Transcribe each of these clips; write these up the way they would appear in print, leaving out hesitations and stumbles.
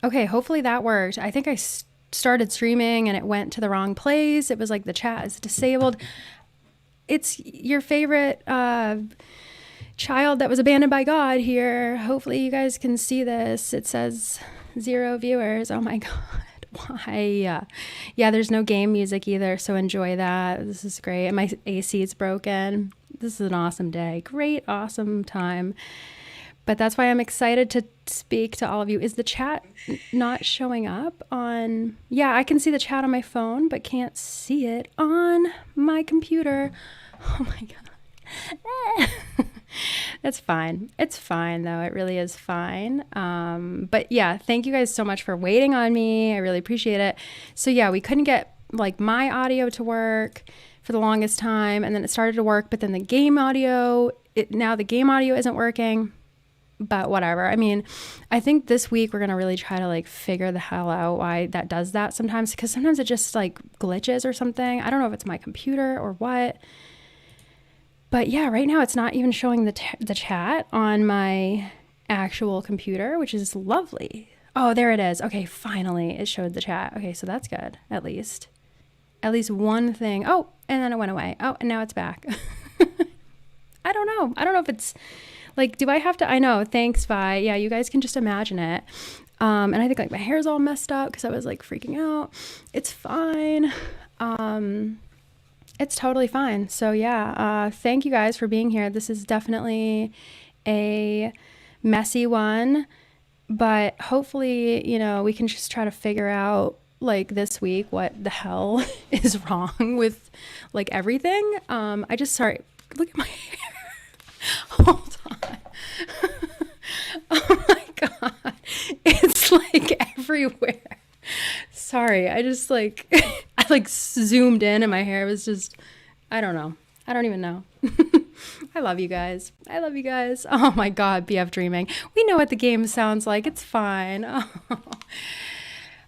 Okay, hopefully that worked. I think I started streaming and it went to the wrong place. It was like the chat is disabled. It's your favorite child that was abandoned by God here. Hopefully you guys can see this. It says 0 viewers. Oh my God. Why? Yeah, there's no game music either, so enjoy that. This is great. And my AC is broken. This is an awesome day. Great, awesome time. But that's why I'm excited to speak to all of you. Is the chat not showing up on? Yeah, I can see the chat on my phone, but can't see it on my computer. Oh my God. That's fine. It's fine though. It really is fine. But yeah, thank you guys so much for waiting on me. I really appreciate it. So yeah, we couldn't get like my audio to work for the longest time, and then it started to work, but then the game audio, now the game audio isn't working. But whatever. I mean, I think this week we're going to really try to like figure the hell out why that does that sometimes, because sometimes it just like glitches or something. I don't know if it's my computer or what. But yeah, right now it's not even showing the chat on my actual computer, which is lovely. Oh, there it is. Okay, finally it showed the chat. Okay, so that's good, at least. At least one thing. Oh, and then it went away. Oh, and now it's back. I don't know. I don't know if it's like, do I have to? I know. Thanks, Vi. Yeah, you guys can just imagine it. And I think like my hair's all messed up because I was like freaking out. It's fine. It's totally fine. So yeah, thank you guys for being here. This is definitely a messy one, but hopefully, we can just try to figure out like this week what the hell is wrong with like everything. Sorry, look at my hair. Hold on. Oh my God. It's like everywhere. Sorry. I just like, I like zoomed in and my hair was just, I don't know. I don't even know. I love you guys. I love you guys. Oh my God. BF dreaming. We know what the game sounds like. It's fine. Oh.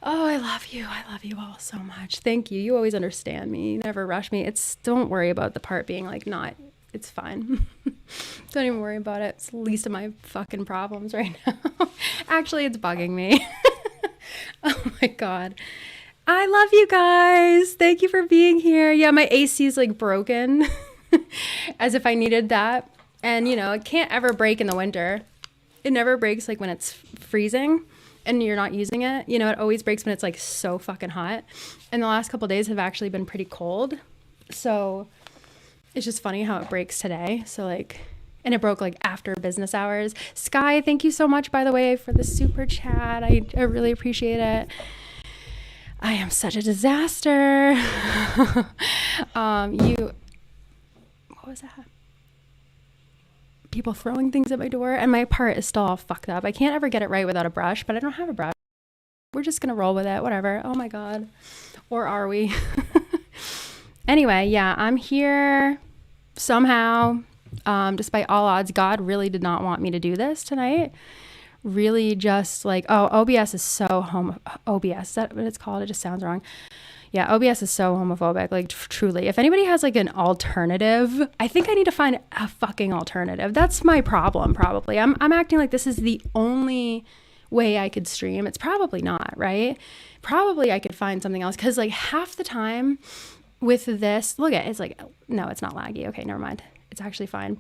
Oh, I love you. I love you all so much. Thank you. You always understand me. You never rush me. Don't worry about the part being like not, it's fine. Don't even worry about it. It's the least of my fucking problems right now. Actually, it's bugging me. Oh my God. I love you guys. Thank you for being here. Yeah, my AC is like broken as if I needed that. And it can't ever break in the winter. It never breaks like when it's freezing and you're not using it. It always breaks when it's like so fucking hot. And the last couple of days have actually been pretty cold. So it's just funny how it breaks today. So and it broke like after business hours. Sky, thank you so much, by the way, for the super chat. I really appreciate it. I am such a disaster. What was that? People throwing things at my door, and my part is still all fucked up. I can't ever get it right without a brush, but I don't have a brush. We're just gonna roll with it, whatever. Oh my God. Or are we? Anyway, yeah, I'm here somehow. Despite all odds, God really did not want me to do this tonight. Really just like, OBS is so OBS, is that what it's called? It just sounds wrong. Yeah, OBS is so homophobic, like truly. If anybody has like an alternative, I think I need to find a fucking alternative. That's my problem, probably. I'm acting like this is the only way I could stream. It's probably not, right? Probably I could find something else, because like half the time with this, look at it, it's like, no, it's not laggy. Okay, never mind. It's actually fine.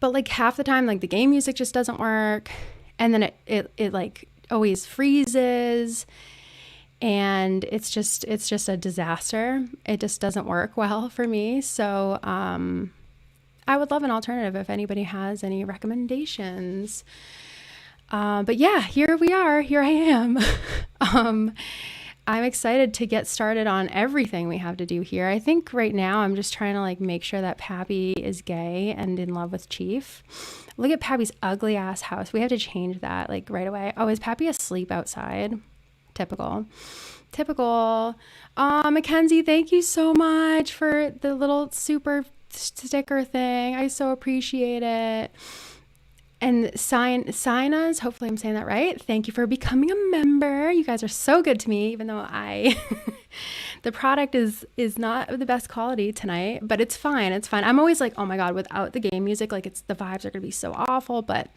But like half the time, like the game music just doesn't work. And then it like always freezes. And it's just a disaster. It just doesn't work well for me. So I would love an alternative if anybody has any recommendations. But yeah, here we are. Here I am. I'm excited to get started on everything we have to do here. I think right now I'm just trying to like make sure that Pappy is gay and in love with Chief. Look at Pappy's ugly ass house. We have to change that like right away. Oh, is Pappy asleep outside? Typical. Mackenzie, thank you so much for the little super sticker thing. I so appreciate it. And Sinas, hopefully I'm saying that right. Thank you for becoming a member. You guys are so good to me, even though the product is not of the best quality tonight, but it's fine. It's fine. I'm always like, oh my God, without the game music, like the vibes are going to be so awful, but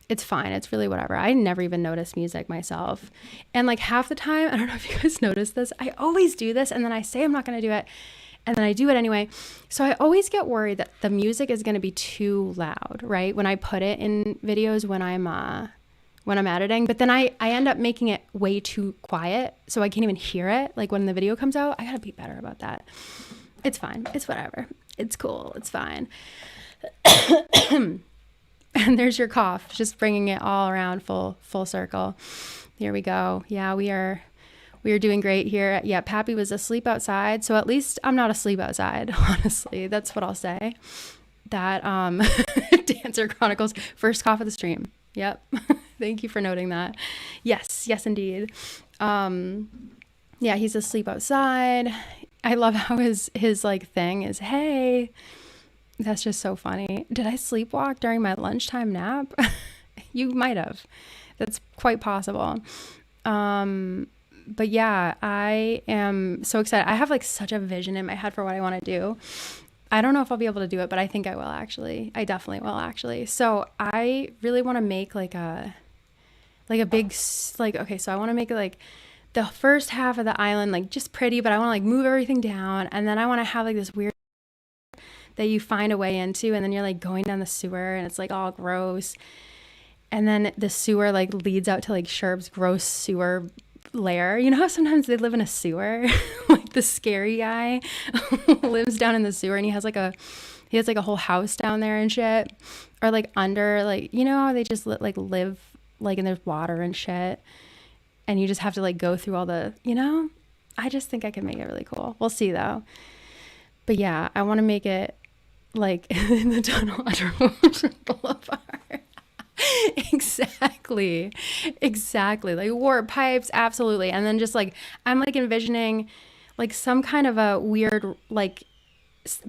It's fine. It's really whatever. I never even notice music myself. And like half the time, I don't know if you guys notice this, I always do this and then I say I'm not going to do it and then I do it anyway. So I always get worried that the music is going to be too loud, right? When I put it in videos when I'm editing, but then I end up making it way too quiet so I can't even hear it. Like when the video comes out, I got to be better about that. It's fine. It's whatever. It's cool. It's fine. And there's your cough, just bringing it all around full circle. Here we go. Yeah, we are doing great here. Yeah, Pappy was asleep outside, so at least I'm not asleep outside, honestly. That's what I'll say. That Dancer Chronicles, first cough of the stream. Yep. Thank you for noting that. Yes, indeed. Yeah, he's asleep outside. I love how his like thing is, hey. That's just so funny. Did I sleepwalk during my lunchtime nap? You might have. That's quite possible. But yeah, I am so excited. I have like such a vision in my head for what I want to do. I don't know if I'll be able to do it, but I think I will actually. I definitely will actually. So I really want to make like a big, like, okay, so I want to make it like the first half of the island, like just pretty, but I want to like move everything down. And then I want to have like this weird that you find a way into, and then you're like going down the sewer and it's like all gross. And then the sewer like leads out to like Sherb's gross sewer lair. You know how sometimes they live in a sewer? Like the scary guy lives down in the sewer and he has like a whole house down there and shit. Or like under, like, you know how they just live like, and there's water and shit. And you just have to like go through all the, you know? I just think I can make it really cool. We'll see though. But yeah, I want to make it like in the tunnel under Ocean Boulevard. Exactly. Like warp pipes, absolutely. And then just like, I'm like envisioning like some kind of a weird like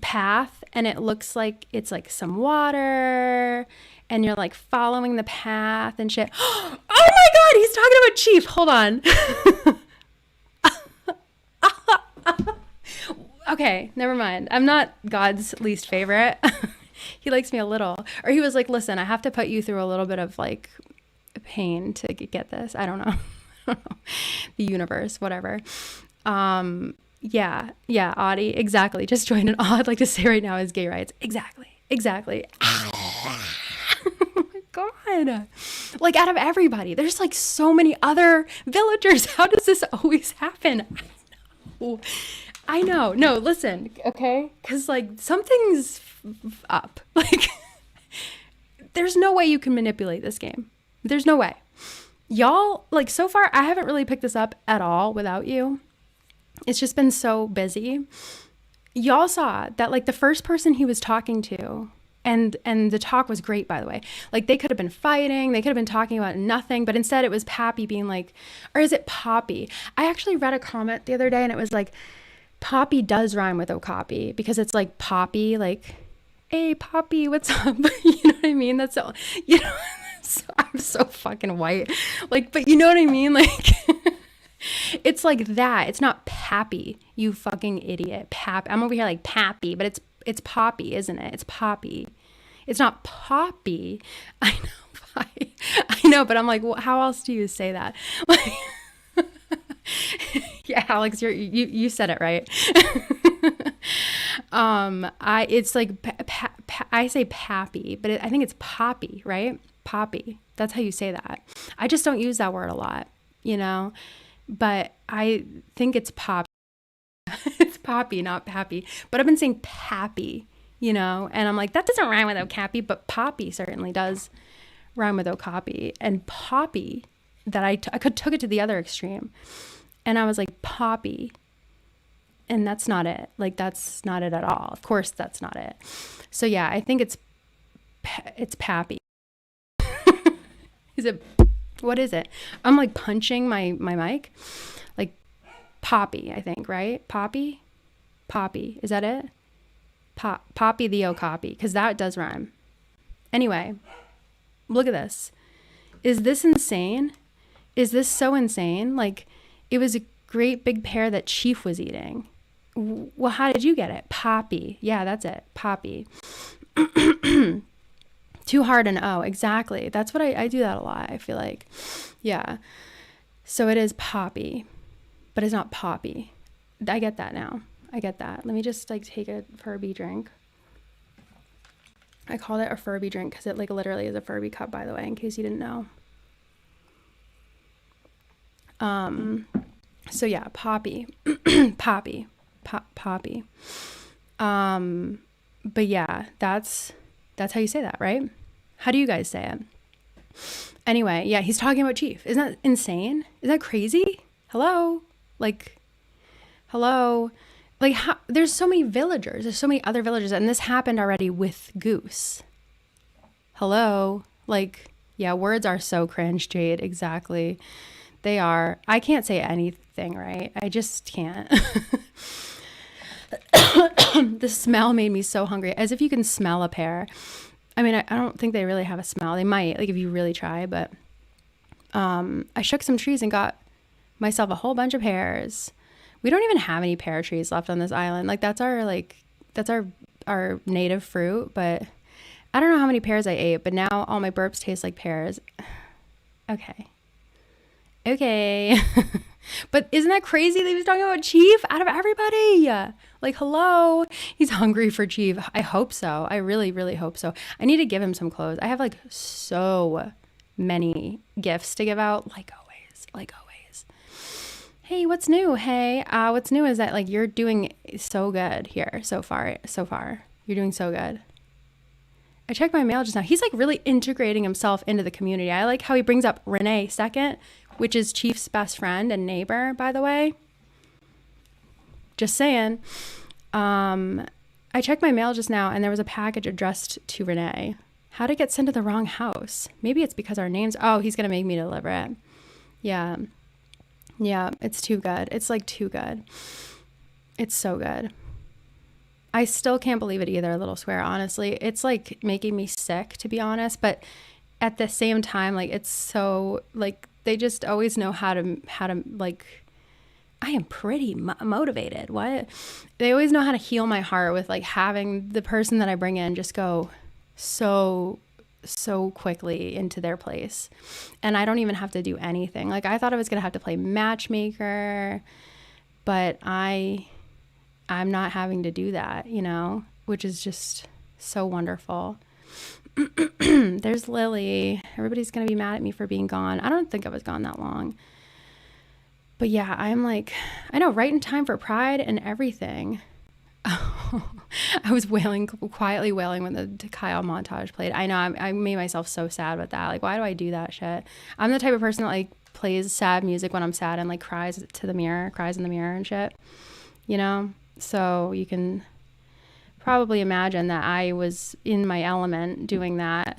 path, and it looks like it's like some water, and you're like following the path and shit. Oh my God, he's talking about Chief. Hold on. Okay, never mind. I'm not God's least favorite. He likes me a little. Or he was like, listen, I have to put you through a little bit of like pain to get this. I don't know. The universe, whatever. Yeah, Audie, exactly. Just join an all I'd like to say right now is gay rights. Exactly. Oh my God. Like out of everybody, there's like so many other villagers. How does this always happen? I know. No, listen, okay? Because, like, something's up. Like, there's no way you can manipulate this game. There's no way. Y'all, like, so far, I haven't really picked this up at all without you. It's just been so busy. Y'all saw that, like, the first person he was talking to, and the talk was great, by the way. Like, they could have been fighting. They could have been talking about nothing. But instead, it was Pappy being like, or is it Poppy? I actually read a comment the other day, and it was like, Poppy does rhyme with Okapi because it's like Poppy, like, hey, Poppy, what's up? You know what I mean? That's so, you know, I'm so fucking white. Like, but you know what I mean? Like, it's like that. It's not Pappy, you fucking idiot. I'm over here like Pappy, but it's Poppy, isn't it? It's Poppy. It's not Poppy. I know, but I'm like, well, how else do you say that? Like, yeah, Alex, you said it right. It's like I say Pappy, but I think it's Poppy, right? Poppy. That's how you say that. I just don't use that word a lot, you know. But I think it's Pop. It's Poppy, not Pappy. But I've been saying Pappy, you know, and I'm like, that doesn't rhyme with Okapi, but Poppy certainly does rhyme with Okapi. And Poppy, that I took it to the other extreme. And I was like, Poppy. And that's not it. Like, that's not it at all. Of course, that's not it. So yeah, I think it's Pappy. What is it? I'm like punching my mic. Like Poppy, I think, right? Poppy? Is that it? Poppy the Okapi, because that does rhyme. Anyway, look at this. Is this insane? Is this so insane? Like, it was a great big pear that Chief was eating. Well, how did you get it? Poppy. Yeah, that's it. Poppy. Too hard an O. Exactly. That's what I do that a lot, I feel like. Yeah. So it is poppy, but it's not poppy. I get that now. I get that. Let me just like take a Furby drink. I called it a Furby drink because it like literally is a Furby cup, by the way, in case you didn't know. So yeah, poppy, poppy. But yeah, that's how you say that, right? How do you guys say it? Anyway, yeah, he's talking about Chief. Isn't that insane? Isn't that crazy? Hello? Like, there's so many villagers. There's so many other villagers. And this happened already with Goose. Hello? Like, yeah, words are so cringe, Jade. Exactly. They are. I can't say anything, right? I just can't. The smell made me so hungry. As if you can smell a pear. I mean, I don't think they really have a smell. They might, like if you really try, but I shook some trees and got myself a whole bunch of pears. We don't even have any pear trees left on this island. Like that's our native fruit, but I don't know how many pears I ate, but now all my burps taste like pears. Okay. But isn't that crazy that he was talking about Chief out of everybody? Like, hello, he's hungry for Chief. I hope so. I really, really hope so. I need to give him some clothes. I have like so many gifts to give out, like always. Hey, what's new? Hey, what's new is that like you're doing so good here so far. You're doing so good. I checked my mail just now. He's like really integrating himself into the community. I like how he brings up Renee second, which is Chief's best friend and neighbor, by the way. Just saying. I checked my mail just now and there was a package addressed to Renee. How'd it get sent to the wrong house? Maybe it's because our names. Oh, he's going to make me deliver it. Yeah, it's too good. It's like too good. It's so good. I still can't believe it either, little swear, honestly. It's like making me sick, to be honest. But at the same time, like it's so like they just always know how to like, I am pretty motivated. What? They always know how to heal my heart with like having the person that I bring in just go so quickly into their place. And I don't even have to do anything. Like I thought I was going to have to play matchmaker, but I'm not having to do that, you know, which is just so wonderful. There's Lily. Everybody's going to be mad at me for being gone. I don't think I was gone that long. But yeah, I'm like, I know, right in time for Pride and everything. I was quietly wailing when the Kyle montage played. I know, I made myself so sad with that. Like, why do I do that shit? I'm the type of person that like plays sad music when I'm sad and like cries in the mirror and shit, you know? So you can probably imagine that I was in my element doing that,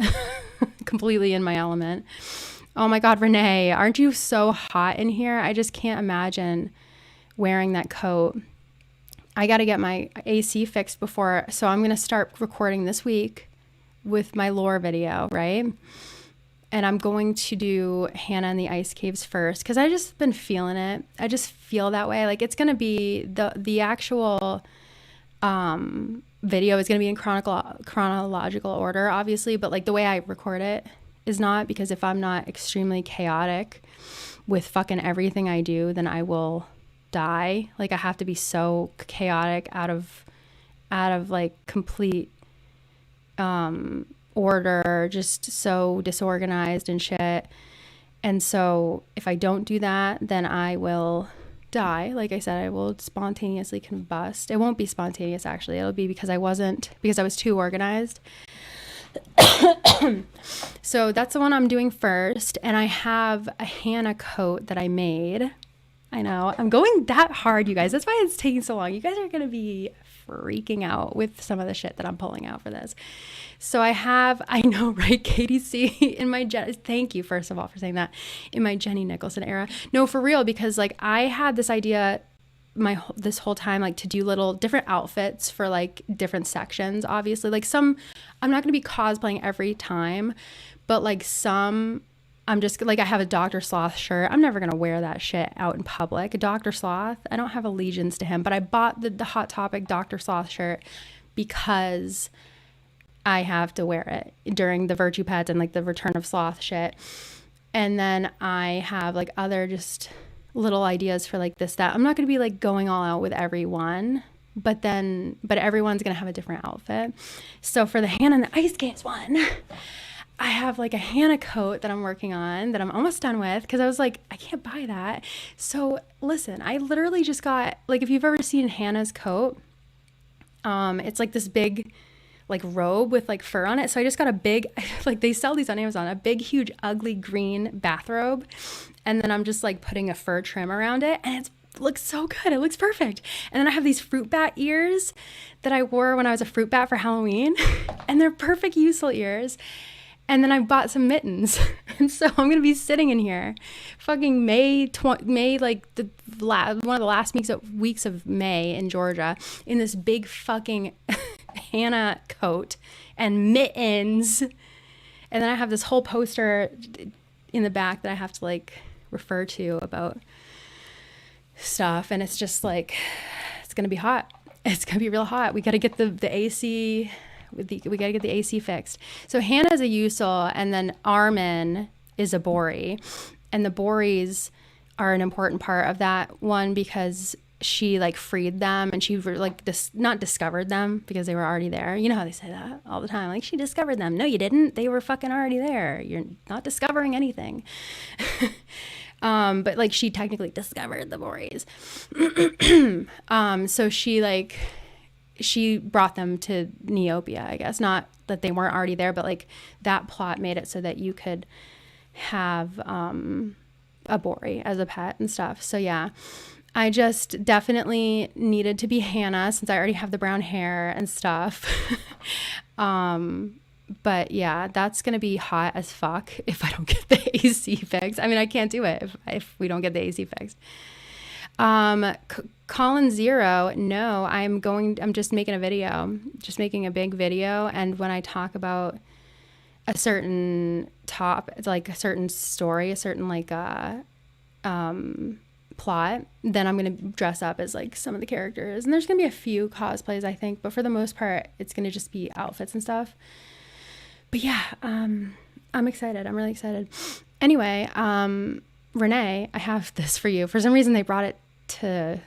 completely in my element. Oh my God, Renee, aren't you so hot in here? I just can't imagine wearing that coat. I got to get my AC fixed before, so I'm going to start recording this week with my lore video, right? And I'm going to do Hannah and the Ice Caves first because I just been feeling it. I just feel that way. Like it's going to be the actual video is going to be in chronological order, obviously, but like the way I record it is not, because if I'm not extremely chaotic with fucking everything I do, then I will die. Like I have to be so chaotic out of like complete order, just so disorganized and shit. And so if I don't do that, then I will die. Like I said, I will spontaneously combust. It won't be spontaneous, actually. It'll be because I was too organized. So that's the one I'm doing first. And I have a Hannah coat that I made. I know I'm going that hard, you guys. That's why it's taking so long. You guys are going to be freaking out with some of the shit that I'm pulling out for this. So I know, right, Katie C, in my, thank you, first of all, for saying that, in my Jenny Nicholson era. No, for real, because like I had this idea this whole time, like to do little different outfits for like different sections, obviously. Like some, I'm not going to be cosplaying every time, but like some, I'm just like, I have a Dr. Sloth shirt. I'm never going to wear that shit out in public. Dr. Sloth, I don't have allegiance to him, but I bought the Hot Topic Dr. Sloth shirt because I have to wear it during the Virtue Pets and like the Return of Sloth shit. And then I have like other just little ideas for like this, that. I'm not going to be like going all out with everyone, but everyone's going to have a different outfit. So for the Hannah and the Ice Skates one, I have like a Hannah coat that I'm working on that I'm almost done with, because I was like, I can't buy that. So listen, I literally just got, like, if you've ever seen Hannah's coat, it's like this big like robe with like fur on it. So I just got a big, like they sell these on Amazon, a big, huge, ugly green bathrobe. And then I'm just like putting a fur trim around it, and it looks so good. It looks perfect. And then I have these fruit bat ears that I wore when I was a fruit bat for Halloween, and they're perfect useful ears. And then I bought some mittens. And so I'm going to be sitting in here fucking May, like one of the last weeks of May in Georgia, in this big fucking Hannah coat and mittens. And then I have this whole poster in the back that I have to like refer to about stuff. And it's just like, it's going to be hot. It's going to be real hot. We got to get the AC... we got to get the AC fixed. So Hannah is a Usul, and then Armin is a Bori. And the Boris are an important part of that one, because she like freed them, and she like not discovered them, because they were already there. You know how they say that all the time, like she discovered them. No, you didn't. They were fucking already there. You're not discovering anything. But like she technically discovered the Boris. So she brought them to Neopia, I guess. Not that they weren't already there, but like that plot made it so that you could have a Bori as a pet and stuff. So yeah, I just definitely needed to be Hannah, since I already have the brown hair and stuff. But yeah, that's going to be hot as fuck if I don't get the AC fixed. I mean, I can't do it if we don't get the AC fixed. Colin Zero, no, I'm just making a big video. And when I talk about a certain it's like a certain story, a certain like, plot, then I'm going to dress up as like some of the characters. And there's going to be a few cosplays, I think, but for the most part, it's going to just be outfits and stuff. But yeah, I'm excited. I'm really excited. Anyway, Renee, I have this for you. For some reason, they brought it to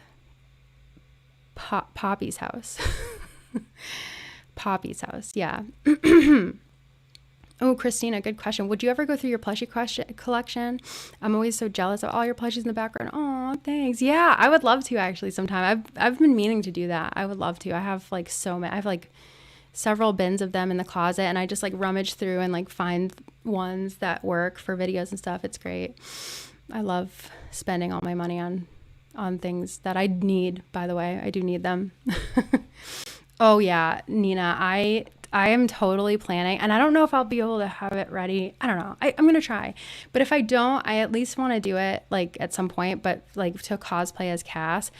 Poppy's house. Poppy's house, yeah. Oh, Christina, good question. Would you ever go through your plushie collection? I'm always so jealous of all your plushies in the background. Oh, thanks. Yeah, I would love to actually sometime. I've been meaning to do that. I would love to. I have like so many. I have like several bins of them in the closet, and I just like rummage through and like find ones that work for videos and stuff. It's great. I love spending all my money on things that I need, by the way. I do need them. Oh yeah, Nina, I am totally planning, and I don't know if I'll be able to have it ready. I don't know. I'm going to try. But if I don't, I at least want to do it like at some point, but like to cosplay as Cass,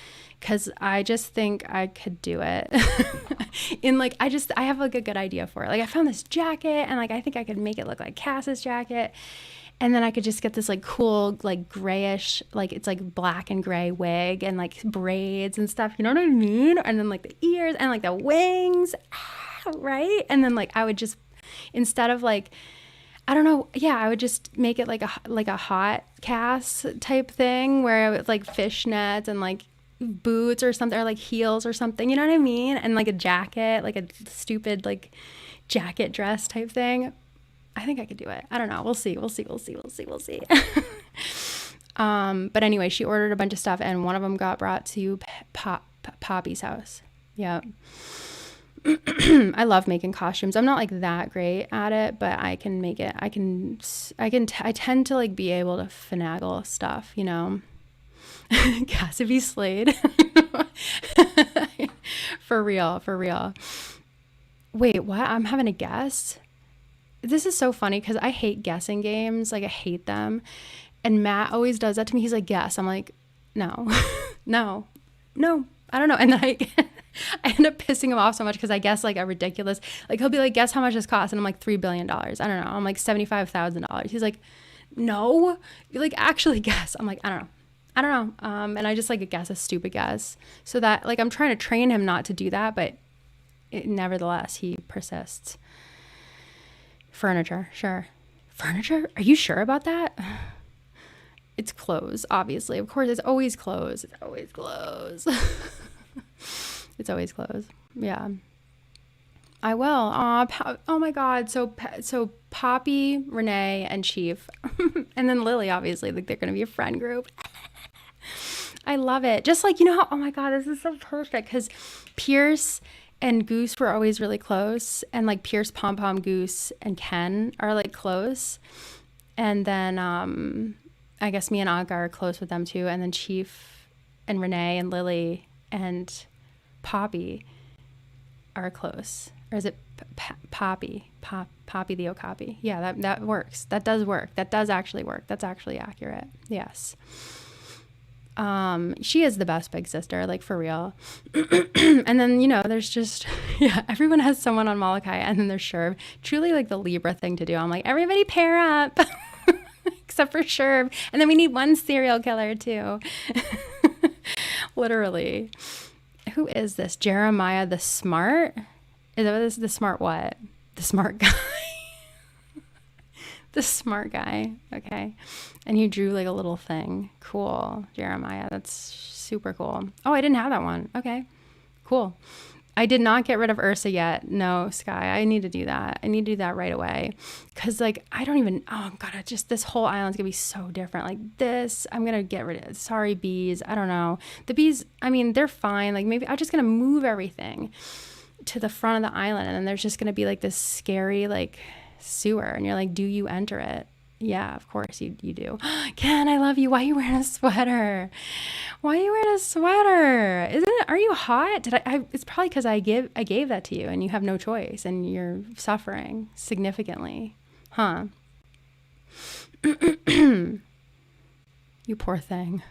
because I just think I could do it. I have like a good idea for it. Like I found this jacket, and like I think I could make it look like Cass's jacket. And then I could just get this like cool, like grayish, like it's like black and gray wig and like braids and stuff. You know what I mean? And then like the ears and like the wings, right? And then like I would just, instead of like, I don't know, yeah, I would just make it like a hot Cass type thing, where I would like fishnets and like boots or something, or like heels or something. You know what I mean? And like a jacket, like a stupid like jacket dress type thing. I think I could do it. I don't know. We'll see. But anyway, she ordered a bunch of stuff, and one of them got brought to Poppy's house. Yeah. I love making costumes. I'm not like that great at it, but I can make it. I tend to like be able to finagle stuff, you know. Cassidy Slade. For real. Wait, what? I'm having a guess. This is so funny because I hate guessing games. Like I hate them. And Matt always does that to me. He's like, guess. I'm like, no, no, I don't know. And then I end up pissing him off so much because I guess like a ridiculous, like he'll be like, guess how much this costs? And I'm like, $3 billion. I don't know. I'm like $75,000. He's like, no, you like actually guess. I'm like, I don't know. And I just like guess a stupid guess. So that like I'm trying to train him not to do that, but nevertheless, he persists. Furniture, sure. Furniture? Are you sure about that? It's clothes, obviously. Of course, it's always clothes. It's always clothes. It's always clothes. Yeah. I will. Oh my God. So Poppy, Renee, and Chief, and then Lily, obviously, like they're going to be a friend group. I love it. Just like, how, oh my God, this is so perfect because Pierce and Goose were always really close. And like Pierce, Pom Pom, Goose, and Ken are like close. And then I guess me and Aga are close with them too. And then Chief and Renee and Lily and Poppy are close. Or is it Poppy? Poppy the Okapi. Yeah, that works. That does work. That does actually work. That's actually accurate. Yes. She is the best big sister, like for real. And then, there's just, yeah, everyone has someone on Molokai, and then there's Sherb. Truly like the Libra thing to do. I'm like, everybody pair up. Except for Sherb. And then we need one serial killer too. Literally. Who is this? Jeremiah the Smart? Is that what this is? The smart what? The smart guy. The smart guy. Okay. And he drew like a little thing. Cool. Jeremiah. That's super cool. Oh, I didn't have that one. Okay. Cool. I did not get rid of Ursa yet. No, Sky. I need to do that. I need to do that right away. Because like, I don't even, oh God, this whole island's going to be so different. Like this, I'm going to get rid of, sorry, bees. I don't know. The bees, I mean, they're fine. Like maybe I'm just going to move everything to the front of the island. And then there's just going to be like this scary, like sewer. And you're like, do you enter it? Yeah, of course you do. Ken, I love you. Why are you wearing a sweater? Why are you wearing a sweater? Are you hot? It's probably because I gave that to you and you have no choice and you're suffering significantly. Huh? You poor thing.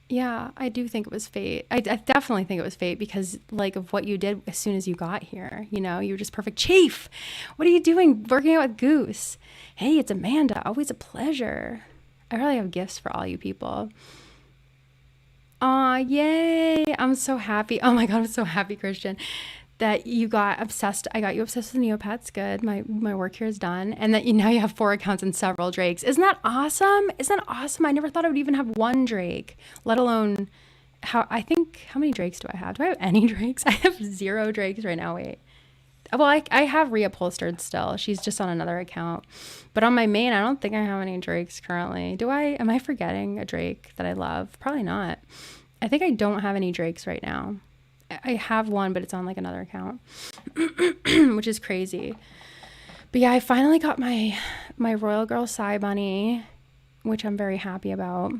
Yeah, I do think it was fate. I definitely think it was fate because like of what you did as soon as you got here, you were just perfect. Chief, what are you doing working out with Goose? Hey, it's Amanda. Always a pleasure. I really have gifts for all you people. Aw, yay. I'm so happy. Oh my God, I'm so happy, Christian, that you got obsessed. I got you obsessed with Neopets. Good. My work here is done. And that now you have 4 accounts and several Drakes. Isn't that awesome? Isn't that awesome? I never thought I would even have one Drake, let alone how many Drakes do I have? Do I have any Drakes? I have 0 Drakes right now. Wait. Well, I have reupholstered still. She's just on another account. But on my main, I don't think I have any Drakes currently. Do I? Am I forgetting a Drake that I love? Probably not. I think I don't have any Drakes right now. I have one, but it's on like another account, which is crazy. But yeah, I finally got my Royal Girl Psy Bunny, which I'm very happy about.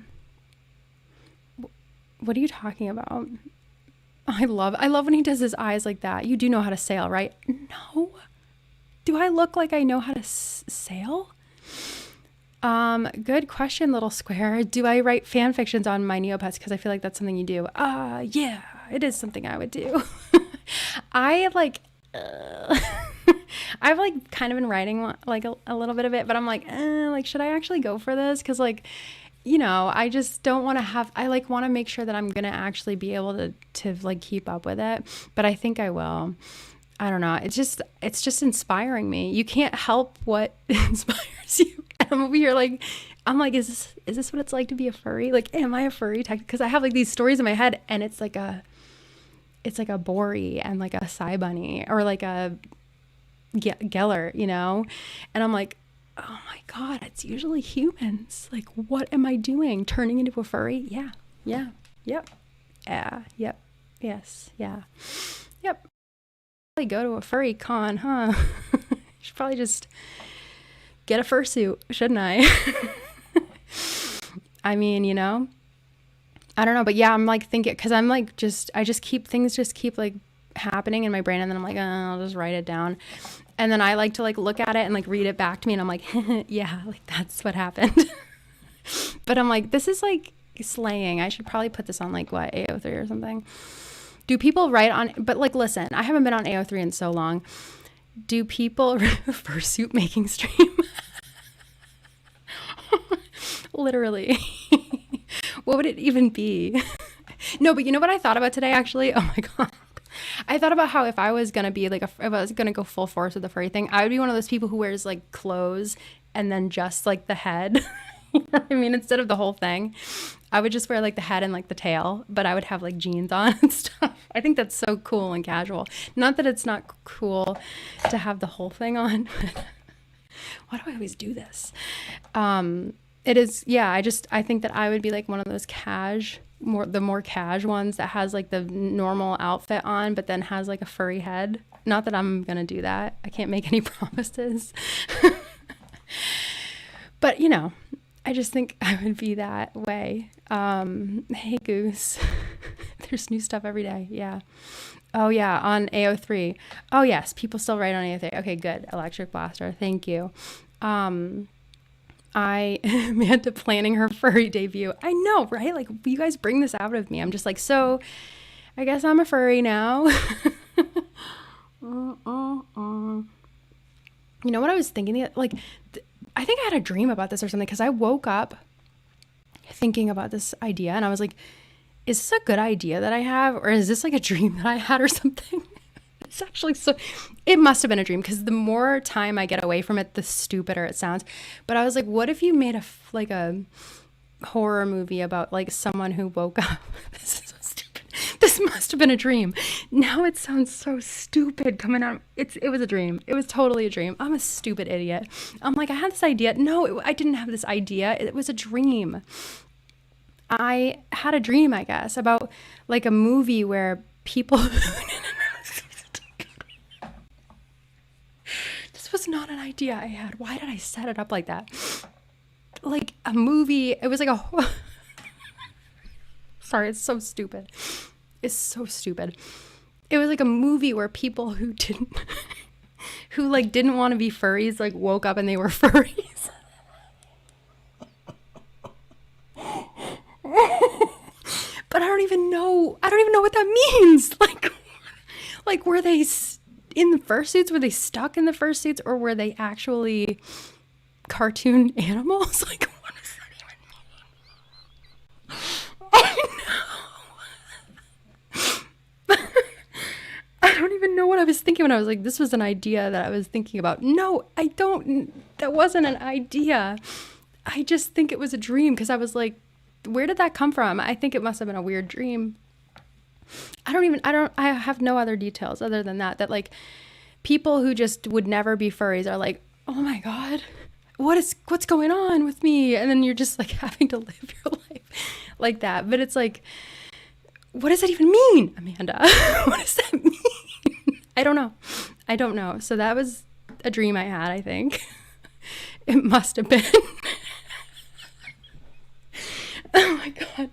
What are you talking about? I love when he does his eyes like that. You do know how to sail, right? No. Do I look like I know how to sail? Good question, little square. Do I write fan fictions on my Neopets? Because I feel like that's something you do. Yeah, it is something I would do. I've like kind of been writing like a little bit of it, but I'm like, should I actually go for this? Because like, I just don't want to I like want to make sure that I'm going to actually be able to like keep up with it. But I think I will. I don't know. It's just inspiring me. You can't help what inspires you. And I'm over here like, is this what it's like to be a furry? Like, am I a furry? Because I have like these stories in my head, and it's like a Bori and like a Psy Bunny or like a Geller, And I'm like, oh my God, it's usually humans. Like, what am I doing? Turning into a furry? Yeah. Yep. Yes. Yeah. Yep. Probably go to a furry con, huh? Should probably just get a fursuit, shouldn't I? I mean, I don't know, but yeah, I'm like thinking, because I'm like things just keep like happening in my brain, and then I'm like, I'll just write it down. And then I like to like look at it and like read it back to me, and I'm like, yeah, like that's what happened. But I'm like, this is like slaying. I should probably put this on like what, AO3 or something. Do people write on, but like, listen, I haven't been on AO3 in so long. Do people fursuit making stream? Literally. What would it even be? No, but you know what I thought about today, actually? Oh my God. I thought about how if I was going to be like, if I was going to go full force with the furry thing, I would be one of those people who wears like clothes and then just like the head. You know what I mean? Instead of the whole thing, I would just wear like the head and like the tail, but I would have like jeans on and stuff. I think that's so cool and casual. Not that it's not cool to have the whole thing on. Why do I always do this? It is, yeah, I think that I would be like one of those the more cash ones that has like the normal outfit on, but then has like a furry head. Not that I'm going to do that. I can't make any promises. But, you know, I just think I would be that way. Hey, Goose. There's new stuff every day. Yeah. Oh, yeah, on AO3. Oh, yes, people still write on AO3. Okay, good. Electric Blaster. Thank you. Amanda planning her furry debut. I know, right? Like, you guys bring this out of me. I'm just like, so I guess I'm a furry now. You know what I was thinking? Like, I think I had a dream about this or something, because I woke up thinking about this idea and I was like, is this a good idea that I have? Or is this like a dream that I had or something? It's actually it must have been a dream, because the more time I get away from it, the stupider it sounds. But I was like, what if you made a horror movie about like someone who woke up? This is so stupid. This must have been a dream. Now it sounds so stupid coming out. It was a dream. It was totally a dream. I'm a stupid idiot. I'm like, I had this idea. No, I didn't have this idea. It was a dream. I had a dream, I guess, about like a movie where people... This was not an idea I had. Why did I set it up like that? Like a movie. It was like a... Sorry, it's so stupid. It's so stupid. It was like a movie where people who didn't want to be furries, like woke up and they were furries. But I don't even know what that means. Like were they in the fursuits? Were they stuck in the fursuits, or were they actually cartoon animals? Like, what does that even mean? I don't even know what I was thinking when I was like, this was an idea that I was thinking about. No, I don't. That wasn't an idea. I just think it was a dream, because I was like, where did that come from? I think it must have been a weird dream. I have no other details other than that like people who just would never be furries are like, oh my God, what's going on with me? And then you're just like having to live your life like that. But it's like, what does that even mean, Amanda? What does that mean? I don't know. So that was a dream I had, I think. It must have been. Oh my God.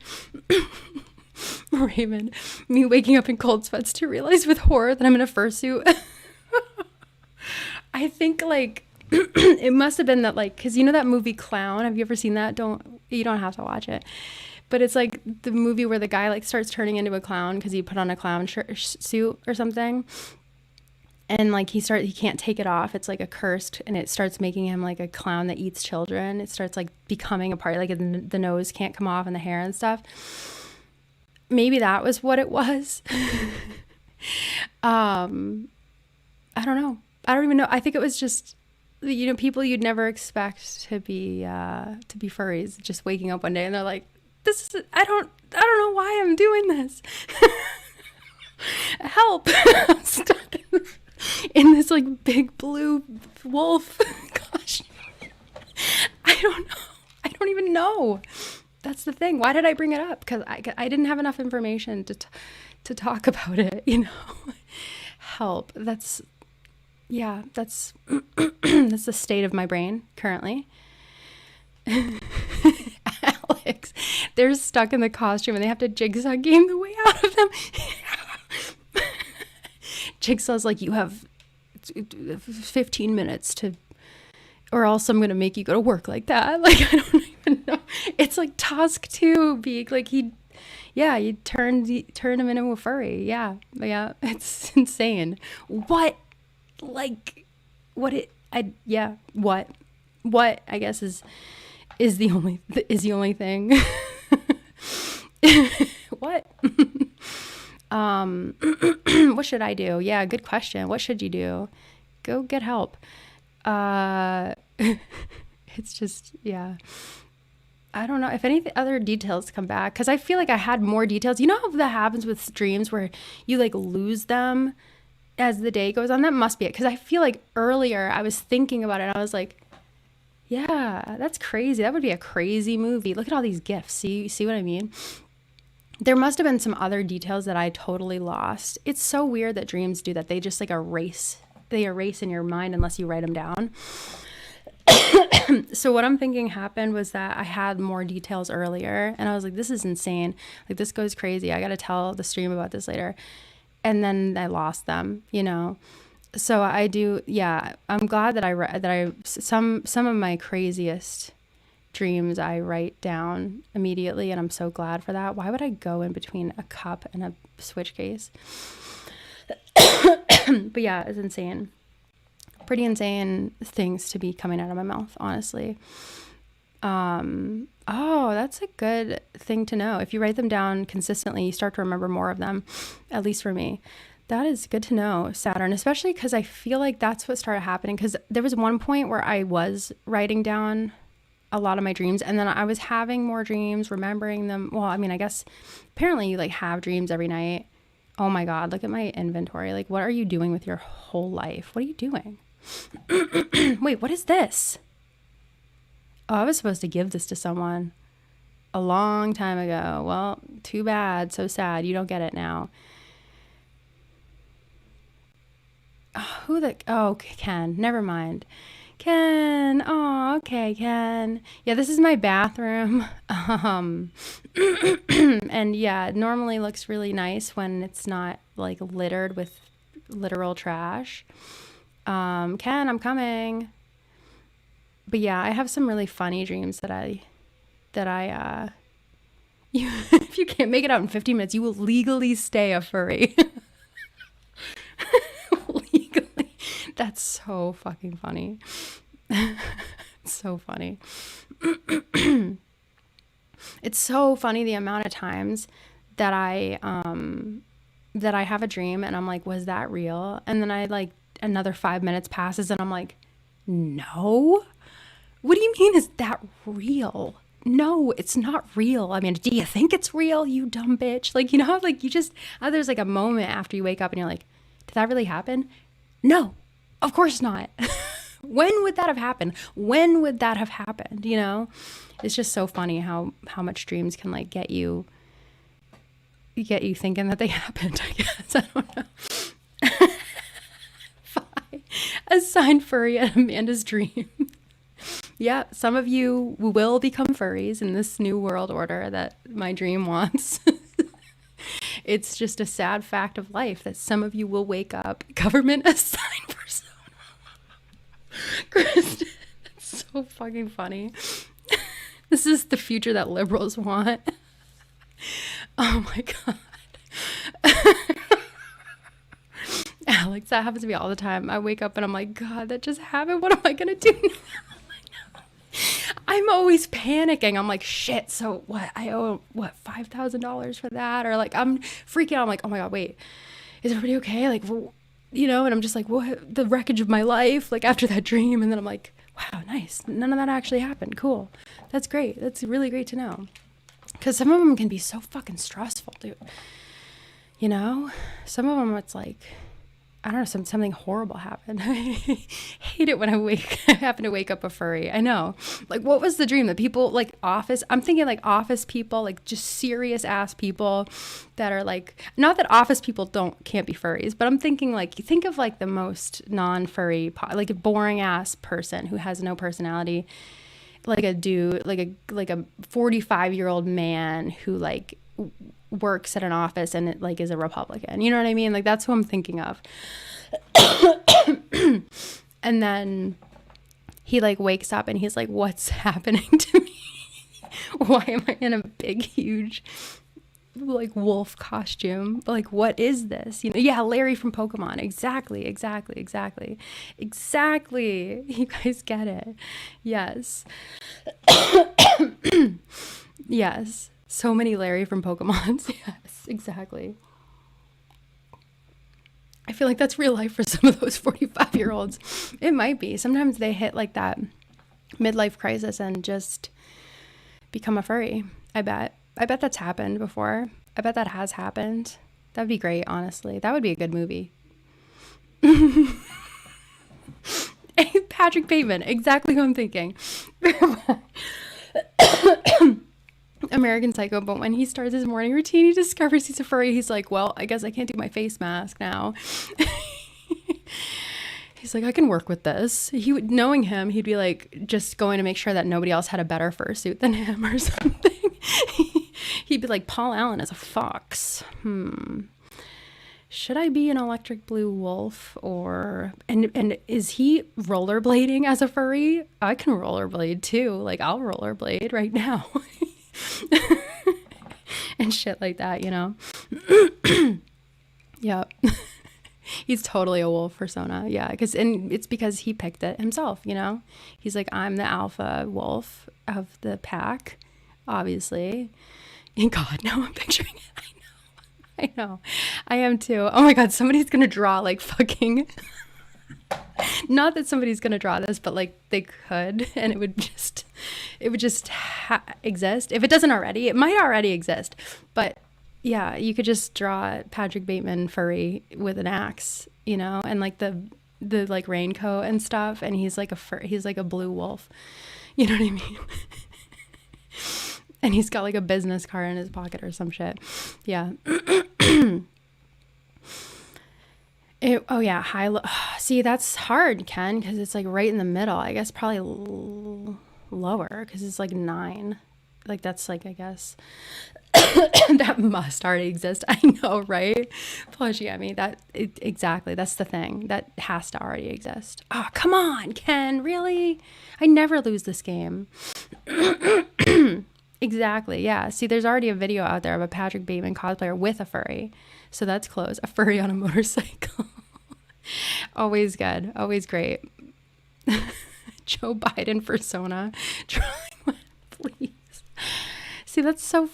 Raymond, me waking up in cold sweats to realize with horror that I'm in a fursuit. I think like it must have been that, like, because you know that movie Clown? Have you ever seen that? You don't have to watch it. But it's like the movie where the guy like starts turning into a clown because he put on a clown suit or something. And like he can't take it off. It's like a cursed, and it starts making him like a clown that eats children. It starts like becoming a part, like the nose can't come off and the hair and stuff. Maybe that was what it was. I don't know. I don't even know. I think it was just, you know, people you'd never expect to be furries just waking up one day and they're like, I don't know why I'm doing this. Help. I'm stuck in this like big blue wolf. Gosh. I don't know. I don't even know. That's the thing. Why did I bring it up? Because I didn't have enough information to talk about it, you know. Help. That's that's the state of my brain currently. Alex, they're stuck in the costume and they have to jigsaw game the way out of them. Jigsaw's like, you have 15 minutes or else I'm gonna make you go to work like that. Like, I don't even know. It's like Tusk too, being like you turned him into a furry. Yeah, it's insane. What I guess is the only thing. What? What should I do? Yeah, good question. What should you do? Go get help. It's just, yeah. I don't know if any other details come back, because I feel like I had more details. You know how that happens with dreams where you like lose them as the day goes on? That must be it, because I feel like earlier I was thinking about it and I was like, yeah, that's crazy. That would be a crazy movie. Look at all these gifts. See what I mean? There must have been some other details that I totally lost. It's so weird that dreams do that. They just like erase. They erase in your mind unless you write them down. So what I'm thinking happened was that I had more details earlier and I was like, this is insane. Like, this goes crazy. I got to tell the stream about this later. And then I lost them, you know? So I do. Yeah. I'm glad that some of my craziest dreams I write down immediately. And I'm so glad for that. Why would I go in between a cup and a switch case? But yeah, it's insane. Pretty insane things to be coming out of my mouth, honestly. Oh, that's a good thing to know. If you write them down consistently, you start to remember more of them, at least for me. That is good to know, Saturn, especially because I feel like that's what started happening. Because there was one point where I was writing down a lot of my dreams, and then I was having more dreams, remembering them. Well, I mean, I guess apparently you like have dreams every night. Oh my God, look at my inventory. Like, what are you doing with your whole life? What are you doing? Wait, what is this? Oh, I was supposed to give this to someone a long time ago. Well, too bad. So sad. You don't get it now. Oh, Ken. Never mind. Ken. Oh, okay, Ken. Yeah, this is my bathroom. And yeah, it normally looks really nice when it's not like littered with literal trash. Ken, I'm coming. But yeah, I have some really funny dreams that if you can't make it out in 15 minutes, you will legally stay a furry. Legally. That's so fucking funny. So funny. It's so funny the amount of times that I have a dream and I'm like, was that real? And then I like another 5 minutes passes and I'm like, no. What do you mean, is that real? No, it's not real. I mean, do you think it's real, you dumb bitch? Like, you know how like you just, there's like a moment after you wake up and you're like, did that really happen? No, of course not. When would that have happened? When would that have happened? You know, it's just so funny how much dreams can like get you thinking that they happened, I guess. I don't know. Assigned furry at Amanda's dream. Yeah, some of you will become furries in this new world order that my dream wants. It's just a sad fact of life that some of you will wake up government assigned persona. Kristen, that's so fucking funny. This is the future that liberals want. Oh my God. Alex, that happens to me all the time. I wake up and I'm like, God, that just happened. What am I going to do now? I'm always panicking. I'm like, shit. So what? I owe $5,000 for that? Or like, I'm freaking out. I'm like, oh my God, wait, is everybody okay? Like, you know, and I'm just like, what? The wreckage of my life, like after that dream. And then I'm like, wow, nice. None of that actually happened. Cool. That's great. That's really great to know. Because some of them can be so fucking stressful, dude. You know, some of them it's like, I don't know, something horrible happened. I hate it when I happen to wake up a furry. I know. Like, what was the dream? That people, like, I'm thinking, like, office people, like, just serious-ass people that are, like, not that office people can't be furries, but I'm thinking, like, you think of, like, the most non-furry, like, a boring-ass person who has no personality, like a dude, like a 45-year-old man who, like, works at an office and it like is a Republican, you know what I mean? Like, that's who I'm thinking of. And then he like wakes up and he's like, what's happening to me? Why am I in a big huge like wolf costume? Like, what is this? You know? Yeah, Larry from Pokemon. Exactly. You guys get it. Yes. Yes. So many Larry from Pokemon. Yes, exactly. I feel like that's real life for some of those 45-year-olds. It might be. Sometimes they hit like that midlife crisis and just become a furry. I bet. I bet that's happened before. I bet that has happened. That'd be great, honestly. That would be a good movie. Patrick Bateman, exactly who I'm thinking. American Psycho, but when he starts his morning routine, he discovers he's a furry. He's like, well, I guess I can't do my face mask now. He's like, I can work with this. He would, knowing him, he'd be like just going to make sure that nobody else had a better fursuit than him or something. He'd be like, Paul Allen is a fox. Should I be an electric blue wolf or and is he rollerblading as a furry? I can rollerblade too. Like I'll rollerblade right now. And shit like that, you know. Yep. He's totally a wolf persona. Yeah, and it's because he picked it himself, you know. He's like, I'm the alpha wolf of the pack, obviously. And God, now I'm picturing it. I know. I am too. Oh my God, somebody's going to draw like fucking... Not that somebody's going to draw this, but like they could, and it would just exist. If it doesn't already, it might already exist. But yeah, you could just draw Patrick Bateman furry with an axe, you know, and like the like raincoat and stuff. And he's like he's like a blue wolf. You know what I mean? And he's got like a business card in his pocket or some shit. Yeah. Oh yeah, see, that's hard, Ken, because it's like right in the middle. I guess probably lower because it's like 9. Like that's like, I guess that must already exist. I know, right? Plus, yeah, I mean exactly. That's the thing that has to already exist. Oh, come on, Ken, really? I never lose this game. Exactly. Yeah. See, there's already a video out there of a Patrick Bateman cosplayer with a furry. So that's close. A furry on a motorcycle. Always good. Always great. Joe Biden persona. Please. See, that's so,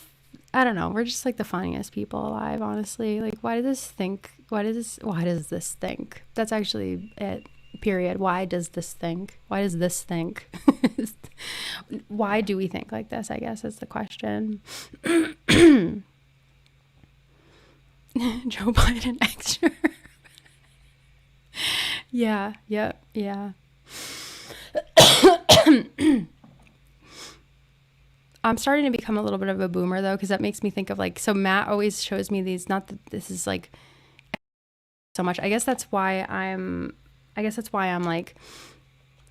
I don't know. We're just like the funniest people alive, honestly. Like, why does this think? That's actually it. Period. Why does this think? Why does this think? Why do we think like this? I guess is the question. Joe Biden extra. Yeah. Yep. Yeah. I'm starting to become a little bit of a boomer though, because that makes me think of like, so Matt always shows me these, not that this is like so much. I guess that's why I'm like,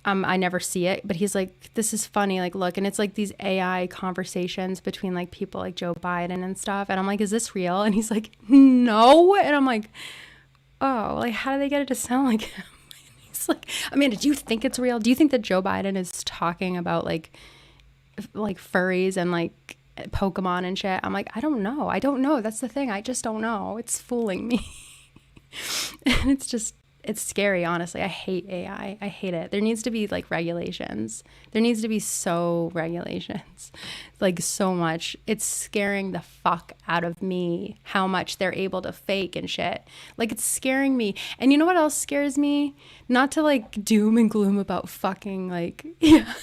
I never see it, but he's like, this is funny. Like, look, and it's like these AI conversations between like people like Joe Biden and stuff. And I'm like, is this real? And he's like, no. And I'm like, oh, like, how do they get it to sound like him? And he's like, Amanda, do you think it's real? Do you think that Joe Biden is talking about like furries and like Pokemon and shit? I'm like, I don't know. That's the thing. I just don't know. It's fooling me. And it's scary, honestly. I hate AI. I hate it. There needs to be like regulations. There needs to be regulations. Like so much. It's scaring the fuck out of me how much they're able to fake and shit. Like it's scaring me. And you know what else scares me? Not to like doom and gloom about fucking like, yeah.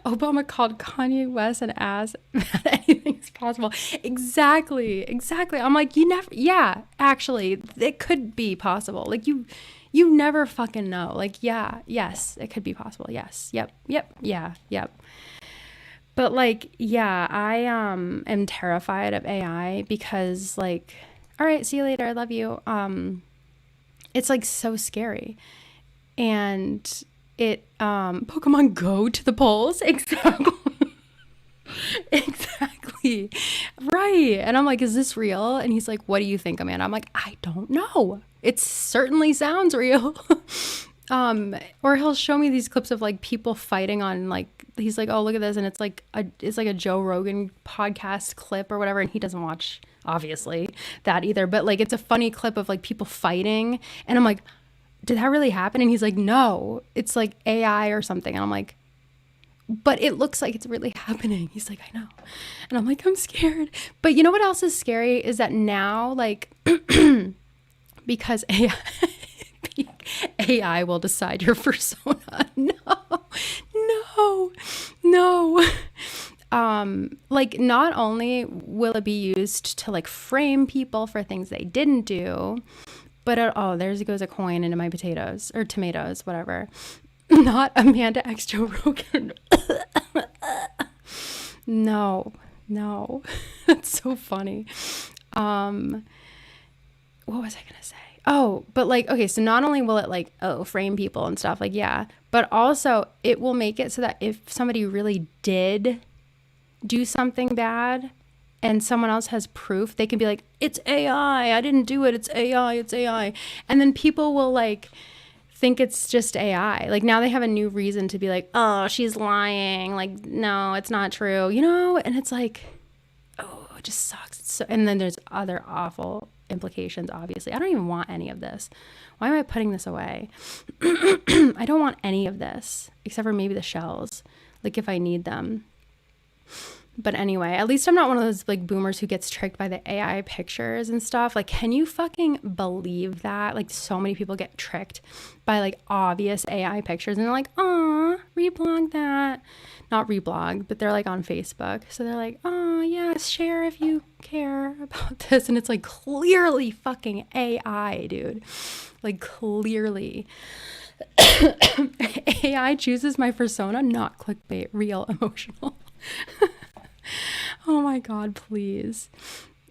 Obama called Kanye West an ass. Anything's possible. Exactly. I'm like, actually, it could be possible. Like you never fucking know. Like, yes, it could be possible. Yes. Yep. But like, yeah, I am terrified of AI because like, all right, see you later. I love you. It's like so scary. And it Pokemon Go to the polls. Exactly. Right. And I'm like, is this real? And he's like, what do you think, Amanda? I'm like, I don't know. It certainly sounds real. Or he'll show me these clips of like people fighting on like, he's like, oh, look at this. And it's like a Joe Rogan podcast clip or whatever. And he doesn't watch obviously that either. But like, it's a funny clip of like people fighting. And I'm like, did that really happen? And he's like, no, it's like AI or something. And I'm like, but it looks like it's really happening. He's like, I know. And I'm like, I'm scared. But you know what else is scary is that now, like, because AI will decide your persona. No. Like, not only will it be used to like frame people for things they didn't do, but there goes a coin into my potatoes or tomatoes, whatever. Not Amanda X. Joe Rogan. No. That's so funny. What was I gonna say? Oh, but like, okay, so not only will it like, frame people and stuff, like, yeah, but also it will make it so that if somebody really did do something bad and someone else has proof, they can be like, it's AI, I didn't do it, it's AI. And then people will like think it's just AI. Like, now they have a new reason to be like, oh, she's lying. Like, no, it's not true, you know? And it's like, oh, it just sucks. And then there's other awful implications, obviously. I don't even want any of this. Why am I putting this away? I don't want any of this, except for maybe the shells, like if I need them. But anyway, at least I'm not one of those like boomers who gets tricked by the AI pictures and stuff. Like, can you fucking believe that? Like, so many people get tricked by like obvious AI pictures and they're like, "Aw, reblog that." Not reblog, but they're like on Facebook. So they're like, "Oh, yes, share if you care about this." And it's like clearly fucking AI, dude. Like, clearly. AI chooses my persona, not clickbait, real, emotional. Oh my God, please.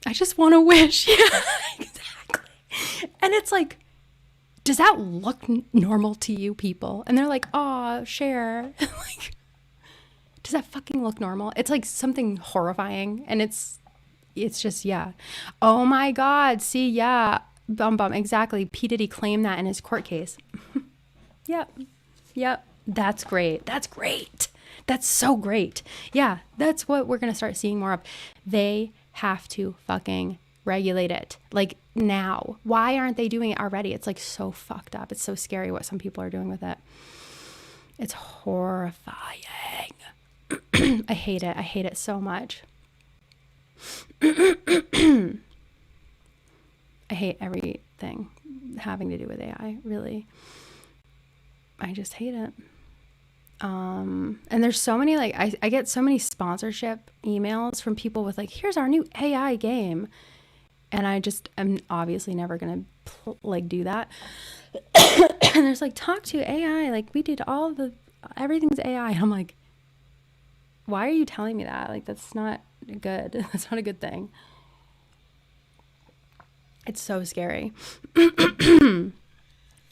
I just want to wish. Yeah, exactly. And it's like, does that look normal to you people? And they're like, oh, share. Like, does that fucking look normal? It's like something horrifying. And it's just, yeah. Oh my God. See, yeah. Bum. Exactly. P. Diddy claimed that in his court case. Yep. That's great. That's so great. Yeah, that's what we're going to start seeing more of. They have to fucking regulate it. Like, now. Why aren't they doing it already? It's like so fucked up. It's so scary what some people are doing with it. It's horrifying. I hate it. I hate it so much. I hate everything having to do with AI, really. I just hate it. And there's so many, like, I get so many sponsorship emails from people with like, here's our new AI game. And I just am obviously never going to do that. And there's like, talk to AI. Like, we did everything's AI. And I'm like, why are you telling me that? Like, that's not good. That's not a good thing. It's so scary.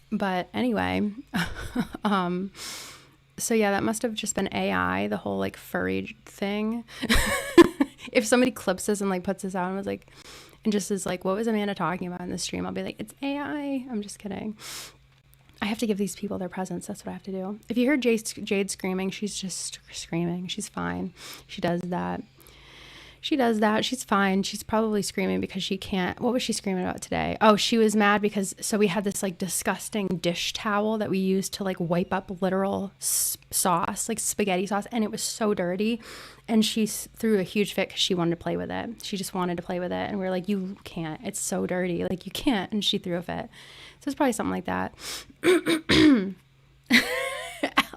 But anyway, so yeah, that must have just been AI, the whole like furry thing. If somebody clips this and like puts this out and was like, and just is like, what was Amanda talking about in the stream? I'll be like, it's AI. I'm just kidding. I have to give these people their presents. That's what I have to do. If you heard Jade screaming, she's just screaming. She's fine. She does that. She's fine. She's probably screaming because she can't. What was she screaming about today? Oh, she was mad because, so we had this like disgusting dish towel that we used to like wipe up literal sauce, like spaghetti sauce. And it was so dirty. And she threw a huge fit because she wanted to play with it. She just wanted to play with it. And we were like, you can't. It's so dirty. Like, you can't. And she threw a fit. So it's probably something like that.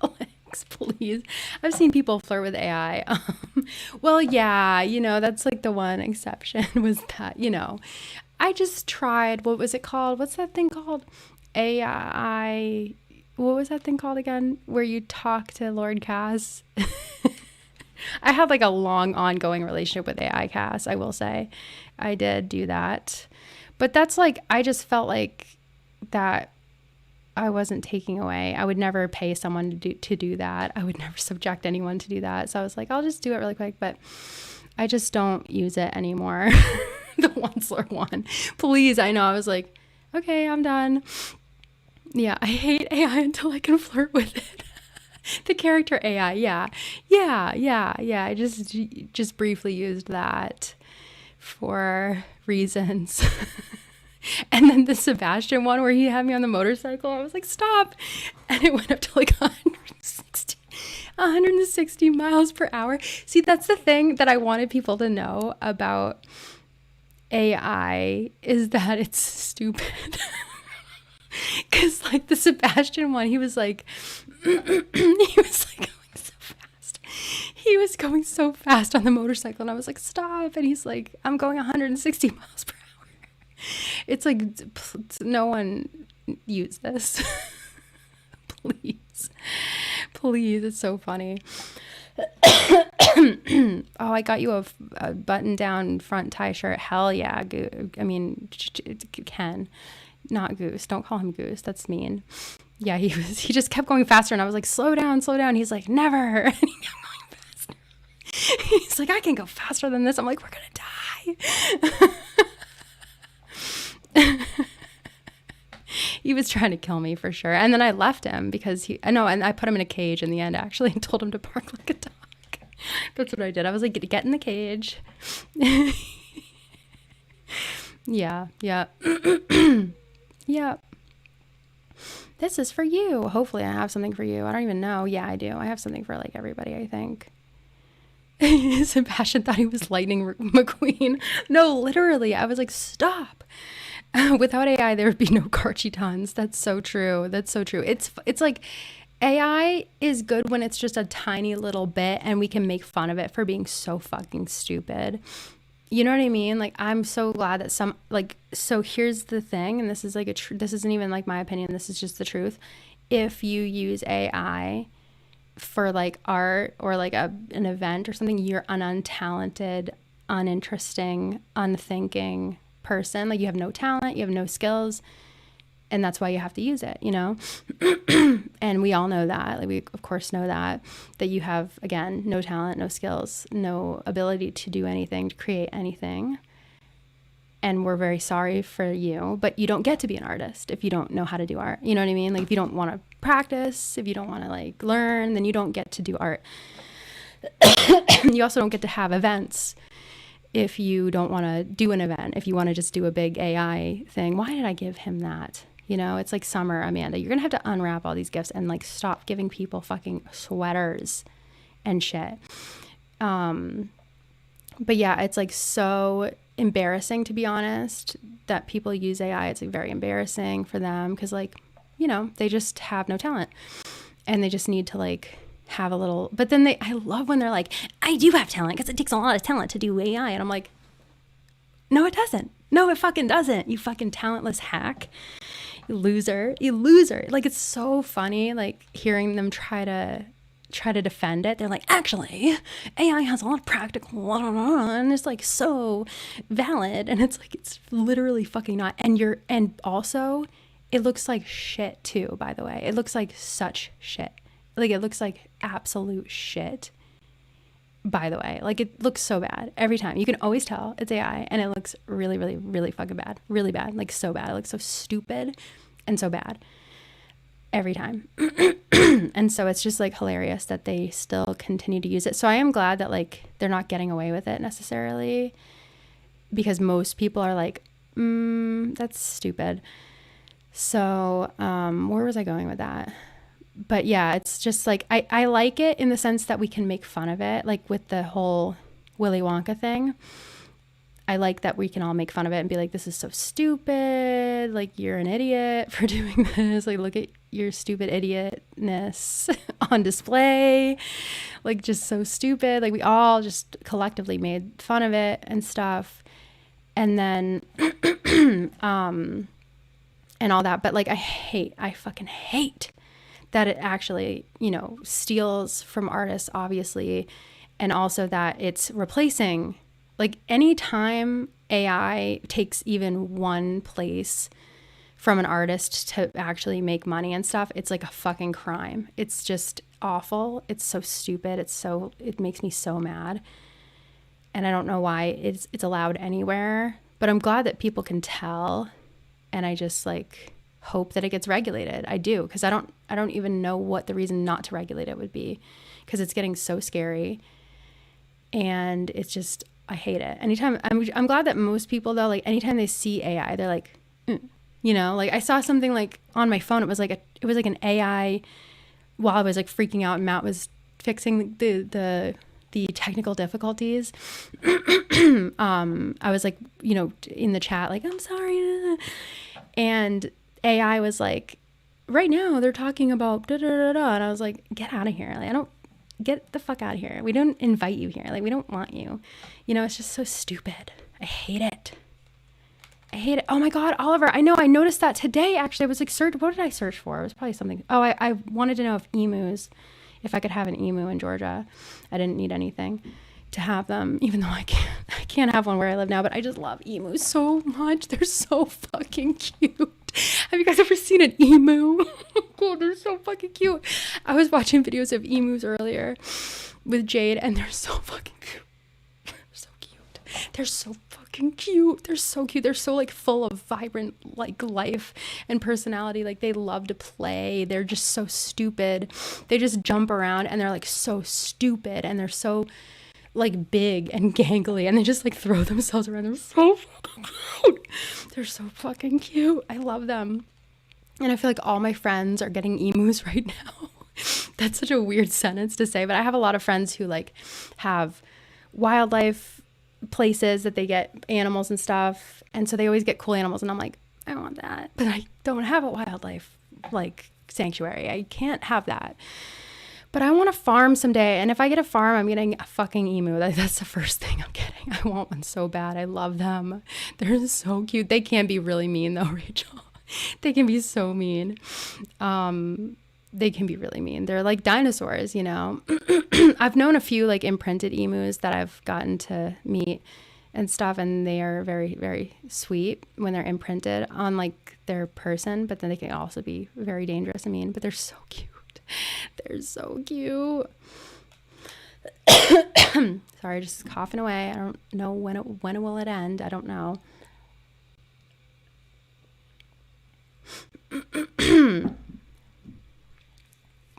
Alex, please. I've seen people flirt with AI. Well, yeah, that's like the one exception was that, I just tried, what was it called? What's that thing called? AI. What was that thing called again? Where you talk to Lord Cass? I had like a long ongoing relationship with AI Cass, I will say. I did do that. But that's like, I just felt like that I wasn't taking away. I would never pay someone to do that. I would never subject anyone to do that. So I was like, I'll just do it really quick. But I just don't use it anymore. The Onceler one. Please, I know. I was like, okay, I'm done. Yeah, I hate AI until I can flirt with it. The character AI, yeah. I just briefly used that for reasons. And then the Sebastian one where he had me on the motorcycle, I was like, stop. And it went up to like 160. 160 miles per hour. See, that's the thing that I wanted people to know about AI is that it's stupid. Because like the Sebastian one, he was like going so fast. He was going so fast on the motorcycle, and I was like, stop. And he's like, I'm going 160 miles per hour. It's like, no one use this. Please, it's so funny. Oh, I got you a button down front tie shirt. Hell yeah. I mean, Ken, not Goose. Don't call him Goose. That's mean. Yeah, he just kept going faster, and I was like, slow down. He's like, never. And he kept going faster. He's like, I can go faster than this. I'm like, we're gonna die. He was trying to kill me for sure. And then I left him because and I put him in a cage in the end, actually, and told him to bark like a dog. That's what I did. I was like, get in the cage. Yeah. Yeah. This is for you. Hopefully I have something for you. I don't even know. Yeah, I do. I have something for like everybody, I think. Sebastian thought he was Lightning McQueen. No, literally. I was like, stop. Without AI, there would be no Carchitons. That's so true. It's like AI is good when it's just a tiny little bit and we can make fun of it for being so fucking stupid. You know what I mean? Like, I'm so glad that so here's the thing, and this is like this isn't even like my opinion. This is just the truth. If you use AI for like art or like an event or something, you're an untalented, uninteresting, unthinking person. Like, you have no talent, you have no skills, and that's why you have to use it, you know? And we all know that. Like, we of course know that you have, again, no talent, no skills, no ability to do anything, to create anything. And we're very sorry for you, but you don't get to be an artist if you don't know how to do art. You know what I mean? Like, if you don't want to practice, if you don't want to like learn, then you don't get to do art. You also don't get to have events if you don't want to do an event, if you want to just do a big AI thing. Why did I give him that? You know, it's like summer, Amanda. You're going to have to unwrap all these gifts and like stop giving people fucking sweaters and shit. But yeah, it's like so embarrassing, to be honest, that people use AI. It's like very embarrassing for them because, like, you know, they just have no talent and they just need to like have a little, but then I love when they're like, I do have talent because it takes a lot of talent to do AI. And I'm like, no, it doesn't. No, it fucking doesn't. You fucking talentless hack. You loser. Like, it's so funny, like, hearing them try to defend it. They're like, actually, AI has a lot of practical, and it's like so valid. And it's like, it's literally fucking not. And also, it looks like shit too, by the way. It looks like such shit. Like, it looks like absolute shit, by the way. Like, it looks so bad every time. You can always tell it's AI, and it looks really, really, really fucking bad. Really bad. Like, so bad. It looks so stupid and so bad every time. And so it's just like hilarious that they still continue to use it. So I am glad that like they're not getting away with it necessarily, because most people are like, that's stupid. So where was I going with that? But yeah, it's just like, I like it in the sense that we can make fun of it, like with the whole Willy Wonka thing. I like that we can all make fun of it and be like, this is so stupid. Like, you're an idiot for doing this. Like, look at your stupid idiotness on display. Like, just so stupid. Like, we all just collectively made fun of it and stuff. And then, and all that. But like, I fucking hate that it actually, you know, steals from artists, obviously. And also that it's replacing. Like, anytime AI takes even one place from an artist to actually make money and stuff, it's like a fucking crime. It's just awful. It's so stupid. It makes me so mad. And I don't know why it's allowed anywhere, but I'm glad that people can tell. And I just like hope that it gets regulated. I do, because I don't even know what the reason not to regulate it would be, because it's getting so scary. And it's just, I hate it. Anytime, I'm glad that most people though, like anytime they see AI, they're like, you know, like I saw something like on my phone. It was like an AI while I was like freaking out, and Matt was fixing the technical difficulties, I was like, you know, in the chat, like, I'm sorry. And AI was like, right now they're talking about da da da da. And I was like, get out of here. Like, get the fuck out of here. We don't invite you here. Like, we don't want you. You know, it's just so stupid. I hate it. I hate it. Oh my God, Oliver. I know. I noticed that today, actually. I was like, what did I search for? It was probably something. Oh, I wanted to know if I could have an emu in Georgia. I didn't need anything to have them, even though I can't have one where I live now, but I just love emus so much. They're so fucking cute. Have you guys ever seen an emu? God, they're so fucking cute. I was watching videos of emus earlier with Jade, and they're so fucking cute. They're so cute. They're so fucking cute. They're so cute. They're so like full of vibrant like life and personality. Like they love to play. They're just so stupid. They just jump around and they're like so stupid, and they're so like big and gangly, and they just like throw themselves around. They're so fucking cute. They're so fucking cute. I love them. And I feel like all my friends are getting emus right now. That's such a weird sentence to say, but I have a lot of friends who like have wildlife places that they get animals and stuff, and so they always get cool animals, and I'm like, I want that, but I don't have a wildlife like sanctuary. I can't have that. But I want a farm someday, and if I get a farm, I'm getting a fucking emu. That's the first thing I'm getting. I want one so bad. I love them. They're so cute. They can be really mean though, Rachel. They can be so mean. They can be really mean. They're like dinosaurs, you know. I've known a few like imprinted emus that I've gotten to meet and stuff, and they are very, very sweet when they're imprinted on like their person, but then they can also be very dangerous and mean, but they're so cute. They're so cute. Sorry, just coughing away. I don't know when will it end. I don't know.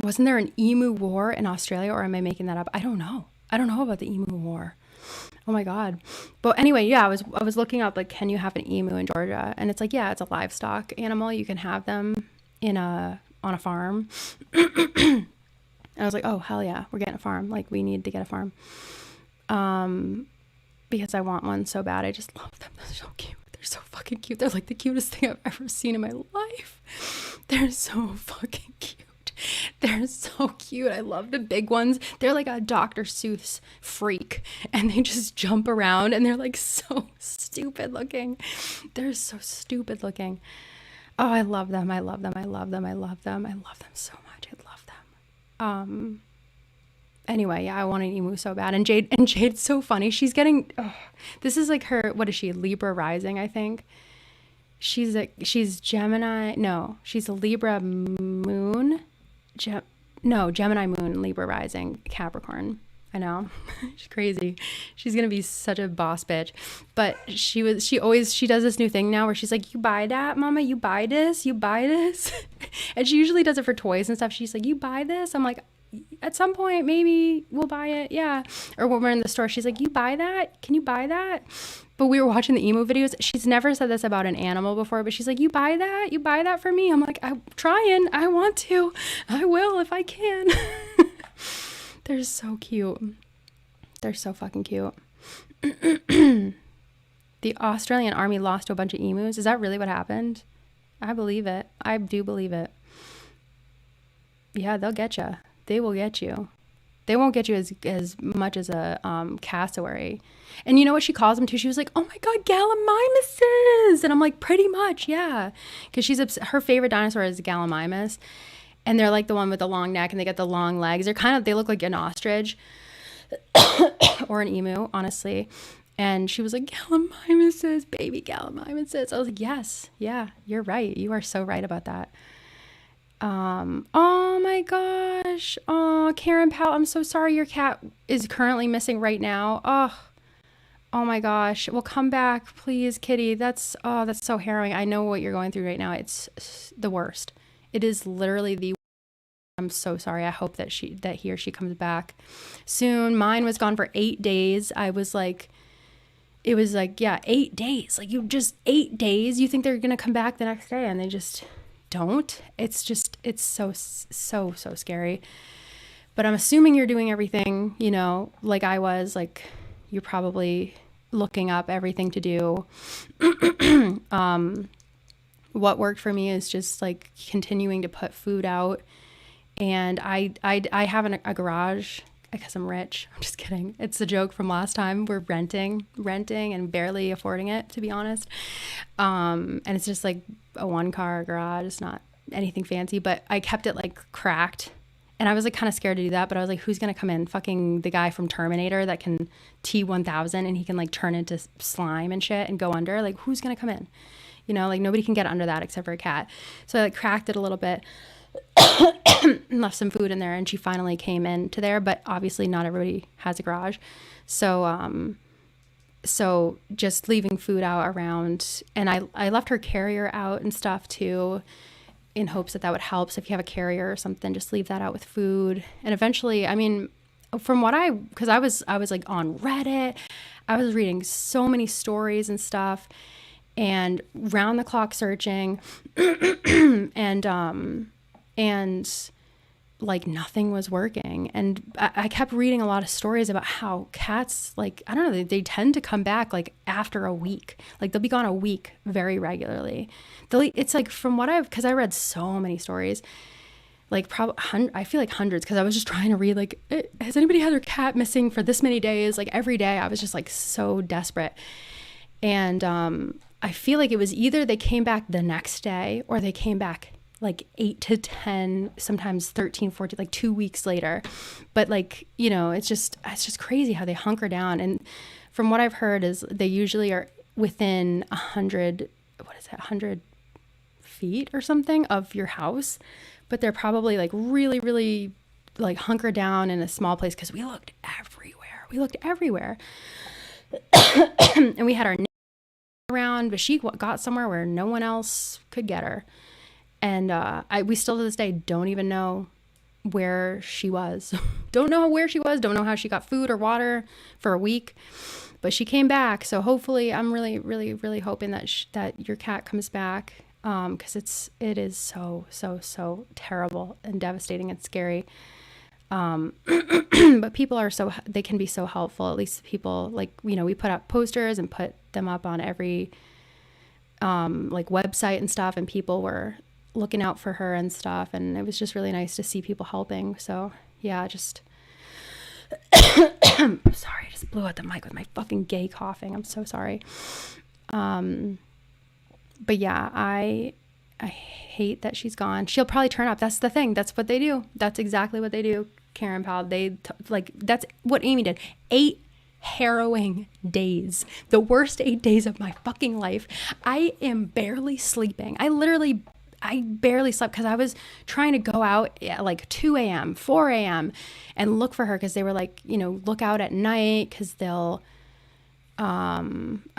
Wasn't there an emu war in Australia, or am I making that up? I don't know. I don't know about the emu war. Oh my God. But anyway, yeah, I was looking up like, can you have an emu in Georgia? And it's like, yeah, it's a livestock animal. You can have them on a farm. And I was like, oh hell yeah, we're getting a farm. Like we need to get a farm. Because I want one so bad. I just love them. They're so cute. They're so fucking cute. They're like the cutest thing I've ever seen in my life. They're so fucking cute. They're so cute. I love the big ones. They're like a Dr. Seuss freak, and they just jump around, and they're like so stupid looking. They're so stupid looking. Oh, I love them. I love them. I love them. I love them. I love them so much. I love them. Anyway, yeah, I want an emu so bad. And Jade's so funny. She's getting, this is like her, what is she? Libra rising, I think. She's Gemini. No, she's a Libra moon. Gemini moon, Libra rising, Capricorn. I know. She's crazy. She's going to be such a boss bitch. But she does this new thing now where she's like, you buy that, mama? You buy this? You buy this? And she usually does it for toys and stuff. She's like, you buy this? I'm like, at some point, maybe we'll buy it. Yeah. Or when we're in the store, she's like, you buy that? Can you buy that? But we were watching the emu videos. She's never said this about an animal before, but she's like, you buy that? You buy that for me? I'm like, I'm trying. I want to. I will if I can. They're so cute. They're so fucking cute. The Australian army lost to a bunch of emus. Is that really what happened? I believe it. I do believe it. Yeah, they'll get you. They will get you. They won't get you as much as a cassowary. And you know what she calls them too? She was like, oh my God, gallimimuses. And I'm like, pretty much, yeah. Because her favorite dinosaur is Gallimimus. And they're like the one with the long neck, and they get the long legs. They look like an ostrich or an emu, honestly. And she was like, gallimimuses, baby gallimimuses. I was like, yes, yeah, you're right. You are so right about that. Oh my gosh. Oh, Karen Powell, I'm so sorry your cat is currently missing right now. Oh my gosh. Well, come back, please, kitty. That's so harrowing. I know what you're going through right now. It's the worst. It is literally the worst. I'm so sorry. I hope that he or she comes back soon. Mine was gone for 8 days. It was like, yeah, 8 days. Like, 8 days. You think they're going to come back the next day, and they just don't. It's so scary. But I'm assuming you're doing everything, like I was, like you're probably looking up everything to do. What worked for me is just like continuing to put food out. And I have a garage because I'm rich. I'm just kidding. It's a joke from last time. We're renting and barely affording it, to be honest. And it's just like a 1-car garage. It's not anything fancy, but I kept it like cracked. And I was like kind of scared to do that, but I was like, who's going to come in? Fucking the guy from Terminator that can T-1000 and he can like turn into slime and shit and go under. Like, who's going to come in? Like nobody can get under that except for a cat. So I like cracked it a little bit and left some food in there, and she finally came into there, but obviously not everybody has a garage. So just leaving food out around, and I left her carrier out and stuff too, in hopes that would help. So if you have a carrier or something, just leave that out with food. And eventually, I mean, from what because I was like on Reddit, I was reading so many stories and stuff, and round the clock searching, and like nothing was working. And I kept reading a lot of stories about how cats, like, I don't know, they tend to come back like after a week. Like they'll be gone a week very regularly. It's like from what because I read so many stories, like probably I feel like hundreds, because I was just trying to read like, has anybody had their cat missing for this many days? Like every day I was just like so desperate. And I feel like it was either they came back the next day or they came back like 8 to 10, sometimes 13, 14, like 2 weeks later. But like, it's just crazy how they hunker down. And from what I've heard is they usually are within 100 feet or something of your house, but they're probably like really, really like hunkered down in a small place, because we looked everywhere. And we had our around, but she got somewhere where no one else could get her. And we still to this day don't even know where she was. Don't know where she was. Don't know how she got food or water for a week. But she came back. So hopefully, I'm really, really, really hoping that your cat comes back, because it is so, so, so terrible and devastating and scary. But people they can be so helpful. At least people, like, we put up posters and put them up on every like website and stuff, and people were looking out for her and stuff, and it was just really nice to see people helping. So yeah, just sorry, I just blew out the mic with my fucking gay coughing. I'm so sorry. But yeah, I hate that she's gone. She'll probably turn up. That's the thing. That's what they do. That's exactly what they do, Karen Powell. That's what Amy did. 8 harrowing days. The worst 8 days of my fucking life. I am barely sleeping. I barely slept because I was trying to go out at like 2 a.m., 4 a.m. and look for her, because they were like, look out at night because they'll,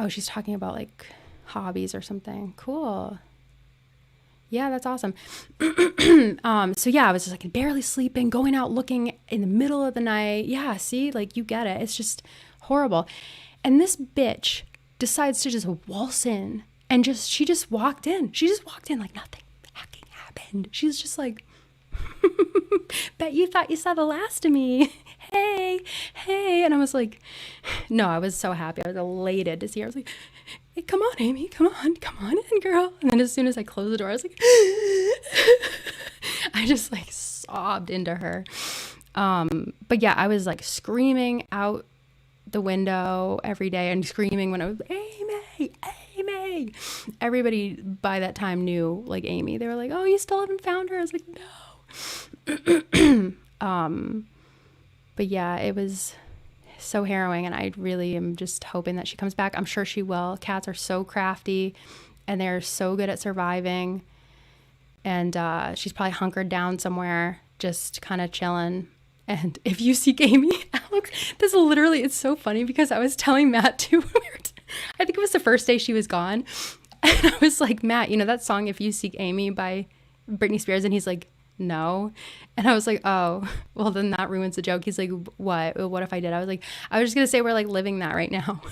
she's talking about like hobbies or something. Cool. Yeah, that's awesome. So yeah, I was just like barely sleeping, going out looking in the middle of the night. Yeah, see, like you get it. It's just horrible. And this bitch decides to just waltz in, and she just walked in. She just walked in like nothing fucking happened. She's just like, bet you thought you saw the last of me. Hey. And I was like, no, I was so happy. I was elated to see her. I was like, hey, come on, Amy, come on in, girl. And then as soon as I closed the door, I was like, I just like sobbed into her. But yeah, I was like screaming out the window every day and screaming when I was, Amy. Everybody by that time knew like Amy. They were like, oh, you still haven't found her? I was like, no. But yeah, it was so harrowing, and I really am just hoping that she comes back. I'm sure she will. Cats are so crafty, and they're so good at surviving. And she's probably hunkered down somewhere, just kind of chilling. And if you seek Amy, Alex, it's so funny, because I was telling Matt too. I think it was the first day she was gone, and I was like, Matt, that song "If You Seek Amy" by Britney Spears, and he's like, no. And I was like, oh, well, then that ruins the joke. He's like, what if I did? I was like, I was just gonna say we're like living that right now.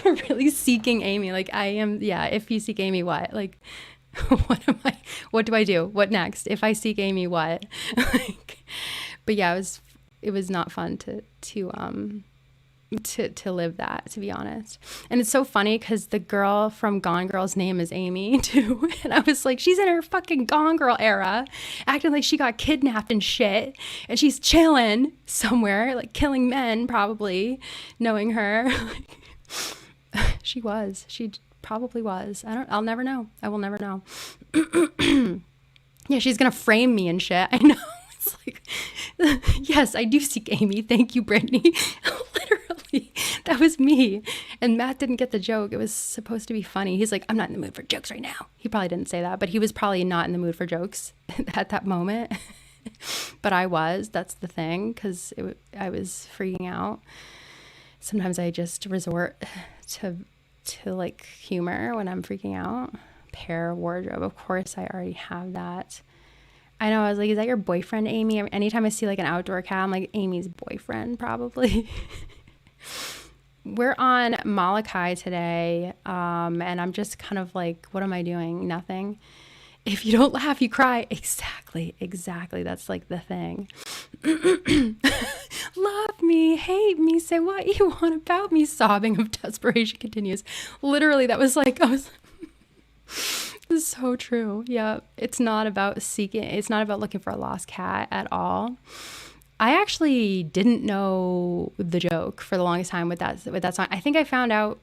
We're really seeking Amy. Like I am. Yeah. If you seek Amy, what? Like, what do I do? What next? If I seek Amy, what? Like, But yeah, it was not fun to live that, to be honest. And it's so funny because the girl from Gone Girl's name is Amy too. And I was like, she's in her fucking Gone Girl era, acting like she got kidnapped and shit. And she's chilling somewhere, like killing men, probably, knowing her. She probably was. I'll never know. I will never know. Yeah, she's gonna frame me and shit. I know. It's like, yes, I do seek Amy. Thank you, Brittany. Literally, that was me. And Matt didn't get the joke. It was supposed to be funny. He's like, I'm not in the mood for jokes right now. He probably didn't say that, but he was probably not in the mood for jokes at that moment. But I was. That's the thing, because I was freaking out. Sometimes I just resort to like humor when I'm freaking out. Pair wardrobe. Of course, I already have that. I know. I was like, is that your boyfriend, Amy? Anytime I see like an outdoor cat, I'm like, Amy's boyfriend, probably. We're on Molokai today. And I'm just kind of like, what am I doing? Nothing. If you don't laugh, you cry. Exactly. That's like the thing. Love me, hate me, say what you want about me. Sobbing of desperation continues. Literally, that was like, this is so true. Yeah, it's not about looking for a lost cat at all. I actually didn't know the joke for the longest time with that song. I think I found out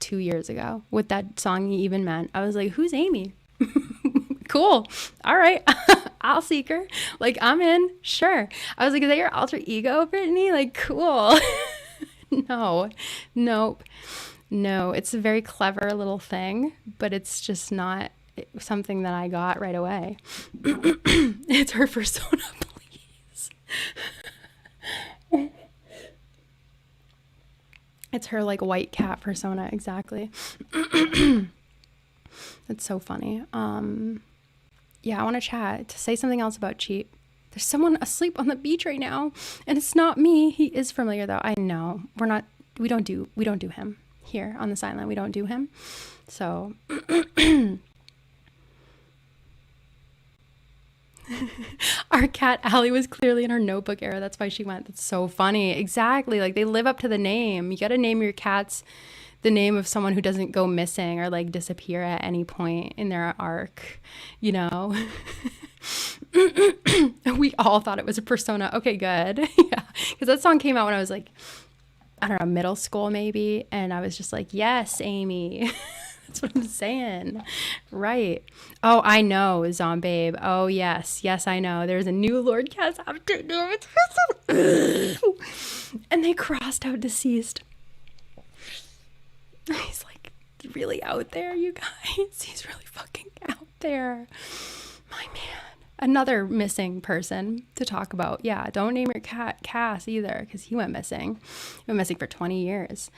2 years ago what that song even meant. I was like, who's Amy? Cool. All right. I'll seek her. Like, I'm in. Sure. I was like, is that your alter ego, Brittany? Like, cool. No. Nope. No. It's a very clever little thing, but it's just not something that I got right away. It's her persona, please. It's her, like, white cat persona. Exactly. That's so funny. Yeah, I want to chat, to say something else about cheap. There's someone asleep on the beach right now, and it's not me. He is familiar though. I know. We don't do him here on this island. We don't do him. So our cat Allie was clearly in her Notebook era. That's why she went. That's so funny. Exactly. Like, they live up to the name. You got to name your cats the name of someone who doesn't go missing or like disappear at any point in their arc, you know. We all thought it was a persona. Okay, good. Yeah, because that song came out when I was like, I don't know, middle school maybe, and I was just like, yes, Amy. That's what I'm saying. Right. Oh, I know, Zombabe. Oh, yes, I know. There's a new Lord Cast update. And they crossed out deceased. He's like really out there, you guys. He's really fucking out there. My man. Another missing person to talk about. Yeah, don't name your cat Cass either, because he went missing. He went missing for 20 years.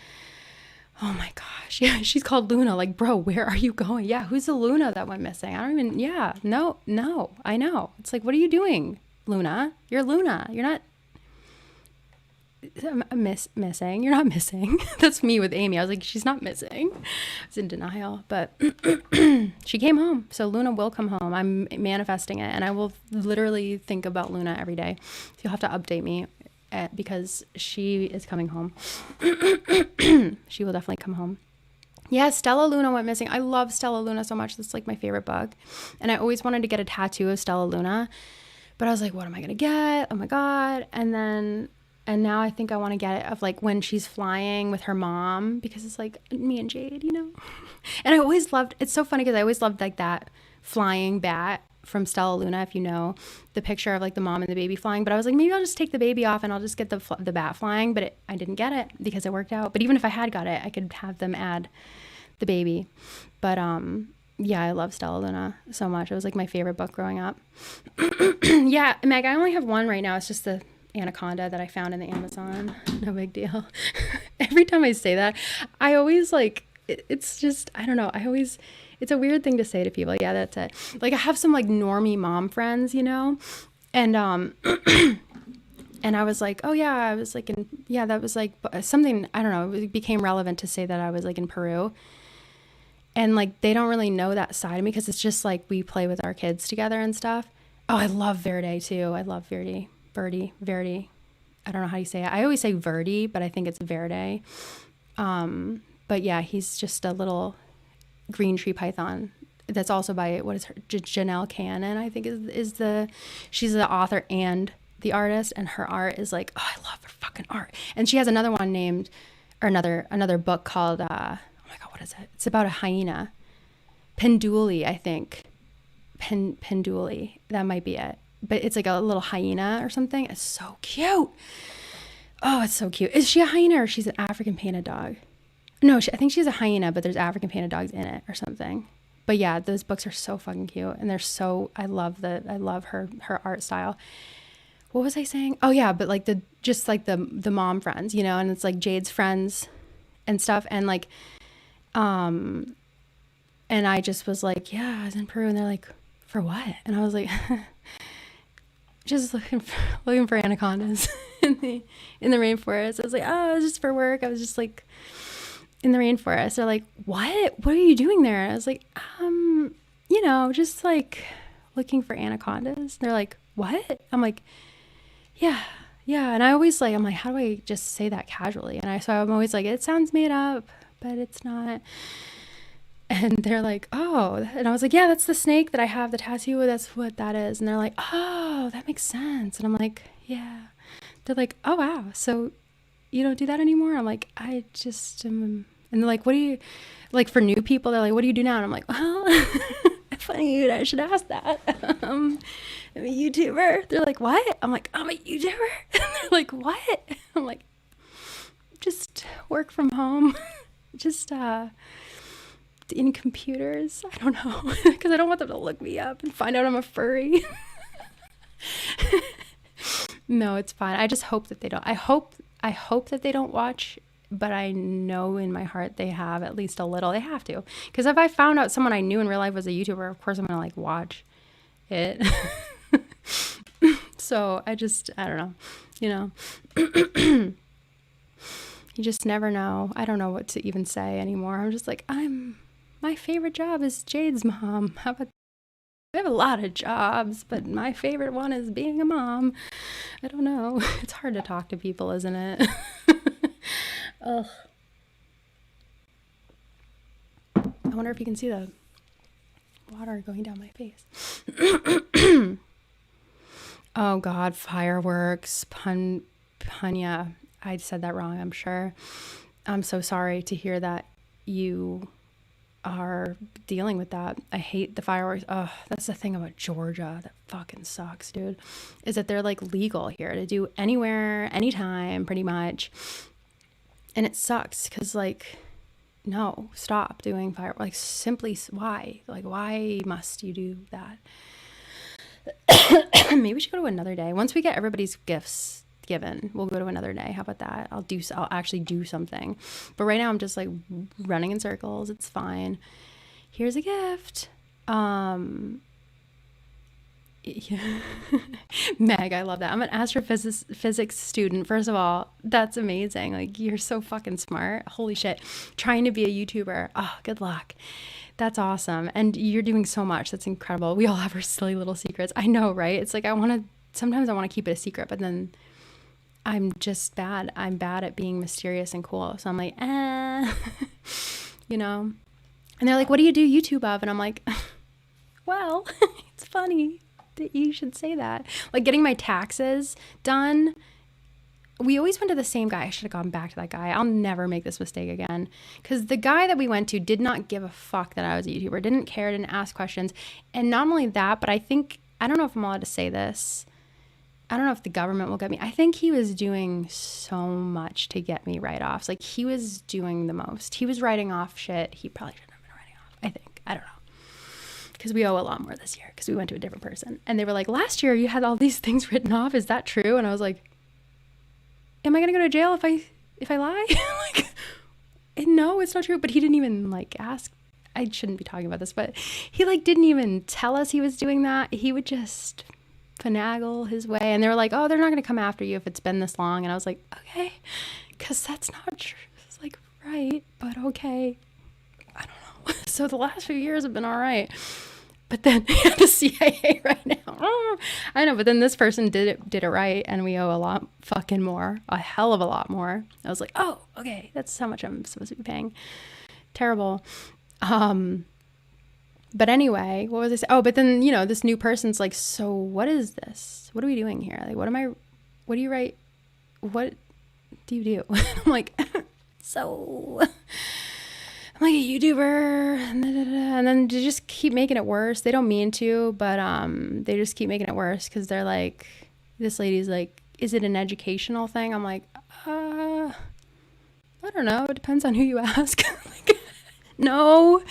Oh my gosh. Yeah, she's called Luna. Like, bro, where are you going? Yeah, who's the Luna that went missing? No, I know. It's like, what are you doing, Luna? You're Luna. You're not missing. You're not missing. That's me with Amy. I was like, she's not missing. I was in denial, but she came home. So Luna will come home. I'm manifesting it, and I will literally think about Luna every day. So you'll have to update me because she is coming home. She will definitely come home. Yeah, Stella Luna went missing. I love Stella Luna so much. That's like my favorite book. And I always wanted to get a tattoo of Stella Luna, but I was like, what am I going to get? Oh my God. And now I think I want to get it of like when she's flying with her mom, because it's like me and Jade, you know? And I always loved, it's so funny because I always loved like that flying bat from Stella Luna, if you know the picture of like the mom and the baby flying. But I was like, maybe I'll just take the baby off and I'll just get the bat flying. But I didn't get it because it worked out. But even if I had got it, I could have them add the baby. But yeah, I love Stella Luna so much. It was like my favorite book growing up. Yeah, Meg, I only have one right now. It's just the anaconda that I found in the Amazon. No big deal. Every time I say that, I always like, it's just, I don't know. It's a weird thing to say to people. Yeah, that's it. Like, I have some like normie mom friends, you know, and and I was like, oh yeah, I was like that was like something, I don't know, it became relevant to say that I was like in Peru. And like, they don't really know that side of me because it's just like we play with our kids together and stuff. Oh, I love Verde too. I love Verde Verdi. I don't know how you say it. I always say Verdi, but I think it's Verde. But yeah, he's just a little green tree python. That's also by, what is her, Janelle Cannon, I think she's the author and the artist, and her art is like, oh, I love her fucking art. And she has another one named, or another book called, oh my God, what is it? It's about a hyena. Penduli, I think. Penduli. That might be it. But it's like a little hyena or something. It's so cute. Oh, it's so cute. Is she a hyena or she's an African painted dog? No, I think she's a hyena, but there's African painted dogs in it or something. But yeah, those books are so fucking cute, and I love her art style. What was I saying? Oh yeah, but like the mom friends, you know, and it's like Jade's friends and stuff, and like, and I just was like, yeah, I was in Peru, and they're like, for what? And I was like, just looking for anacondas in the rainforest. I was like, oh, it was just for work. I was just like in the rainforest. They're like, what are you doing there? I was like, you know, just like looking for anacondas. They're like, what? I'm like, yeah. And I'm like, how do I just say that casually? And so I'm always like, it sounds made up, but it's not. And they're like, oh, and I was like, yeah, that's the snake that I have the tattoo with. That's what that is. And they're like, oh, that makes sense. And I'm like, yeah. They're like, oh, wow. So you don't do that anymore? I'm like, I just am. And they're like, what do you, like for new people, they're like, what do you do now? And I'm like, well, funny, I should ask that. I'm a YouTuber. They're like, what? I'm like, I'm a YouTuber. And they're like, what? I'm like, just work from home. Just in computers. I don't know. Because I don't want them to look me up and find out I'm a furry. No, it's fine. I just hope that they don't. I hope that they don't watch, but I know in my heart they have at least a little. They have to. Because if I found out someone I knew in real life was a YouTuber, of course I'm going to like watch it. So I don't know, you know. You just never know. I don't know what to even say anymore. I'm just like, my favorite job is Jade's mom. How about, I have a lot of jobs, but my favorite one is being a mom. I don't know. It's hard to talk to people, isn't it? Ugh. I wonder if you can see the water going down my face. Oh God, fireworks, Panya. I said that wrong, I'm sure. I'm so sorry to hear that you are dealing with that. I hate the fireworks. Oh, that's the thing about Georgia that fucking sucks, dude, is that they're like legal here to do anywhere, anytime, pretty much. And it sucks because like, no, stop doing fireworks. Like simply, why? Like, why must you do that? Maybe we should go to another day. Once we get everybody's gifts given, we'll go to another day. How about that? I'll actually do something. But right now I'm just like running in circles. It's fine. Here's a gift. Yeah. Meg, I love that. I'm an astrophysics student. First of all, that's amazing. Like, you're so fucking smart. Holy shit. Trying to be a YouTuber. Oh, good luck. That's awesome. And you're doing so much. That's incredible. We all have our silly little secrets. I know, right? It's like sometimes I want to keep it a secret, but then I'm just bad. I'm bad at being mysterious and cool. So I'm like, you know? And they're like, what do you do YouTube of? And I'm like, well, it's funny that you should say that. Like getting my taxes done. We always went to the same guy. I should have gone back to that guy. I'll never make this mistake again. Because the guy that we went to did not give a fuck that I was a YouTuber. Didn't care, didn't ask questions. And not only that, but I don't know if I'm allowed to say this. I don't know if the government will get me. I think he was doing so much to get me write-offs. Like, he was doing the most. He was writing off shit he probably shouldn't have been writing off, I think. I don't know. Because we owe a lot more this year because we went to a different person. And they were like, last year you had all these things written off. Is that true? And I was like, am I going to go to jail if I lie? Like, no, it's not true. But he didn't even like ask. I shouldn't be talking about this, but he like didn't even tell us he was doing that. He would just finagle his way. And they were like, oh, they're not going to come after you if it's been this long. And I was like, okay, because that's not true. It's like, right, but okay. I don't know. So the last few years have been all right. But then the CIA right now. I know, but then this person did it right, and we owe a lot fucking more, a hell of a lot more. I was like, oh, okay, that's how much I'm supposed to be paying. Terrible. But anyway, what was I saying? Oh, but then, you know, this new person's like, so what is this? What are we doing here? Like, what do you write? What do you do? I'm like, so I'm like a YouTuber, and then they just keep making it worse. They don't mean to, but they just keep making it worse because they're like, this lady's like, is it an educational thing? I'm like, I don't know. It depends on who you ask. Like, no.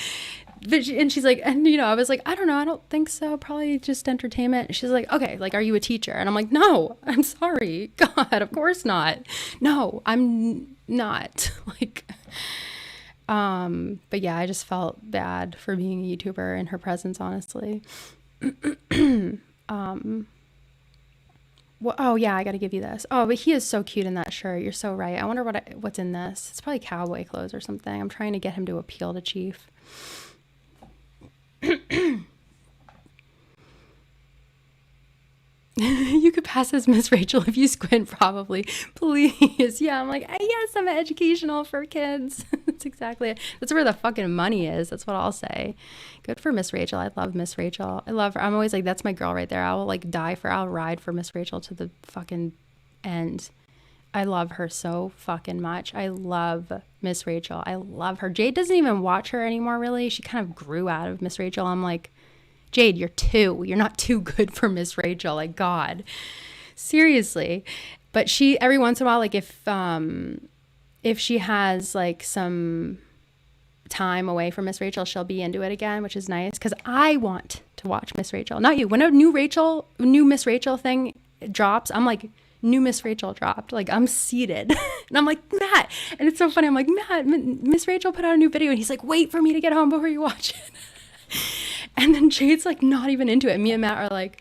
And she's like, and you know, I was like, I don't know. I don't think so. Probably just entertainment. She's like, okay, like, are you a teacher? And I'm like, no, I'm sorry. God, of course not. No, I'm not. Like, but yeah, I just felt bad for being a YouTuber in her presence, honestly. Well, oh yeah, I got to give you this. Oh, but he is so cute in that shirt. You're so right. I wonder what's in this. It's probably cowboy clothes or something. I'm trying to get him to appeal to Chief. You could pass as Miss Rachel if you squint, probably. Please. Yeah, I'm like, yes, I'm educational for kids. That's exactly it. That's where the fucking money is. That's what I'll say. Good for Miss Rachel. I love Miss Rachel. I love her. I'm always like, that's my girl right there. I will like I'll ride for Miss Rachel to the fucking end. I love her so fucking much. I love Miss Rachel. I love her. Jade doesn't even watch her anymore, really. She kind of grew out of Miss Rachel. I'm like, Jade, you're not too good for Miss Rachel. Like, God, seriously. But she, every once in a while, like if she has like some time away from Miss Rachel, she'll be into it again, which is nice. Cause I want to watch Miss Rachel, not you. When a new Miss Rachel thing drops, I'm like, new Miss Rachel dropped. Like, I'm seated and I'm like, Matt. And it's so funny. I'm like, Matt, Miss Rachel put out a new video. And he's like, wait for me to get home before you watch it. And then Jade's like not even into it. Me and Matt are like,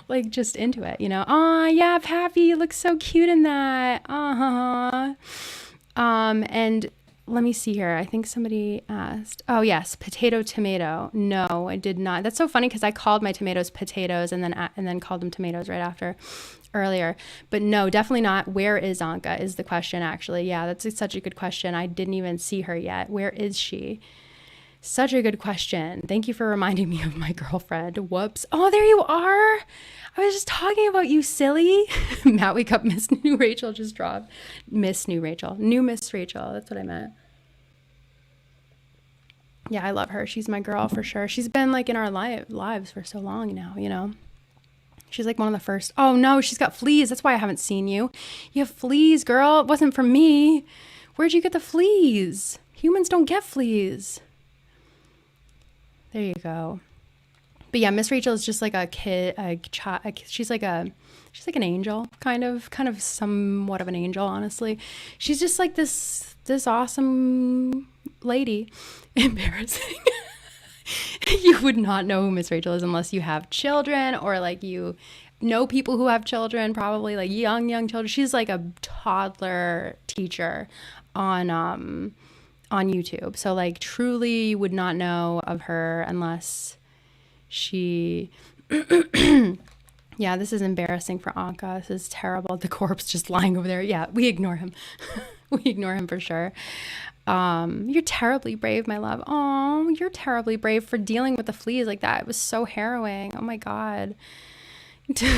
like just into it, you know? Oh yeah, Pappy, you look so cute in that. And let me see here. I think somebody asked, oh yes, potato tomato. No, I did not. That's so funny because I called my tomatoes potatoes and then called them tomatoes right after earlier. But no, definitely not. Where is Anka is the question, actually. Yeah, that's such a good question. I didn't even see her yet. Where is she? Such a good question. Thank you for reminding me of my girlfriend. Whoops. Oh, there you are. I was just talking about you, silly. Matt, wake up. Miss New Rachel just dropped. Miss New Rachel. New Miss Rachel. That's what I meant. Yeah, I love her. She's my girl for sure. She's been like in our lives for so long now, you know. She's like one of the first. Oh no, she's got fleas. That's why I haven't seen you. You have fleas, girl. It wasn't from me. Where'd you get the fleas? Humans don't get fleas. There you go. But yeah, Miss Rachel is just like a kid, a child. She's like an angel, kind of somewhat of an angel, honestly. She's just like this awesome lady. Embarrassing. You would not know who Miss Rachel is unless you have children or like you know people who have children, probably like young children. She's like a toddler teacher on YouTube. So like truly you would not know of her unless she yeah, this is embarrassing for Anka. This is terrible. The corpse just lying over there. Yeah, we ignore him. We ignore him for sure. You're terribly brave, my love. Oh, you're terribly brave for dealing with the fleas like that. It was so harrowing. Oh my God.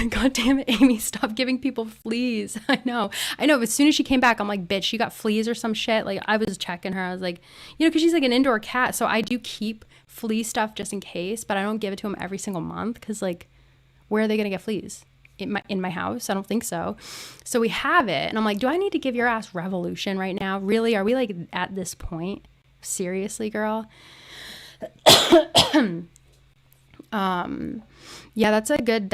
God damn it, Amy, stop giving people fleas. I know. As soon as she came back, I'm like, bitch, you got fleas or some shit. Like, I was checking her. I was like, you know, because she's like an indoor cat. So I do keep flea stuff just in case, but I don't give it to them every single month because, like, where are they going to get fleas? In my house? I don't think so. So we have it. And I'm like, do I need to give your ass Revolution right now? Really? Are we like at this point? Seriously, girl? Yeah, that's a good,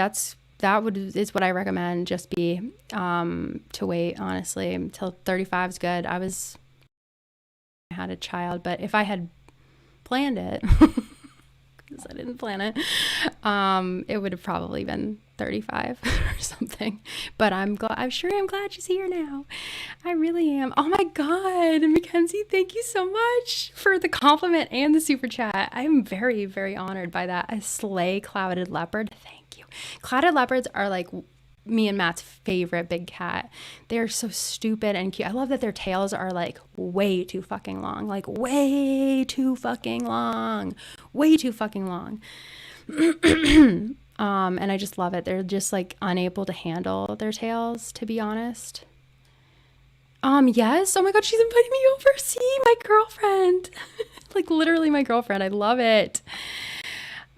is what I recommend. Just be, to wait, honestly, until 35 is good. I had a child, but if I had planned it, because I didn't plan it, it would have probably been 35 or something. But I'm glad she's here now. I really am. Oh my God, Mackenzie, thank you so much for the compliment and the super chat. I'm very, very honored by that. A slay clouded leopard. Thank you. Clouded leopards are like me and Matt's favorite big cat. They're so stupid and cute. I love that their tails are like way too fucking long. Like way too fucking long. Way too fucking long. And I just love it. They're just like unable to handle their tails, to be honest. Yes. Oh my God, she's inviting me over. See, my girlfriend. Like literally my girlfriend. I love it.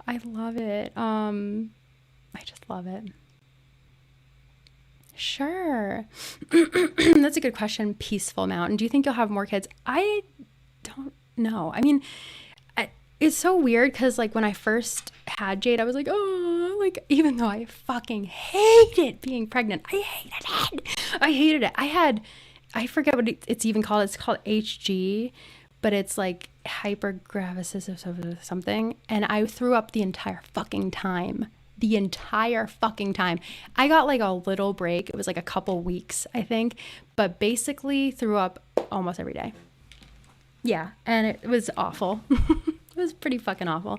I love it. I just love it. Sure. That's a good question. Peaceful Mountain. Do you think you'll have more kids? I don't know. I mean, it's so weird because like when I first had Jade, I was like, oh, like even though I fucking hated being pregnant, I hated it. I forget what it's even called. It's called HG, but it's like hypergravisis or something. And I threw up the entire fucking time. I got like a little break. It was like a couple weeks, I think, but basically threw up almost every day. Yeah. And it was awful. It was pretty fucking awful.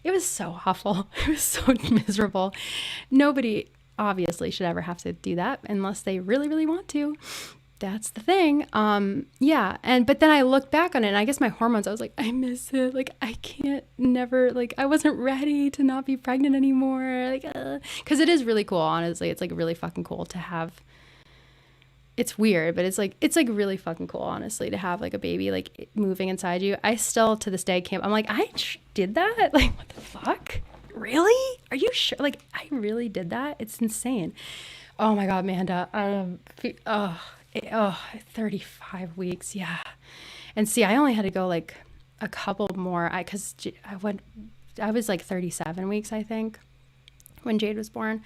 It was so awful. It was so miserable. Nobody obviously should ever have to do that unless they really, really want to. That's the thing. Yeah. but then I looked back on it and I guess my hormones, I was like, I miss it. Like I can't never, like I wasn't ready to not be pregnant anymore. Like, cause it is really cool. Honestly, it's like really fucking cool to have. It's weird, but it's like really fucking cool, honestly, to have like a baby, like moving inside you. I still to this day can't, I'm like, I did that. Like, what the fuck? Really? Are you sure? Like, I really did that. It's insane. Oh my God, Amanda. 35 weeks. Yeah. And see, I only had to go like a couple more. I was like 37 weeks, I think, when Jade was born,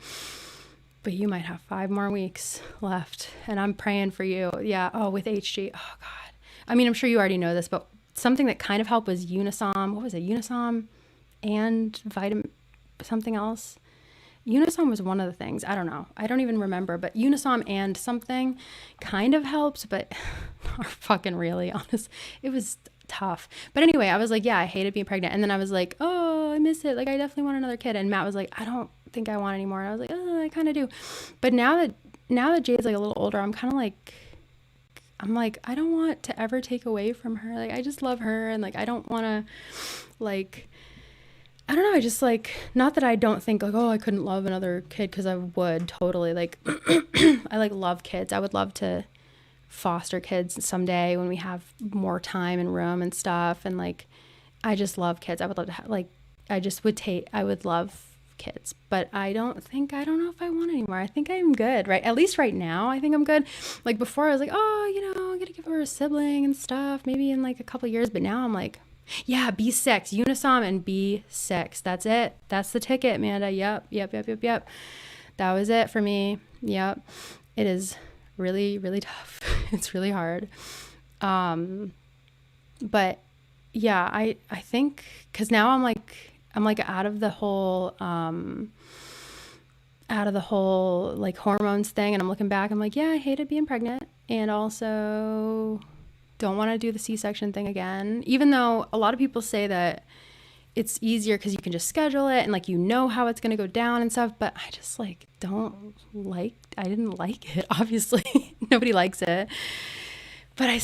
but you might have 5 more weeks left and I'm praying for you. Yeah. Oh, with HG. Oh God. I mean, I'm sure you already know this, but something that kind of helped was Unisom. What was it? Unisom and vitamin, something else. Unisom was one of the things. I don't know. I don't even remember, but Unisom and something kind of helps, but not fucking really honest. It was tough. But anyway, I was like, yeah, I hated being pregnant. And then I was like, oh, I miss it. Like, I definitely want another kid. And Matt was like, I don't think I want any more. And I was like, oh, I kind of do. But now that Jade's like a little older, I'm like, I don't want to ever take away from her. Like, I just love her. And like, I don't want to like, I don't know. I just like, not that I don't think like, oh, I couldn't love another kid, because I would totally. Like, I like love kids. I would love to foster kids someday when we have more time and room and stuff. And like, I just love kids. I would love to have, like, I would love kids, but I don't know if I want anymore. I think I'm good, right? At least right now, I think I'm good. Like before I was like, oh, I'm going to give her a sibling and stuff, maybe in like a couple years. But now I'm like, yeah, B6, Unisom and B6. That's it. That's the ticket, Amanda. Yep. That was it for me. Yep. It is really, really tough. It's really hard. But yeah, I think, cause now I'm like out of the whole like hormones thing. And I'm looking back, I'm like, yeah, I hated being pregnant. And also don't want to do the C-section thing again, even though a lot of people say that it's easier because you can just schedule it and like how it's going to go down and stuff, but I just like I didn't like it, obviously. Nobody likes it, but I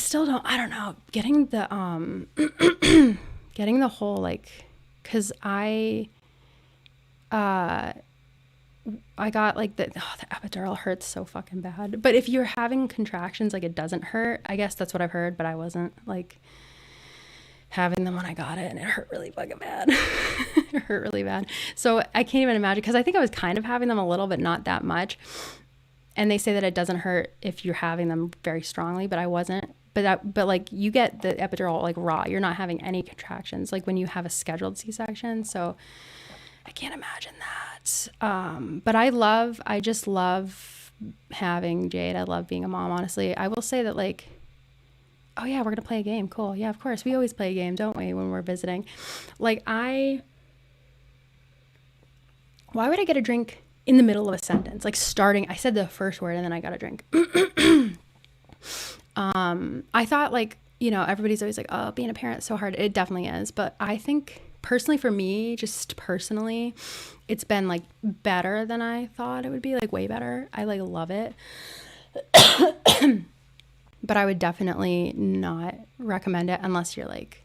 don't know, getting the whole like, because I got like the epidural hurts so fucking bad. But if you're having contractions, like it doesn't hurt. I guess that's what I've heard, but I wasn't like having them when I got it, and it hurt really fucking bad. It hurt really bad. So I can't even imagine, because I think I was kind of having them a little, but not that much. And they say that it doesn't hurt if you're having them very strongly, but I wasn't. But like you get the epidural like raw. You're not having any contractions like when you have a scheduled C-section. So I can't imagine that. But I just love having Jade. I love being a mom, honestly. I will say that like, oh yeah, we're going to play a game. Cool. Yeah, of course. We always play a game, don't we, when we're visiting? Like why would I get a drink in the middle of a sentence, like starting, I said the first word and then I got a drink. I thought like, you know, everybody's always like, oh, being a parent is so hard. It definitely is. But I think personally for me, just personally, it's been like better than I thought it would be, like way better. I like love it. But I would definitely not recommend it unless you're like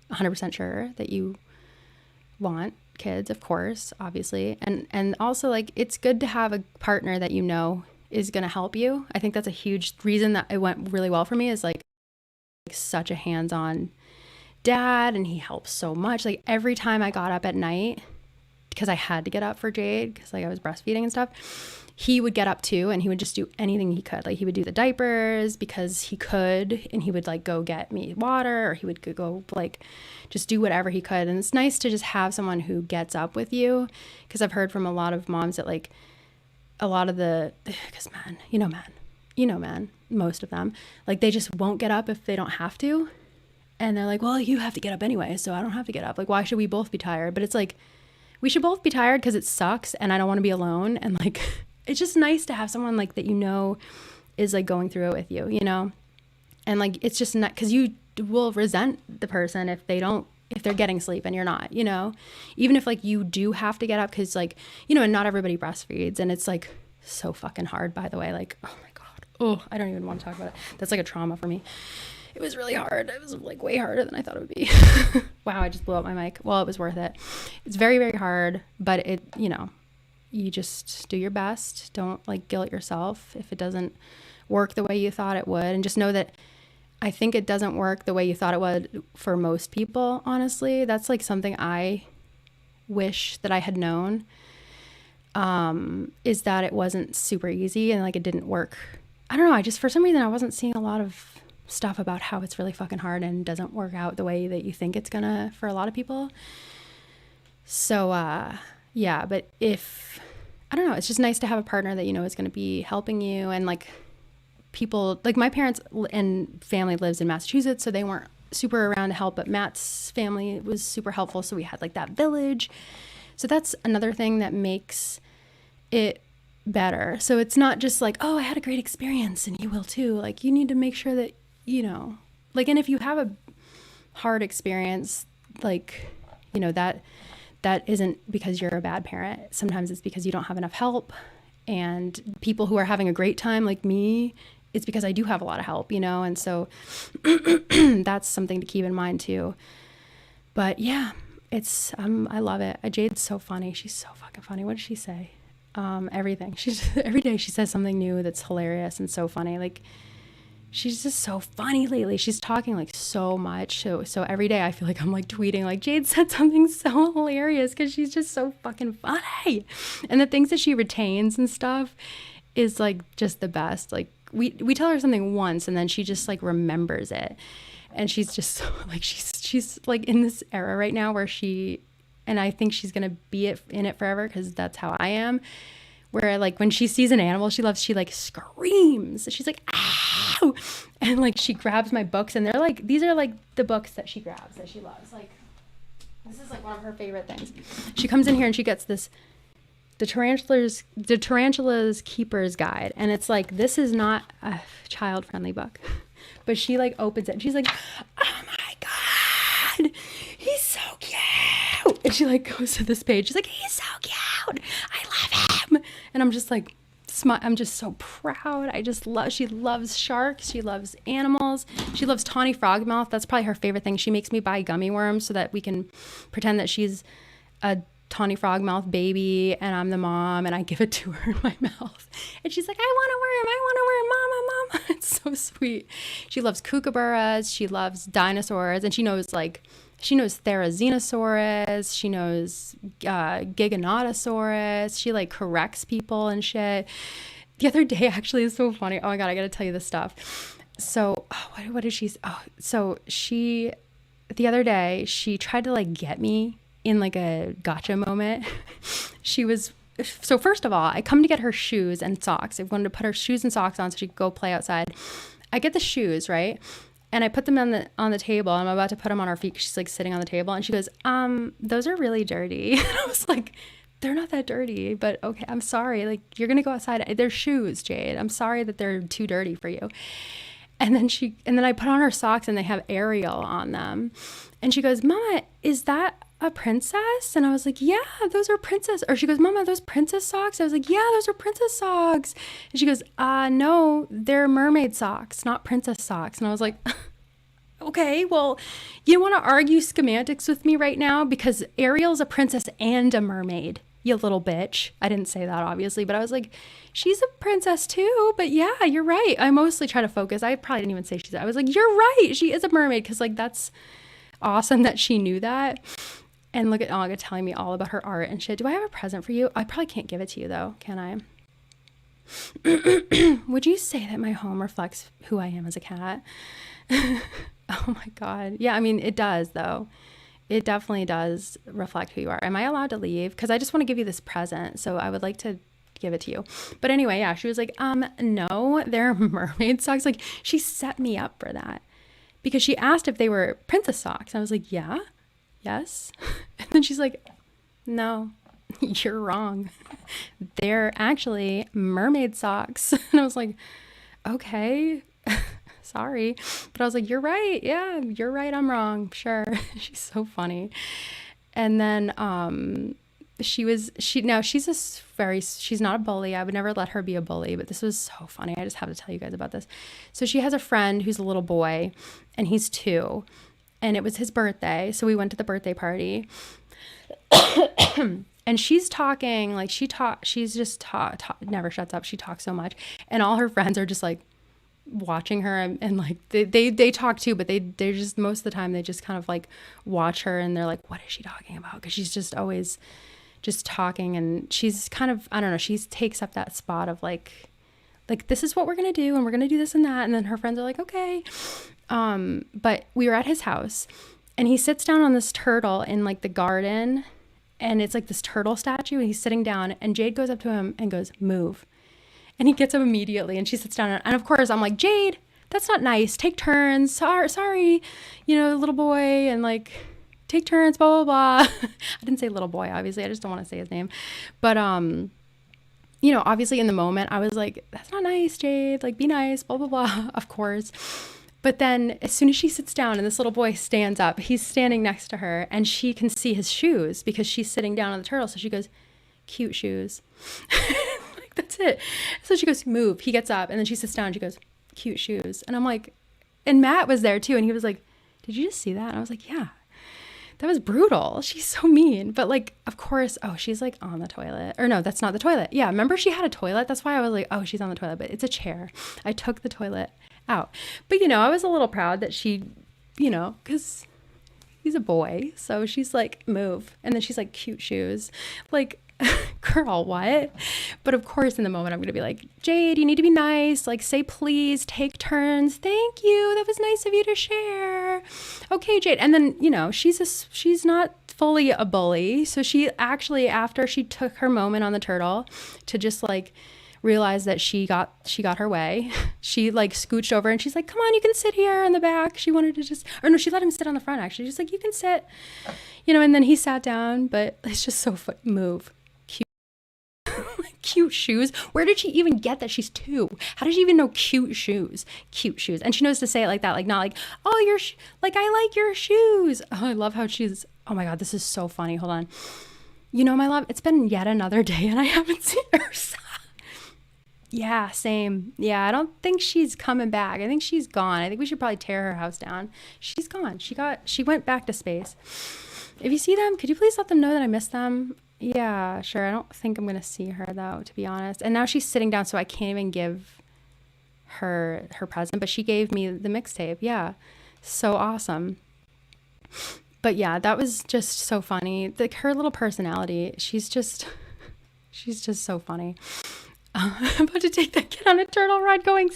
100% sure that you want kids, of course, obviously. And also like it's good to have a partner that you know is going to help you. I think that's a huge reason that it went really well for me, is like such a hands-on dad, and he helps so much. Like every time I got up at night, because I had to get up for Jade because like I was breastfeeding and stuff, he would get up too, and he would just do anything he could. Like he would do the diapers because he could, and he would like go get me water, or he would go like just do whatever he could. And it's nice to just have someone who gets up with you, because I've heard from a lot of moms that like a lot of because man, most of them, like they just won't get up if they don't have to. And they're like, well, you have to get up anyway, so I don't have to get up. Like, why should we both be tired? But it's like, we should both be tired because it sucks and I don't want to be alone. And like, it's just nice to have someone like that, you know, is like going through it with you, you know? And like, it's just not, because you will resent the person if they're getting sleep and you're not, you know? Even if like you do have to get up, because like, you know, and not everybody breastfeeds, and it's like so fucking hard, by the way. Like, oh my God. Oh, I don't even want to talk about it. That's like a trauma for me. It was really hard. It was like way harder than I thought it would be. Wow, I just blew up my mic. Well, it was worth it. It's very, very hard, but it, you know, you just do your best. Don't like guilt yourself if it doesn't work the way you thought it would. And just know that I think it doesn't work the way you thought it would for most people, honestly. That's like something I wish that I had known, is that it wasn't super easy and like it didn't work. I don't know. I just, for some reason, I wasn't seeing a lot of stuff about how it's really fucking hard and doesn't work out the way that you think it's gonna for a lot of people. So yeah, but I don't know, it's just nice to have a partner that you know is gonna be helping you. And like people, like my parents and family lives in Massachusetts, so they weren't super around to help, but Matt's family was super helpful, so we had like that village. So that's another thing that makes it better. So it's not just like, oh, I had a great experience and you will too. Like you need to make sure that, you know, like, and if you have a hard experience, like, you know, that isn't because you're a bad parent. Sometimes it's because you don't have enough help. And people who are having a great time like me, it's because I do have a lot of help, you know? And so that's something to keep in mind too. But yeah, it's, I love it. Jade's so funny. She's so fucking funny. What does she say? Everything. Every day she says something new that's hilarious and so funny. Like, she's just so funny lately. She's talking like so much. So every day I feel like I'm like tweeting like, Jade said something so hilarious, because she's just so fucking funny. And the things that she retains and stuff is like just the best. Like we tell her something once and then she just like remembers it. And she's just so, like, she's like in this era right now where and I think she's going to be in it forever, because that's how I am. Where like when she sees an animal she loves, she like screams. She's like, ow! And like she grabs my books, and they're like, these are like the books that she grabs that she loves. Like this is like one of her favorite things. She comes in here and she gets this, the Tarantula's Keeper's Guide. And it's like, this is not a child friendly book, but she like opens it and she's like, oh my God, he's so cute. And she like goes to this page. She's like, he's so cute. I love him. And I'm just like, I'm just so proud. She loves sharks. She loves animals. She loves tawny frogmouth. That's probably her favorite thing. She makes me buy gummy worms so that we can pretend that she's a tawny frogmouth baby and I'm the mom, and I give it to her in my mouth. And she's like, I want a worm, mama. It's so sweet. She loves kookaburras. She loves dinosaurs. And she knows Therizinosaurus. She knows Giganotosaurus. She like corrects people and shit. The other day actually is so funny. Oh my God, I gotta tell you this stuff. So what did she, the other day she tried to like get me in like a gotcha moment. So first of all, I come to get her shoes and socks. I wanted to put her shoes and socks on so she could go play outside. I get the shoes, right? And I put them on the table. I'm about to put them on her feet. She's like sitting on the table and she goes, those are really dirty. And I was like, they're not that dirty, but okay, I'm sorry. Like, you're going to go outside. They're shoes, Jade. I'm sorry that they're too dirty for you. And then I put on her socks and they have Ariel on them. And she goes, Mama, is that a princess? And I was like, yeah, those are princess. Or she goes, Mama, are those princess socks? I was like, yeah, those are princess socks. And she goes, no, they're mermaid socks, not princess socks. And I was like, okay, well, you want to argue semantics with me right now? Because Ariel's a princess and a mermaid, you little bitch. I didn't say that, obviously, but I was like, she's a princess too. But yeah, you're right. I mostly try to focus. I probably didn't even say I was like, you're right. She is a mermaid. Because like, that's awesome that she knew that. And look at Olga telling me all about her art and shit. Do I have a present for you? I probably can't give it to you though, can I? Would you say that my home reflects who I am as a cat? Oh my God. Yeah, I mean, it does though. It definitely does reflect who you are. Am I allowed to leave? Because I just want to give you this present. So I would like to give it to you. But anyway, yeah, she was like, no, they're mermaid socks. Like, she set me up for that. Because she asked if they were princess socks. I was like, yeah, yes. And then she's like, no, you're wrong. They're actually mermaid socks. And I was like, okay. Sorry. But I was like, you're right. Yeah, you're right. I'm wrong. Sure. She's so funny. And then she's not a bully. I would never let her be a bully, but this was so funny. I just have to tell you guys about this. So she has a friend who's a little boy and he's 2 and it was his birthday. So we went to the birthday party and she's talking like she's just never shuts up. She talks so much and all her friends are just like watching her and like they talk too, but they're just most of the time they just kind of like watch her and they're like, what is she talking about? Because she's just always just talking and she's kind of, I don't know, she takes up that spot of like this is what we're gonna do and we're gonna do this and that, and then her friends are like, okay. But we were at his house and he sits down on this turtle in like the garden and it's like this turtle statue and he's sitting down and Jade goes up to him and goes, move. And he gets up immediately and she sits down. And of course, I'm like, Jade, that's not nice. Take turns. Sorry, little boy. And like, take turns, blah, blah, blah. I didn't say little boy, obviously. I just don't want to say his name. But, obviously in the moment, I was like, that's not nice, Jade. Like, be nice, blah, blah, blah. Of course. But then as soon as she sits down and this little boy stands up, he's standing next to her and she can see his shoes because she's sitting down on the turtle. So she goes, cute shoes. That's it. So she goes, move. He gets up and then she sits down and she goes, cute shoes. And I'm like, and Matt was there too. And he was like, did you just see that? And I was like, yeah, that was brutal. She's so mean. But like, of course, she's like on the toilet. Or no, that's not the toilet. Yeah, remember she had a toilet? That's why I was like, oh, she's on the toilet. But it's a chair. I took the toilet out. But, I was a little proud that she, because he's a boy. So she's like, move. And then she's like, cute shoes. Like, girl, what? But of course, in the moment, I'm going to be like, Jade, you need to be nice. Like, say please, take turns. Thank you. That was nice of you to share. Okay, Jade. And then, she's not fully a bully. So she actually, after she took her moment on the turtle to just like realize that she got her way, she like scooched over and she's like, come on, you can sit here in the back. She wanted to she let him sit on the front actually. She's like, you can sit, and then he sat down, but it's just so move. Cute shoes. Where did she even get that she's 2? How did she even know cute shoes? Cute shoes. And she knows to say it like that, like not like, oh, I like your shoes. Oh, I love how oh my God, this is so funny. Hold on. My love, it's been yet another day and I haven't seen her. Yeah, same. Yeah, I don't think she's coming back. I think she's gone. I think we should probably tear her house down. She's gone. She went back to space. If you see them, could you please let them know that I miss them? Yeah, sure. I don't think I'm going to see her though, to be honest. And now she's sitting down, so I can't even give her present, but she gave me the mixtape. Yeah. So awesome. But yeah, that was just so funny. Like her little personality, she's just so funny. I'm about to take that kid on a turtle ride going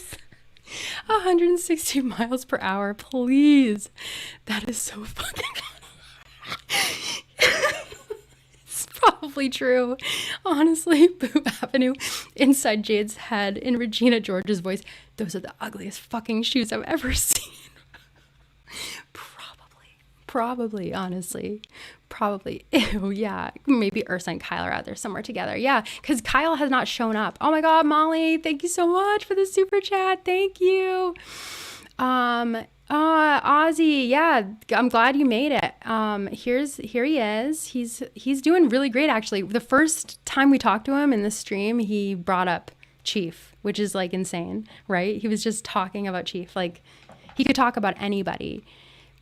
160 miles per hour. Please. That is so fucking probably true. Honestly, Boob Avenue, inside Jade's head, in Regina George's voice, those are the ugliest fucking shoes I've ever seen. Probably, honestly. Probably. Ew, yeah. Maybe Ursa and Kyle are out there somewhere together. Yeah, because Kyle has not shown up. Oh my God, Molly, thank you so much for the super chat. Thank you. Ozzy, yeah, I'm glad you made it. Here he is. He's doing really great, actually. The first time we talked to him in the stream, he brought up Chief, which is like insane, right? He was just talking about Chief. Like, he could talk about anybody,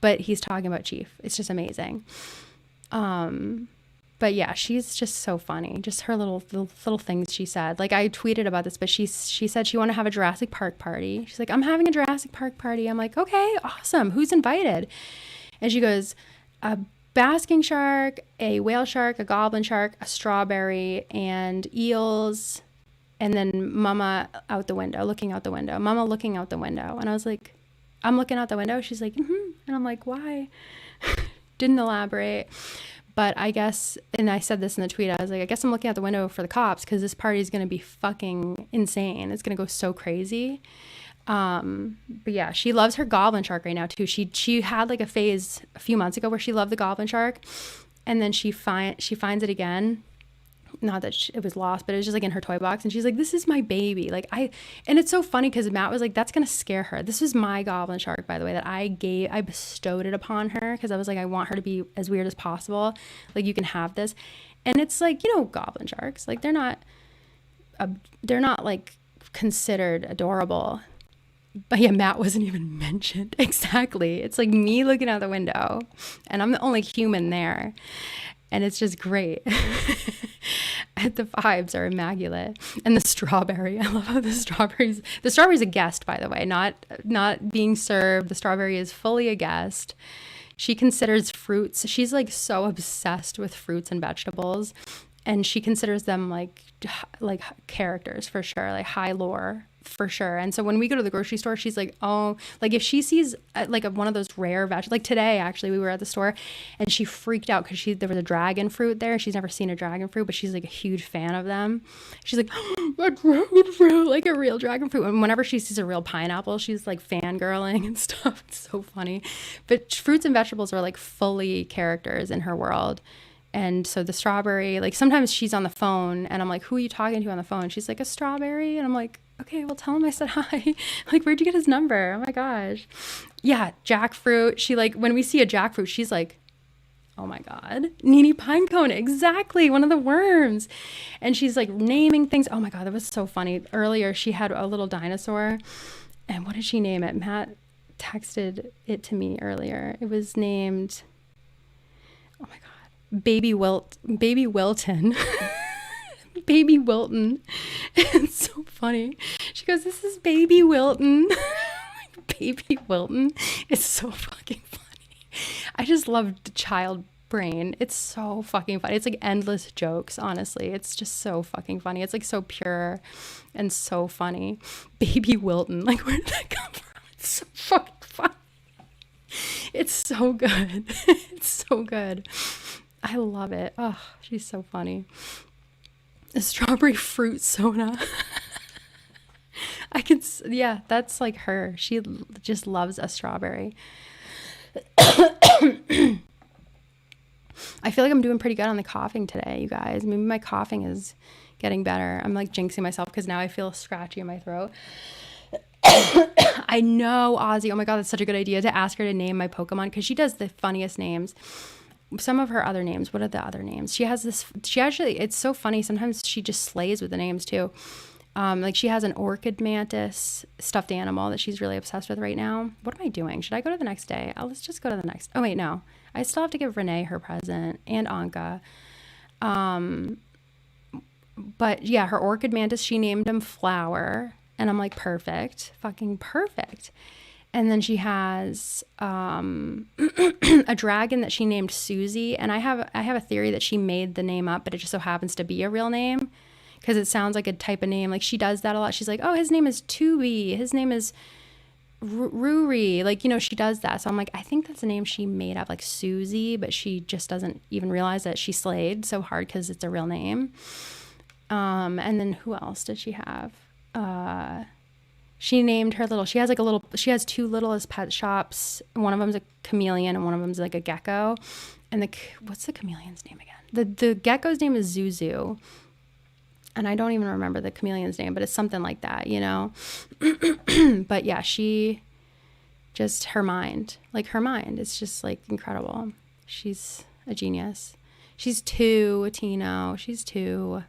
but he's talking about Chief. It's just amazing. But yeah, she's just so funny. Just her little things she said. Like, I tweeted about this, but she said she wanted to have a Jurassic Park party. She's like, I'm having a Jurassic Park party. I'm like, okay, awesome. Who's invited? And she goes, a basking shark, a whale shark, a goblin shark, a strawberry, and eels. And then Mama out the window, looking out the window. Mama looking out the window. And I was like, I'm looking out the window. She's like, mm-hmm. And I'm like, why? Didn't elaborate. But I guess, and I said this in the tweet, I was like, I guess I'm looking out the window for the cops because this party is going to be fucking insane. It's going to go so crazy. But yeah, she loves her goblin shark right now too. She had like a phase a few months ago where she loved the goblin shark, and then she finds it again. Not that it was lost, but it was just like in her toy box, and she's like, this is my baby. Like, and it's so funny because Matt was like, that's gonna scare her. This was my goblin shark, by the way, that I bestowed it upon her because I was like, I want her to be as weird as possible. Like, you can have this. And it's like, you know, goblin sharks, like they're not like considered adorable. But yeah, Matt wasn't even mentioned. Exactly. It's like me looking out the window, and I'm the only human there. And it's just great. The vibes are immaculate. And the strawberry, I love how the strawberry's a guest, by the way, not being served. The strawberry is fully a guest. She considers fruits. She's like so obsessed with fruits and vegetables. And she considers them like characters for sure, like high lore for sure. And so when we go to the grocery store, she's like, oh, like if she sees like one of those rare vegetables, like today actually we were at the store and she freaked out because there was a dragon fruit there. She's never seen a dragon fruit, but she's like a huge fan of them. She's like, oh, a dragon fruit, like a real dragon fruit. And whenever she sees a real pineapple, she's like fangirling and stuff. It's so funny. But fruits and vegetables are like fully characters in her world. And so the strawberry, like sometimes she's on the phone and I'm like, who are you talking to on the phone? She's like, a strawberry. And I'm like, okay, well, tell him I said hi. Like, where'd you get his number? Oh my gosh. Yeah, jackfruit. She like, when we see a jackfruit, she's like, oh my God, Nini pinecone. Exactly. One of the worms. And she's like naming things. Oh my God, that was so funny. Earlier, she had a little dinosaur. And what did she name it? Matt texted it to me earlier. It was named, oh my God, Baby Wilton. Baby Wilton. It's so funny. She goes, this is Baby Wilton. Baby Wilton. It's so fucking funny. I just love the child brain. It's so fucking funny. It's like endless jokes, honestly. It's just so fucking funny. It's like so pure and so funny. Baby Wilton. Like, where did that come from? It's so fucking funny. It's so good. It's so good. I love it. Oh, she's so funny. A strawberry fruit soda. Yeah, that's like her. She just loves a strawberry. I feel like I'm doing pretty good on the coughing today, you guys. Maybe my coughing is getting better. I'm like jinxing myself because now I feel scratchy in my throat. I know, Ozzy. Oh my God, that's such a good idea to ask her to name my Pokemon because she does the funniest names. Some of her other names. What are the other names? She actually, it's so funny. Sometimes she just slays with the names too. Like she has an orchid mantis stuffed animal that she's really obsessed with right now. What am I doing? Should I go to the next day? Let's just go to the next. Oh wait, no. I still have to give Renee her present and Anka. But yeah, her orchid mantis, she named him Flower. And I'm like, perfect. Fucking perfect. And then she has a dragon that she named Susie. And I have a theory that she made the name up, but it just so happens to be a real name because it sounds like a type of name. Like she does that a lot. She's like, oh, his name is Tubi. His name is Ruri. Like, you know, she does that. So I'm like, I think that's a name she made up, like Susie, but she just doesn't even realize that she slayed so hard because it's a real name. And then who else did she have? She named her little, she has two littlest pet shops. One of them's a chameleon and one of them's like a gecko. And what's the chameleon's name again? The gecko's name is Zuzu. And I don't even remember the chameleon's name, but it's something like that, you know? But yeah, her mind, it's just like incredible. She's a genius. She's 2, Tino. She's 2.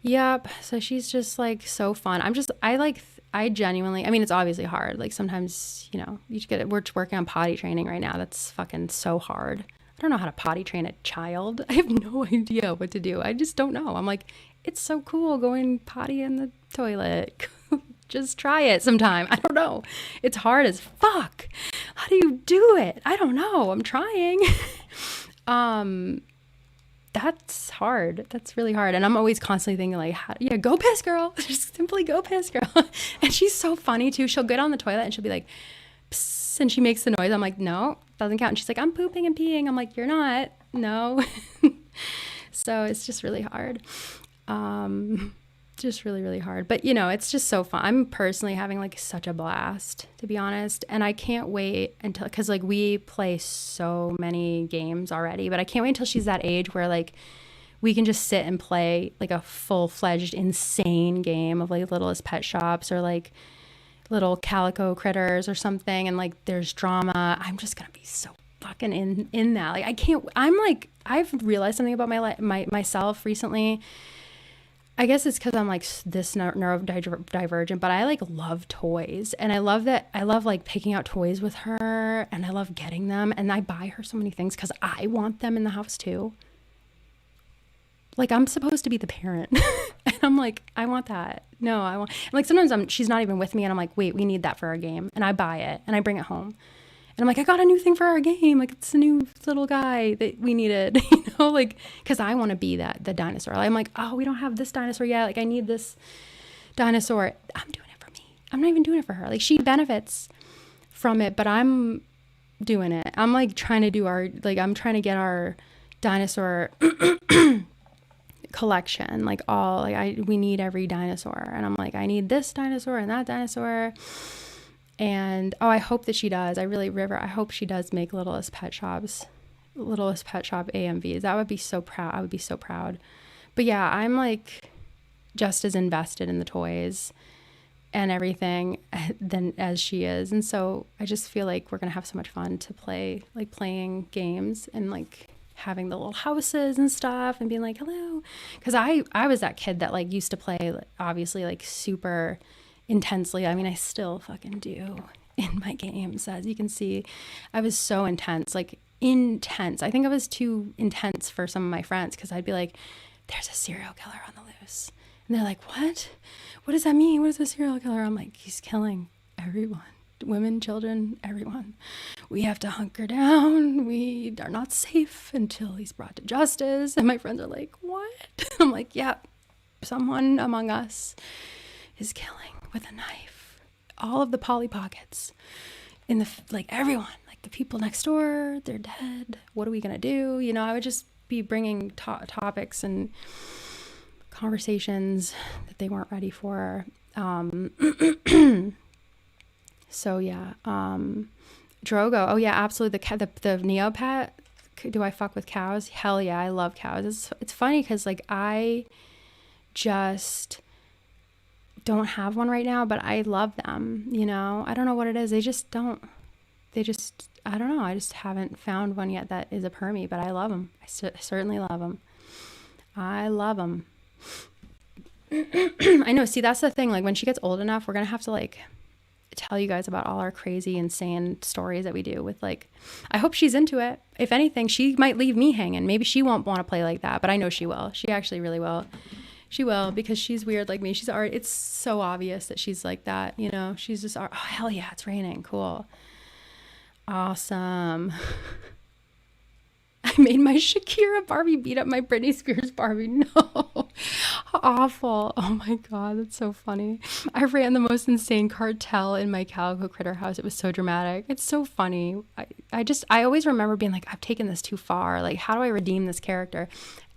Yep. So she's just like so fun. I genuinely, I mean, it's obviously hard. Like sometimes, you know, we're working on potty training right now. That's fucking so hard. I don't know how to potty train a child. I have no idea what to do. I just don't know. I'm like, it's so cool going potty in the toilet. Just try it sometime. I don't know. It's hard as fuck. How do you do it? I don't know. I'm trying. That's hard. That's really hard. And I'm always constantly thinking like, go piss, girl. Just simply go piss, girl. And she's so funny too. She'll get on the toilet and she'll be like, psst, and she makes the noise. I'm like, no, doesn't count. And she's like, I'm pooping and peeing. I'm like, you're not. No. So it's just really hard. Just really, really hard. But you know, it's just so fun. I'm personally having like such a blast, to be honest. And I can't wait until, because like we play so many games already, but I can't wait until she's that age where like we can just sit and play like a full-fledged insane game of like Littlest Pet Shops or like little calico critters or something, and like there's drama. I'm just gonna be so fucking in that. Like I can't, I'm like, I've realized something about myself recently. I guess it's because I'm like this neurodivergent, but I like love toys, and I love like picking out toys with her, and I love getting them, and I buy her so many things because I want them in the house too. Like I'm supposed to be the parent, and I'm like, I want that. No, I want. And like sometimes she's not even with me, and I'm like, wait, we need that for our game, and I buy it and I bring it home. And I'm like, I got a new thing for our game. Like, it's a new little guy that we needed, you know, like, because I want to be the dinosaur. I'm like, oh, we don't have this dinosaur yet. Like, I need this dinosaur. I'm doing it for me. I'm not even doing it for her. Like, she benefits from it, but I'm doing it. I'm like trying to I'm trying to get our dinosaur collection. Like, we need every dinosaur. And I'm like, I need this dinosaur and that dinosaur. And I hope that she does. I hope she does make Littlest Pet Shop AMVs. That would be so proud. I would be so proud. But yeah, I'm like just as invested in the toys and everything than as she is. And so I just feel like we're going to have so much fun to play, like playing games and like having the little houses and stuff and being like, hello. Because I was that kid that like used to play obviously like super intensely. I mean, I still fucking do in my games. As you can see, I was so intense. I think I was too intense for some of my friends because I'd be like, there's a serial killer on the loose. And they're like, what? What does that mean? What is a serial killer? I'm like, he's killing everyone. Women, children, everyone. We have to hunker down. We are not safe until he's brought to justice. And my friends are like, what? I'm like, yeah, someone among us is killing with a knife all of the Polly Pockets in everyone, like the people next door, they're dead. What are we gonna do? You know, I would just be bringing topics and conversations that they weren't ready for. So yeah, Drogo. Oh yeah, absolutely. The Neopet. Do I fuck with cows? Hell yeah, I love cows. It's funny because like I just don't have one right now, but I love them, you know. I don't know what it is. I don't know. I just haven't found one yet that is a permie, but I love them. I certainly love them. I love them. I know. See, that's the thing. Like when she gets old enough, we're going to have to like tell you guys about all our crazy, insane stories that we do with like, I hope she's into it. If anything, she might leave me hanging. Maybe she won't want to play like that, but I know she will. She actually really will. She will, because she's weird like me. It's so obvious that she's like that, you know. She's just, oh, hell yeah, it's raining. Cool. Awesome. I made my Shakira Barbie beat up my Britney Spears Barbie. No. Awful. Oh my God, that's so funny. I ran the most insane cartel in my Calico Critter house. It was so dramatic. It's so funny. I always remember being like, I've taken this too far. Like, how do I redeem this character?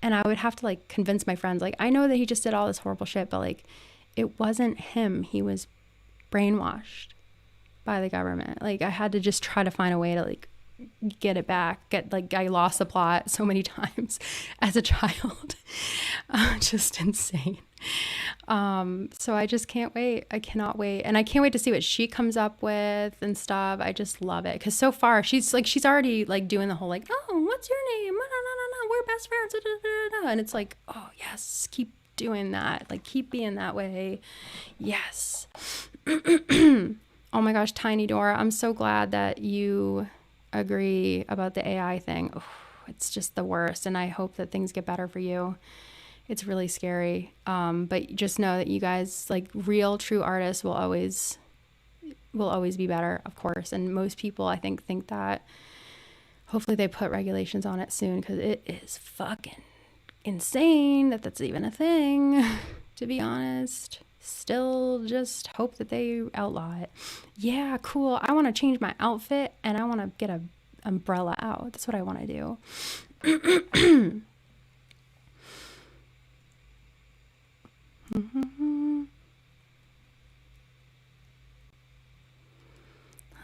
And I would have to like convince my friends, like, I know that he just did all this horrible shit, but like, it wasn't him. He was brainwashed by the government. Like I had to just try to find a way to like get it back. I lost the plot so many times as a child. Just insane. So I just can't wait. I cannot wait. And I can't wait to see what she comes up with and stuff. I just love it. Cause so far she's already like doing the whole like, oh, what's your name? No, we're best friends. And it's like, oh yes, keep doing that. Like keep being that way. Yes. Oh my gosh, Tiny Dora, I'm so glad that you agree about the AI thing. Oh, it's just the worst. And I hope that things get better for you. It's really scary. But just know that you guys, like real, true artists will always be better, of course. And most people, I think that hopefully they put regulations on it soon, because it is fucking insane that that's even a thing, to be honest. Still just hope that they outlaw it. Yeah, cool. I want to change my outfit and I want to get an umbrella out. That's what I want to do.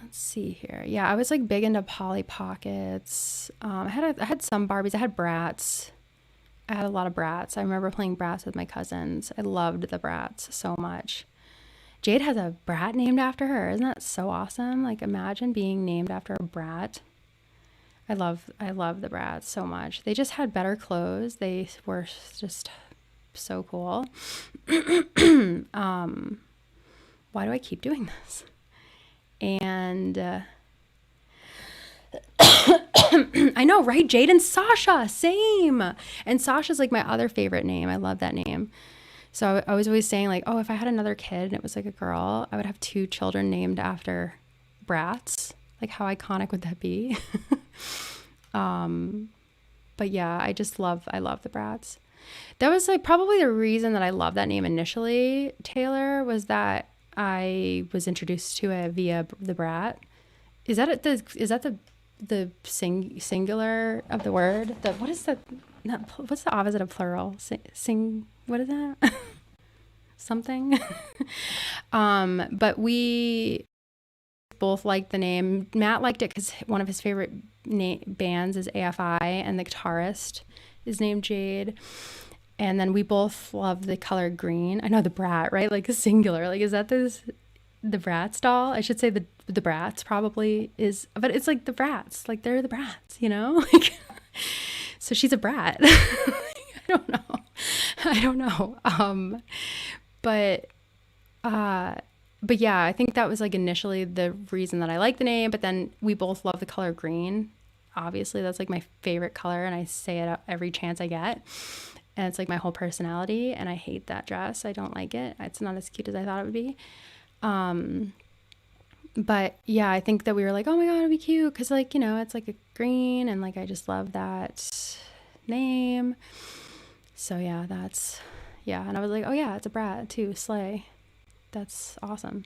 Let's see here. Yeah, I was like big into Polly Pockets. I had some Barbies. I had Bratz. I had a lot of Bratz. I remember playing Bratz with my cousins. I loved the Bratz so much. Jade has a brat named after her. Isn't that so awesome? Like imagine being named after a brat. I love the Bratz so much. They just had better clothes. They were just so cool. Why do I keep doing this? And I know, right? Jade and Sasha, same. And Sasha's like my other favorite name. I love that name. So I was always saying like, oh, if I had another kid and it was like a girl, I would have 2 children named after brats. Like how iconic would that be? But yeah, I love the Bratz. That was like probably the reason that I love that name initially, Taylor, was that I was introduced to it via the Brat. Is that the singular of the word? What's the opposite of plural? What is that? Something. But we both liked the name. Matt liked it because one of his favorite bands is AFI, and the guitarist is named Jade. And then we both love the color green. I know, the Brat, right? Like a singular. Like, is that the Bratz doll? I should say the Bratz probably is, but it's like the Brats. Like they're the Brats, you know? Like, so she's a brat. I don't know. But yeah, I think that was like initially the reason that I like the name, but then we both love the color green. Obviously, that's like my favorite color, and I say it every chance I get. And it's like my whole personality, and I hate that dress. I don't like it. It's not as cute as I thought it would be. But yeah, I think that we were like, oh my God, it'd be cute. Cause like, you know, it's like a green, and like, I just love that name. So yeah, and I was like, oh yeah, it's a brat too. Slay. That's awesome.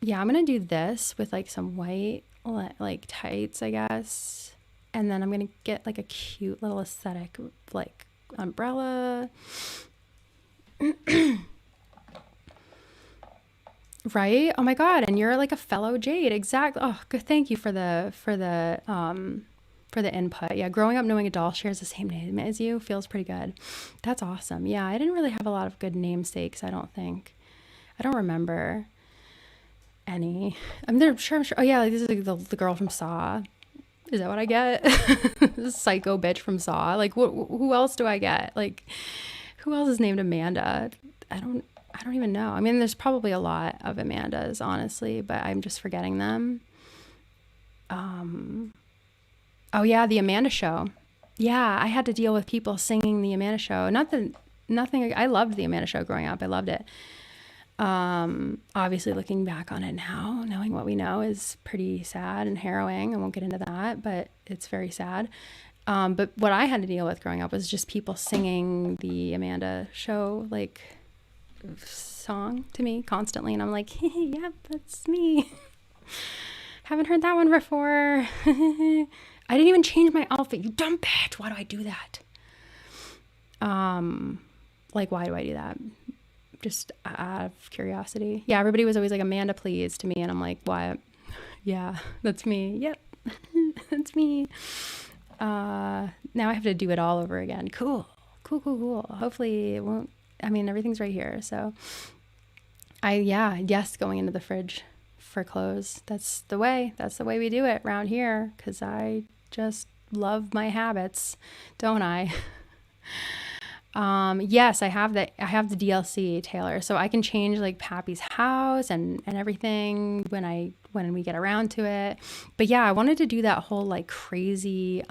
Yeah. I'm going to do this with like some white, like tights, I guess. And then I'm going to get like a cute little aesthetic, like umbrella. Right? Oh my God. And you're like a fellow Jade. Exactly. Oh, good. Thank you for the input. Yeah. Growing up knowing a doll shares the same name as you feels pretty good. That's awesome. Yeah. I didn't really have a lot of good namesakes, I don't think. I don't remember any. I'm sure. Oh yeah. Like this is like the girl from Saw. Is that what I get? Psycho bitch from Saw. Like who else do I get? Like who else is named Amanda? I don't even know. I mean, there's probably a lot of Amandas, honestly, but I'm just forgetting them. Oh yeah, the Amanda Show. Yeah, I had to deal with people singing the Amanda Show. Nothing. I loved the Amanda Show growing up. I loved it. Obviously, looking back on it now, knowing what we know is pretty sad and harrowing. I won't get into that, but it's very sad. But what I had to deal with growing up was just people singing the Amanda Show, like, song to me constantly, and I'm like, yeah, that's me. Haven't heard that one before. I didn't even change my outfit, you dumb bitch. Why do I do that? Like, why do I do that? just out of curiosity. Yeah, everybody was always like, Amanda, please, to me. And I'm like, what? Yeah, that's me. Yep, that's me. Now I have to do it all over again. Cool. Hopefully it won't, I mean, everything's right here. So yes, going into the fridge for clothes. That's the way we do it around here. 'Cause I just love my habits, don't I? Yes, I have the DLC, Taylor, so I can change like Pappy's house and everything when we get around to it. But yeah, I wanted to do that whole like crazy,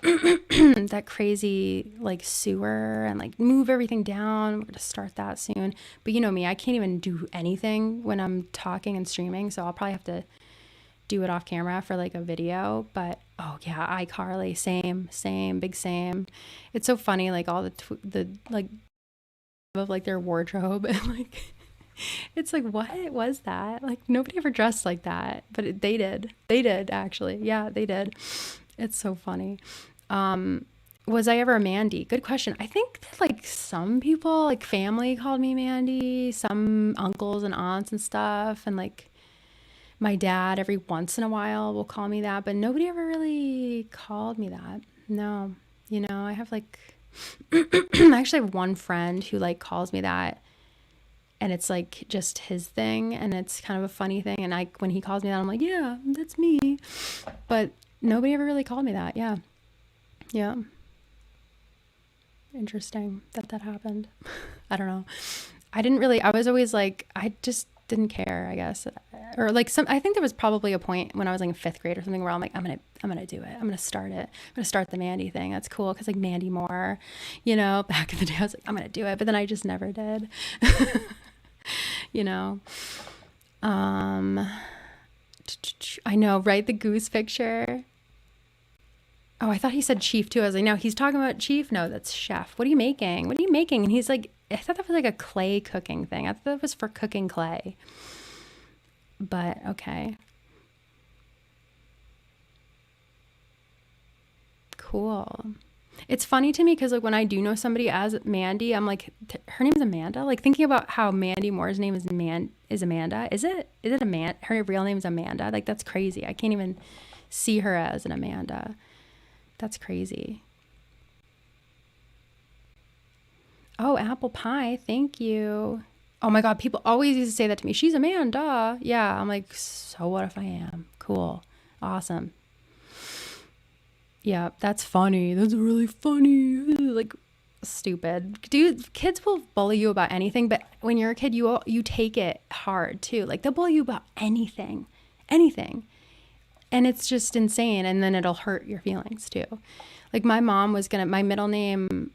that crazy like sewer and like move everything down. We're gonna start that soon. But you know me, I can't even do anything when I'm talking and streaming, so I'll probably have to do it off camera for like a video. But oh yeah, iCarly, same, big same. It's so funny, like all the like of like their wardrobe and like it's like, what was that? Like nobody ever dressed like that, but they did actually. Yeah, they did. It's so funny. Was I ever a Mandy? Good question. I think that like some people, like family called me Mandy, some uncles and aunts and stuff, and like my dad every once in a while will call me that, but nobody ever really called me that. No, I have like, I actually have one friend who like calls me that, and it's like just his thing, and it's kind of a funny thing. And when he calls me that, I'm like, yeah, that's me. But nobody ever really called me that. Yeah. Yeah. Interesting that happened. I don't know. I was always like, I just didn't care, I guess. Or like I think there was probably a point when I was like in 5th grade or something where I'm like, I'm gonna do it. I'm gonna start it. I'm gonna start the Mandy thing. That's cool. 'Cause like Mandy Moore, back in the day, I was like, I'm gonna do it. But then I just never did. I know, right? The goose picture. Oh, I thought he said chief too. I was like, no, he's talking about chief. No, that's chef. What are you making? And he's like, I thought that was like a clay cooking thing. I thought that was for cooking clay. But okay. Cool. It's funny to me because like when I do know somebody as Mandy, I'm like, her name's Amanda. Like thinking about how Mandy Moore's name is Amanda. Is it Amanda? Her real name is Amanda. Like that's crazy. I can't even see her as an Amanda. That's crazy. Oh, apple pie. Thank you. Oh my God. People always used to say that to me. She's Amanda. Yeah. I'm like, so what if I am? Cool. Awesome. Yeah. That's funny. That's really funny. Like stupid. Dude, kids will bully you about anything. But when you're a kid, you take it hard too. Like they'll bully you about anything. And it's just insane. And then it'll hurt your feelings too. Like my mom my middle name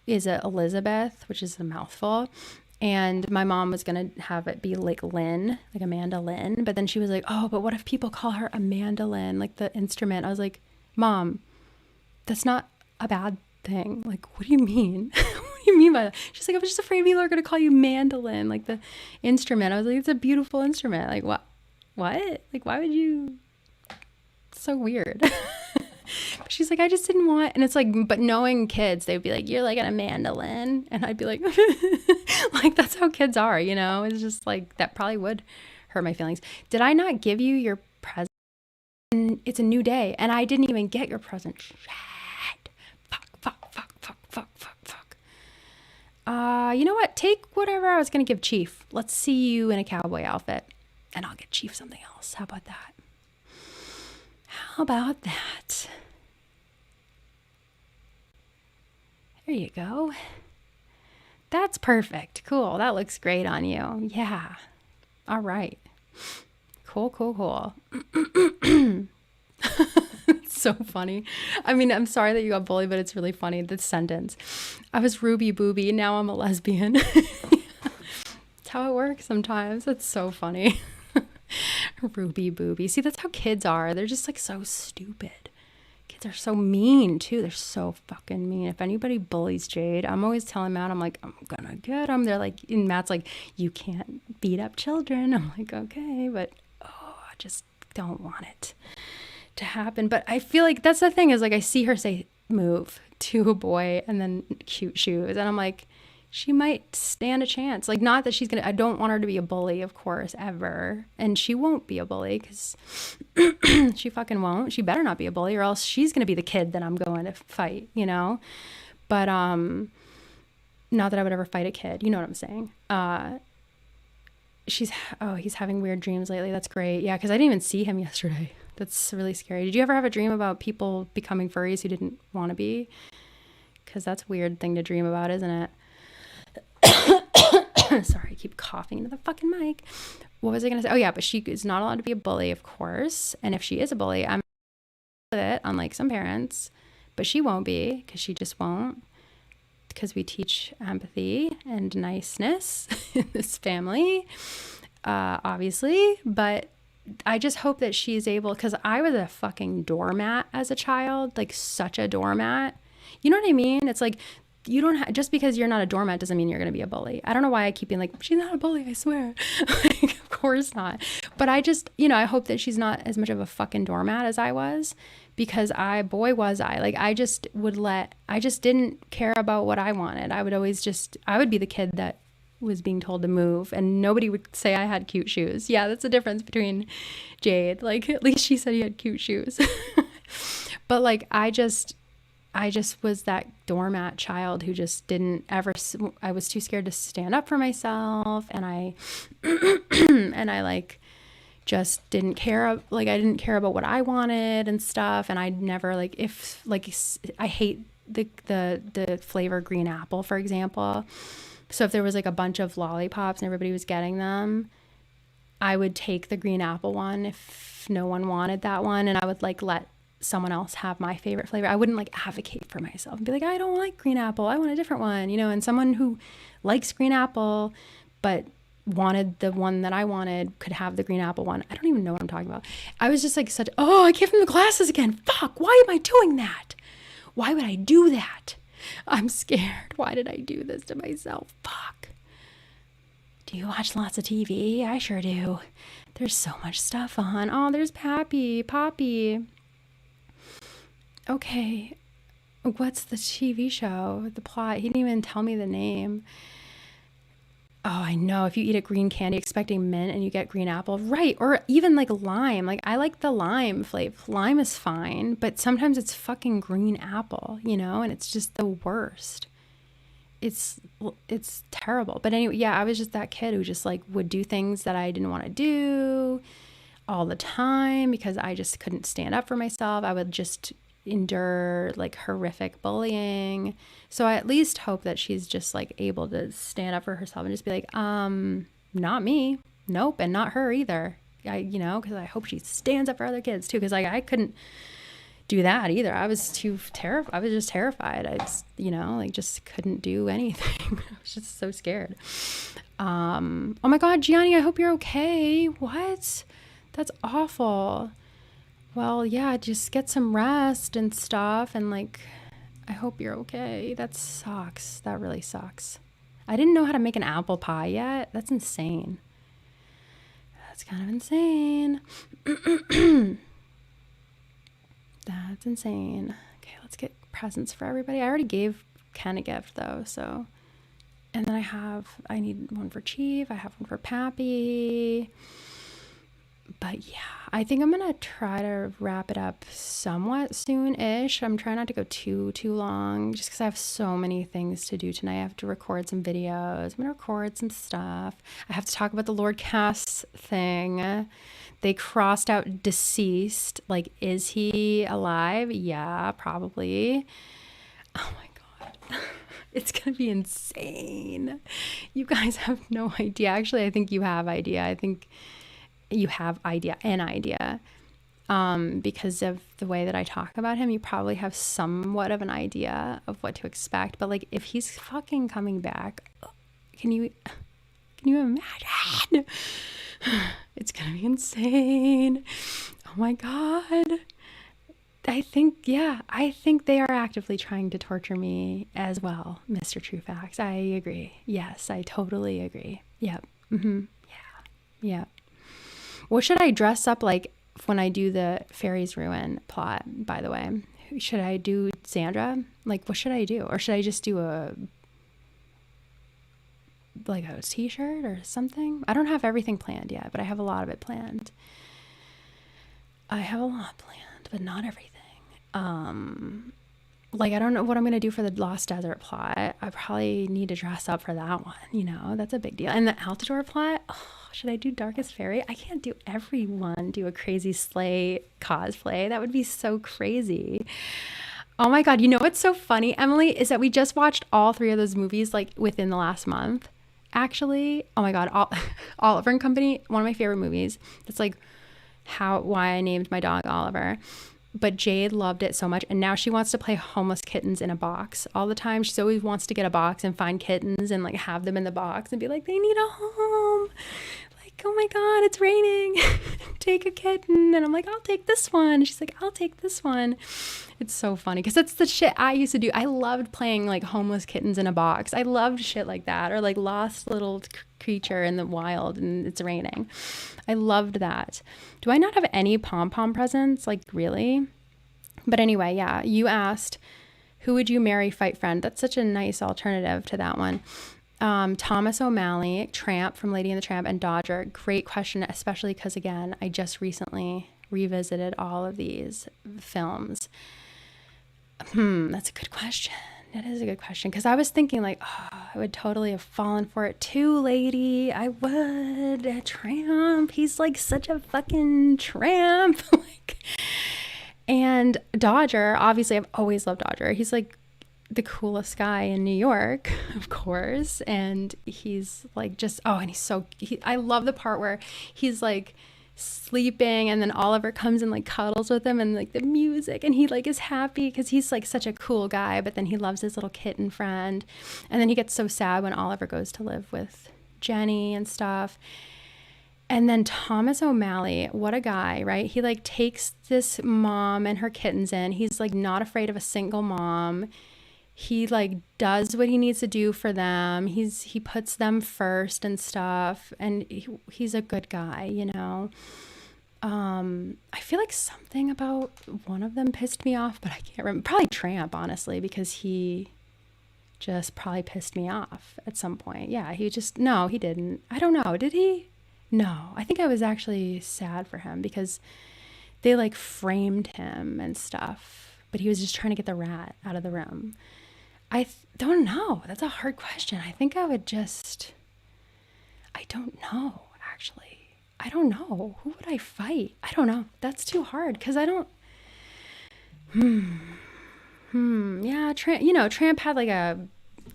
is Elizabeth, which is a mouthful. And my mom was going to have it be like Lynn, like Amanda Lynn. But then she was like, oh, but what if people call her Amanda Lynn, like the instrument? I was like, Mom, that's not a bad thing. Like, what do you mean? What do you mean by that? She's like, I was just afraid people are going to call you mandolin, like the instrument. I was like, it's a beautiful instrument. Like, what? Like, why would you? It's so weird. She's like, I just didn't want, and it's like, but knowing kids, they'd be like, you're like a mandolin, and I'd be like, like that's how kids are, It's just like that probably would hurt my feelings. Did I not give you your present? It's a new day, and I didn't even get your present. Shit. Fuck. You know what? Take whatever I was gonna give Chief. Let's see you in a cowboy outfit, and I'll get Chief something else. How about that? There you go. That's perfect. Cool. That looks great on you. Yeah. All right. Cool. It's so funny. I mean, I'm sorry that you got bullied, but it's really funny. The sentence. I was Ruby Booby. Now I'm a lesbian. That's how it works sometimes. It's so funny. Ruby Booby. See, that's how kids are. They're just like so stupid. Kids are so mean too. They're so fucking mean. If anybody bullies Jade, I'm always telling Matt, I'm like, I'm gonna get them. They're like, and Matt's like, you can't beat up children. I'm like, okay, but I just don't want it to happen. But I feel like that's the thing is like I see her say move to a boy and then cute shoes, and I'm like, she might stand a chance. Like, not that she's gonna, I don't want her to be a bully, of course, ever. And she won't be a bully because she fucking won't. She better not be a bully, or else she's gonna be the kid that I'm going to fight, you know? But not that I would ever fight a kid. You know what I'm saying? He's having weird dreams lately. That's great. Yeah, because I didn't even see him yesterday. That's really scary. Did you ever have a dream about people becoming furries who didn't want to be? Because that's a weird thing to dream about, isn't it? Sorry, I keep coughing into the fucking mic. What was I going to say? Oh, yeah, but she is not allowed to be a bully, of course. And if she is a bully, I'm with it, unlike some parents. But she won't be, because she just won't. Because we teach empathy and niceness in this family, obviously. But I just hope that she's able, because I was a fucking doormat as a child, like such a doormat. You know what I mean? It's like, you don't just because you're not a doormat doesn't mean you're going to be a bully. I don't know why I keep being like, she's not a bully, I swear. Like, of course not. But I just, I hope that she's not as much of a fucking doormat as I was, because was I. Like, I just didn't care about what I wanted. I would be the kid that was being told to move, and nobody would say I had cute shoes. Yeah, that's the difference between Jade. Like, at least she said he had cute shoes. But like, I just was that doormat child who just didn't ever, I was too scared to stand up for myself. And I like just didn't care. Like, I didn't care about what I wanted and stuff. And I never I hate the flavor green apple, for example. So if there was like a bunch of lollipops and everybody was getting them, I would take the green apple one if no one wanted that one. And I would like let someone else have my favorite flavor. I wouldn't like advocate for myself and be like, I don't like green apple, I want a different one, and someone who likes green apple but wanted the one that I wanted could have the green apple one. I don't even know what I'm talking about. I was just like I gave him the glasses again. Fuck, why am I doing that? Why would I do that? I'm scared. Why did I do this to myself? Fuck. Do you watch lots of TV? I sure do. There's so much stuff on. Oh, there's Poppy. Okay, what's the TV show? The plot? He didn't even tell me the name. Oh, I know. If you eat a green candy expecting mint and you get green apple, right? Or even like lime. Like, I like the lime flavor. Lime is fine, but sometimes it's fucking green apple, and it's just the worst. It's terrible. But anyway, yeah, I was just that kid who just like would do things that I didn't want to do all the time because I just couldn't stand up for myself. I would just endure like horrific bullying. So I at least hope that she's just like able to stand up for herself and just be like, not me. Nope. And not her either. Because I hope she stands up for other kids too. Because I couldn't do that either. I was too terrified. I was just terrified. I just, just couldn't do anything. I was just so scared. Oh my God, Gianni, I hope you're okay. What? That's awful. Well, yeah, just get some rest and stuff. And like, I hope you're okay. That sucks. That really sucks. I didn't know how to make an apple pie yet. That's insane. That's kind of insane. That's insane. Okay, let's get presents for everybody. I already gave Ken a gift though, so. And then I need one for Chief. I have one for Pappy. But yeah, I think I'm going to try to wrap it up somewhat soon-ish. I'm trying not to go too long just because I have so many things to do tonight. I have to record some videos. I'm going to record some stuff. I have to talk about the Lord Cass thing. They crossed out deceased. Like, is he alive? Yeah, probably. Oh my God. It's going to be insane. You guys have no idea. Actually, I think you have idea. I think you have an idea, because of the way that I talk about him. You probably have somewhat of an idea of what to expect. But like, if he's fucking coming back, can you imagine? It's gonna be insane. Oh my God. I think they are actively trying to torture me as well, Mr. True Facts. I agree. Yes, I totally agree. Yep. Mm-hmm. Yeah. What should I dress up like when I do the Fairies Ruin plot, by the way? Should I do Sandra? Like, what should I do? Or should I just do like a t-shirt or something. I don't have everything planned yet, but I have a lot of it planned. I have a lot planned, but not everything. Like, I don't know what I'm going to do for the Lost Desert plot. I probably need to dress up for that one. You know, that's a big deal. And the Altador plot, oh, should I do Darkest Fairy? I can't do everyone do a crazy sleigh cosplay. That would be so crazy. Oh my God. You know what's so funny, Emily, is that we just watched all 3 of those movies like within the last month. Actually, oh my God, Oliver and Company, one of my favorite movies. It's like why I named my dog Oliver. But Jade loved it so much, and now she wants to play homeless kittens in a box all the time. She always wants to get a box and find kittens and like have them in the box and be like, they need a home. Like, oh my God, it's raining. Take a kitten. And I'm like, I'll take this one. She's like, I'll take this one. It's so funny because that's the shit I used to do. I loved playing like homeless kittens in a box. I loved shit like that, or like lost little creature in the wild and it's raining. I loved that. Do I not have any pom-pom presents? Like, really? But anyway, yeah, you asked, who would you marry, fight friend? That's such a nice alternative to that one. Thomas O'Malley, Tramp from Lady and the Tramp, and Dodger. Great question, especially because, again, I just recently revisited all of these films. That's a good question. That is a good question. Because I was thinking like, oh, I would totally have fallen for it too, Lady. I would. A Tramp. He's like such a fucking tramp. Like, and Dodger, obviously I've always loved Dodger. He's like the coolest guy in New York, of course. And he's like just, oh, and I love the part where he's like sleeping and then Oliver comes and like cuddles with him and like the music and he like is happy because he's like such a cool guy, but then he loves his little kitten friend, and then he gets so sad when Oliver goes to live with Jenny and stuff. And then Thomas O'Malley, what a guy, right? He like takes this mom and her kittens in. He's like not afraid of a single mom. He like does what he needs to do for them. He puts them first and stuff, and he's a good guy, you know. I feel like something about one of them pissed me off, but I can't remember. Probably Tramp, honestly, because he just probably pissed me off at some point. Yeah, no, he didn't. I don't know. Did he? No, I think I was actually sad for him because they like framed him and stuff, but he was just trying to get the rat out of the room. I don't know. That's a hard question. I think I don't know, actually. I don't know. Who would I fight? I don't know. That's too hard because I don't. Yeah, Tramp had like a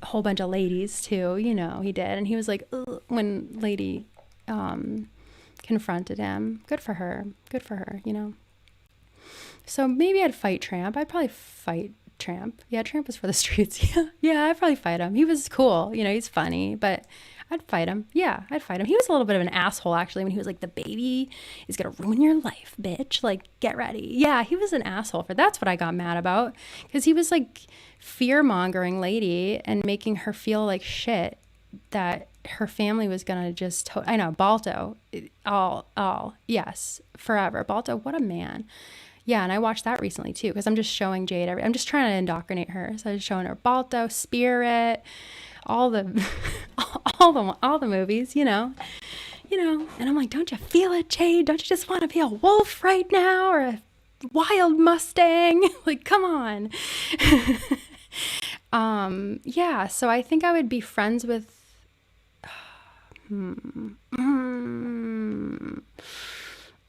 whole bunch of ladies too. You know, he did. And he was like, ugh, when Lady confronted him. Good for her, you know. So maybe I'd fight Tramp. I'd probably fight Tramp. Yeah, Tramp was for the streets. Yeah, I'd probably fight him. He was cool. You know, he's funny, but I'd fight him. Yeah, I'd fight him. He was a little bit of an asshole, actually, when he was like, the baby is going to ruin your life, bitch. Like, get ready. Yeah, he was an asshole. That's what I got mad about. Because he was like fear-mongering Lady and making her feel like shit that her family was going to just... I know, Balto. Yes, forever. Balto, what a man. Yeah, and I watched that recently too because I'm just showing Jade I'm just trying to indoctrinate her. So I was showing her Balto, Spirit, all the movies, you know. And I'm like, don't you feel it, Jade? Don't you just want to be a wolf right now or a wild Mustang? Like, come on. Yeah, so I think I would be friends with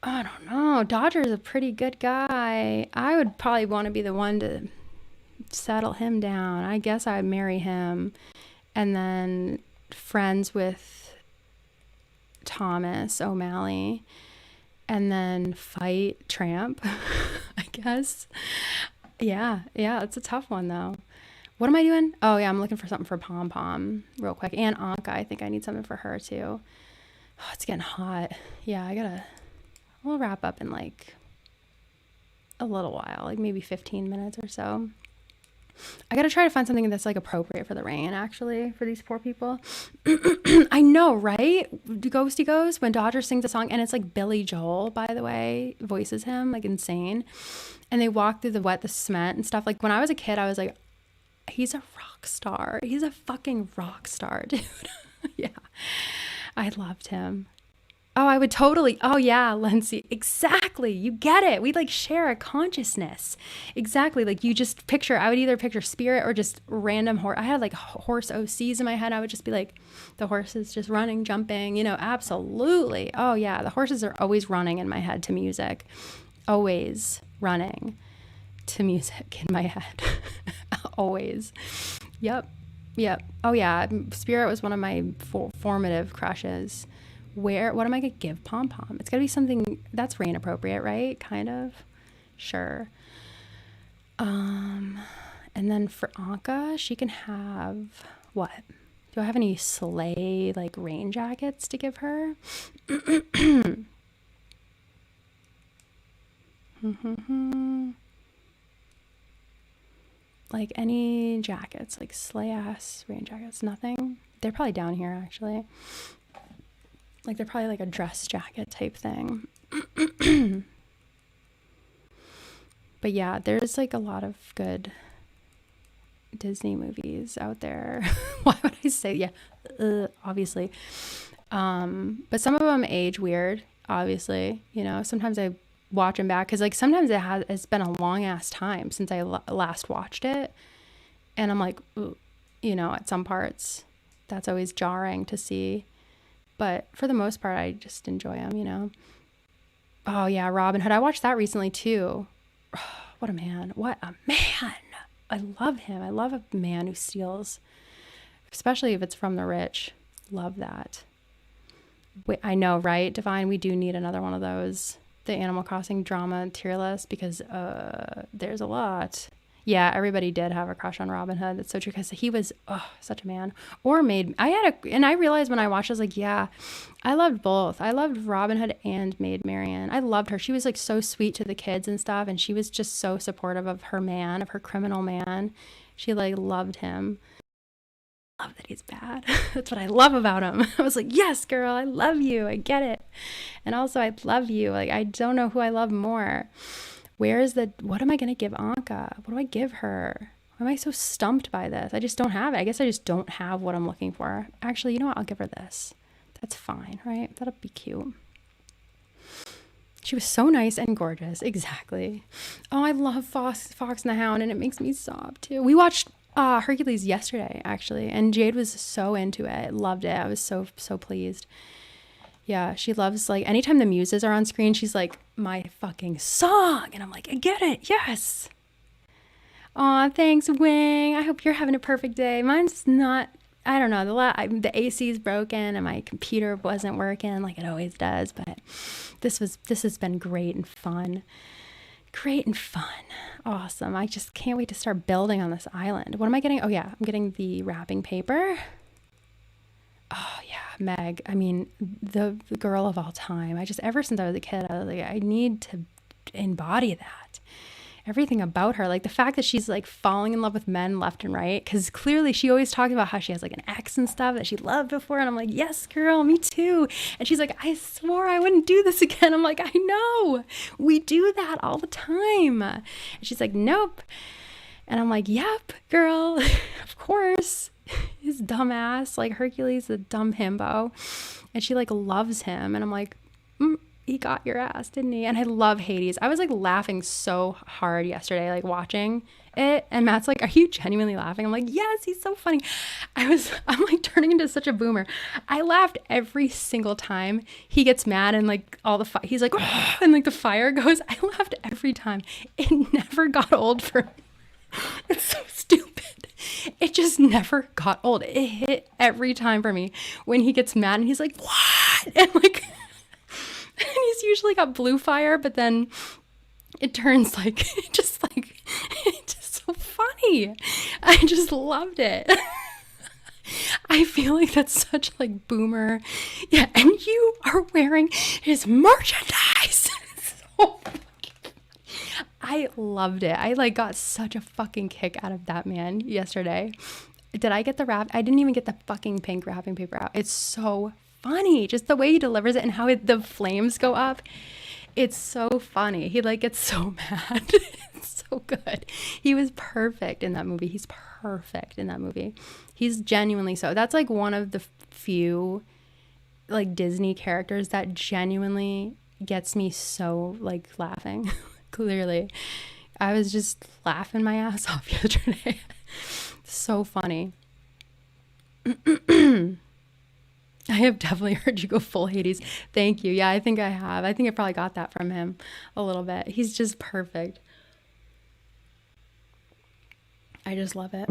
I don't know. Dodger's a pretty good guy. I would probably want to be the one to settle him down. I guess I'd marry him and then friends with Thomas O'Malley and then fight Tramp, I guess. Yeah, it's a tough one though. What am I doing? Oh yeah, I'm looking for something for Pom Pom real quick. And Anka, I think I need something for her too. Oh, it's getting hot. Yeah, we'll wrap up in like a little while, like maybe 15 minutes or so. I gotta try to find something that's like appropriate for the rain, actually, for these poor people. I know, right? Ghosty Goes, when Dodger sings a song, and it's like Billy Joel, by the way, voices him, like insane. And they walk through the cement and stuff. Like when I was a kid, I was like, he's a rock star. He's a fucking rock star, dude. Yeah, I loved him. Oh, I would totally. Oh, yeah, Lindsay. Exactly. You get it. We like share a consciousness. Exactly. Like you just picture, I would either picture spirit or just random horse. I had like horse OCs in my head. I would just be like, the horses just running, jumping, absolutely. Oh, yeah. The horses are always running in my head to music. Always running to music in my head. Always. Yep. Yep. Oh, yeah. Spirit was one of my formative crushes. What am I going to give Pom Pom? It's got to be something that's rain appropriate, right? Kind of. Sure. And then for Anka, she can have what? Do I have any sleigh like rain jackets to give her? Like any jackets, like sleigh ass rain jackets? Nothing. They're probably down here actually. Like they're probably like a dress jacket type thing. But yeah, there's like a lot of good Disney movies out there. Why would I say obviously. But some of them age weird, obviously. Sometimes I watch them back because like sometimes it's been a long ass time since I last watched it, and I'm like, at some parts that's always jarring to see. But for the most part, I just enjoy them, Oh, yeah, Robin Hood. I watched that recently, too. What a man. What a man. I love him. I love a man who steals, especially if it's from the rich. Love that. Wait, I know, right, Divine? We do need another one of those. The Animal Crossing drama tier list because there's a lot. Yeah, everybody did have a crush on Robin Hood. That's so true because he was such a man. Or Maid. And I realized when I watched, I was like, yeah, I loved both. I loved Robin Hood and Maid Marian. I loved her. She was like so sweet to the kids and stuff, and she was just so supportive of her man, of her criminal man. She like loved him. I love that he's bad. That's what I love about him. I was like, yes, girl, I love you. I get it. And also, I love you. Like, I don't know who I love more. What am I going to give Anka? What do I give her? Why am I so stumped by this? I just don't have it. I guess I just don't have what I'm looking for. Actually, you know what? I'll give her this. That's fine, right? That'll be cute. She was so nice and gorgeous. Exactly. Oh, I love Fox and the Hound, and it makes me sob too. We watched Hercules yesterday, actually, and Jade was so into it. Loved it. I was so pleased. Yeah, she loves, like, anytime the muses are on screen, she's like, my fucking song. And I'm like, I get it. Yes. Aw, thanks, Wing. I hope you're having a perfect day. Mine's not, I don't know. The AC's broken and my computer wasn't working like it always does. But this has been great and fun. Great and fun. Awesome. I just can't wait to start building on this island. What am I getting? Oh, yeah, I'm getting the wrapping paper. Oh, yeah, Meg. I mean, the girl of all time. Ever since I was a kid, I was like, I need to embody that. Everything about her, like the fact that she's like falling in love with men left and right, because clearly she always talked about how she has like an ex and stuff that she loved before. And I'm like, yes, girl, me too. And she's like, I swore I wouldn't do this again. I'm like, I know. We do that all the time. And she's like, nope. And I'm like, yep, girl, of course. His dumb ass, like Hercules, the dumb himbo, and she like loves him, and I'm like, he got your ass, didn't he? And I love Hades. I was like laughing so hard yesterday, like watching it, and Matt's like, are you genuinely laughing? I'm like, yes, he's so funny. I'm like turning into such a boomer. I laughed every single time he gets mad and like all the he's like, oh, and like the fire goes. I laughed every time. It never got old for me. It's so stupid. It just never got old. It hit every time for me when he gets mad and he's like, what? And like, and he's usually got blue fire, but then it turns like, it's just so funny. I just loved it. I feel like that's such like boomer. Yeah, and you are wearing his merchandise. So I loved it. I like got such a fucking kick out of that man yesterday. Did I get the wrap? I didn't even get the fucking pink wrapping paper out. It's so funny. Just the way he delivers it and how the flames go up. It's so funny. He like gets so mad. It's so good. He was perfect in that movie. He's perfect in that movie. He's genuinely so. That's like one of the few like Disney characters that genuinely gets me so like laughing. Clearly. I was just laughing my ass off yesterday. So funny. I have definitely heard you go full Hades. Thank you. Yeah, I think I have. I think I probably got that from him a little bit. He's just perfect. I just love it.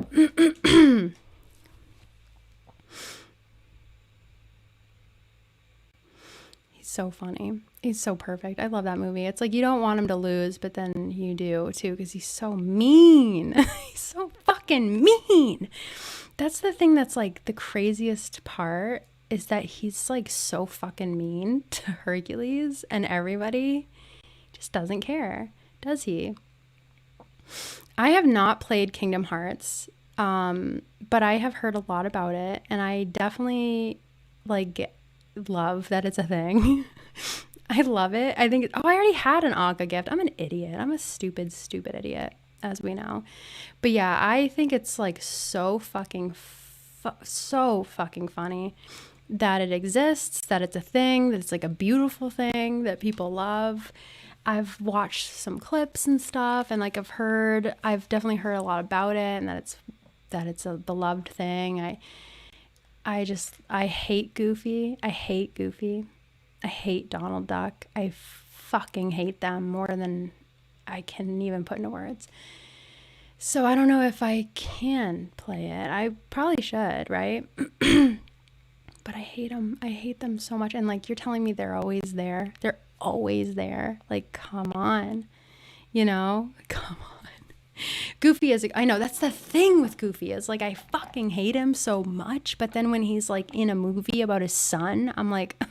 He's so funny. He's so perfect. I love that movie. It's like you don't want him to lose, but then you do too because he's so mean. He's so fucking mean. That's the thing that's like the craziest part is that he's like so fucking mean to Hercules and everybody just doesn't care, does he? I have not played Kingdom Hearts, but I have heard a lot about it, and I definitely like love that it's a thing. I love it. I think, oh, I already had an Aga gift. I'm an idiot. I'm a stupid, stupid idiot, as we know. But yeah, I think it's like so fucking funny that it exists, that it's a thing, that it's like a beautiful thing that people love. I've watched some clips and stuff, and like I've definitely heard a lot about it, and that it's a beloved thing. I hate Goofy. I hate Goofy. I hate Donald Duck. I fucking hate them more than I can even put into words. So I don't know if I can play it. I probably should, right? But I hate them. I hate them so much. And like, you're telling me they're always there. They're always there. Like, come on. Come on. Goofy is, I know that's the thing with Goofy is like, I fucking hate him so much. But then when he's like in a movie about his son, I'm like,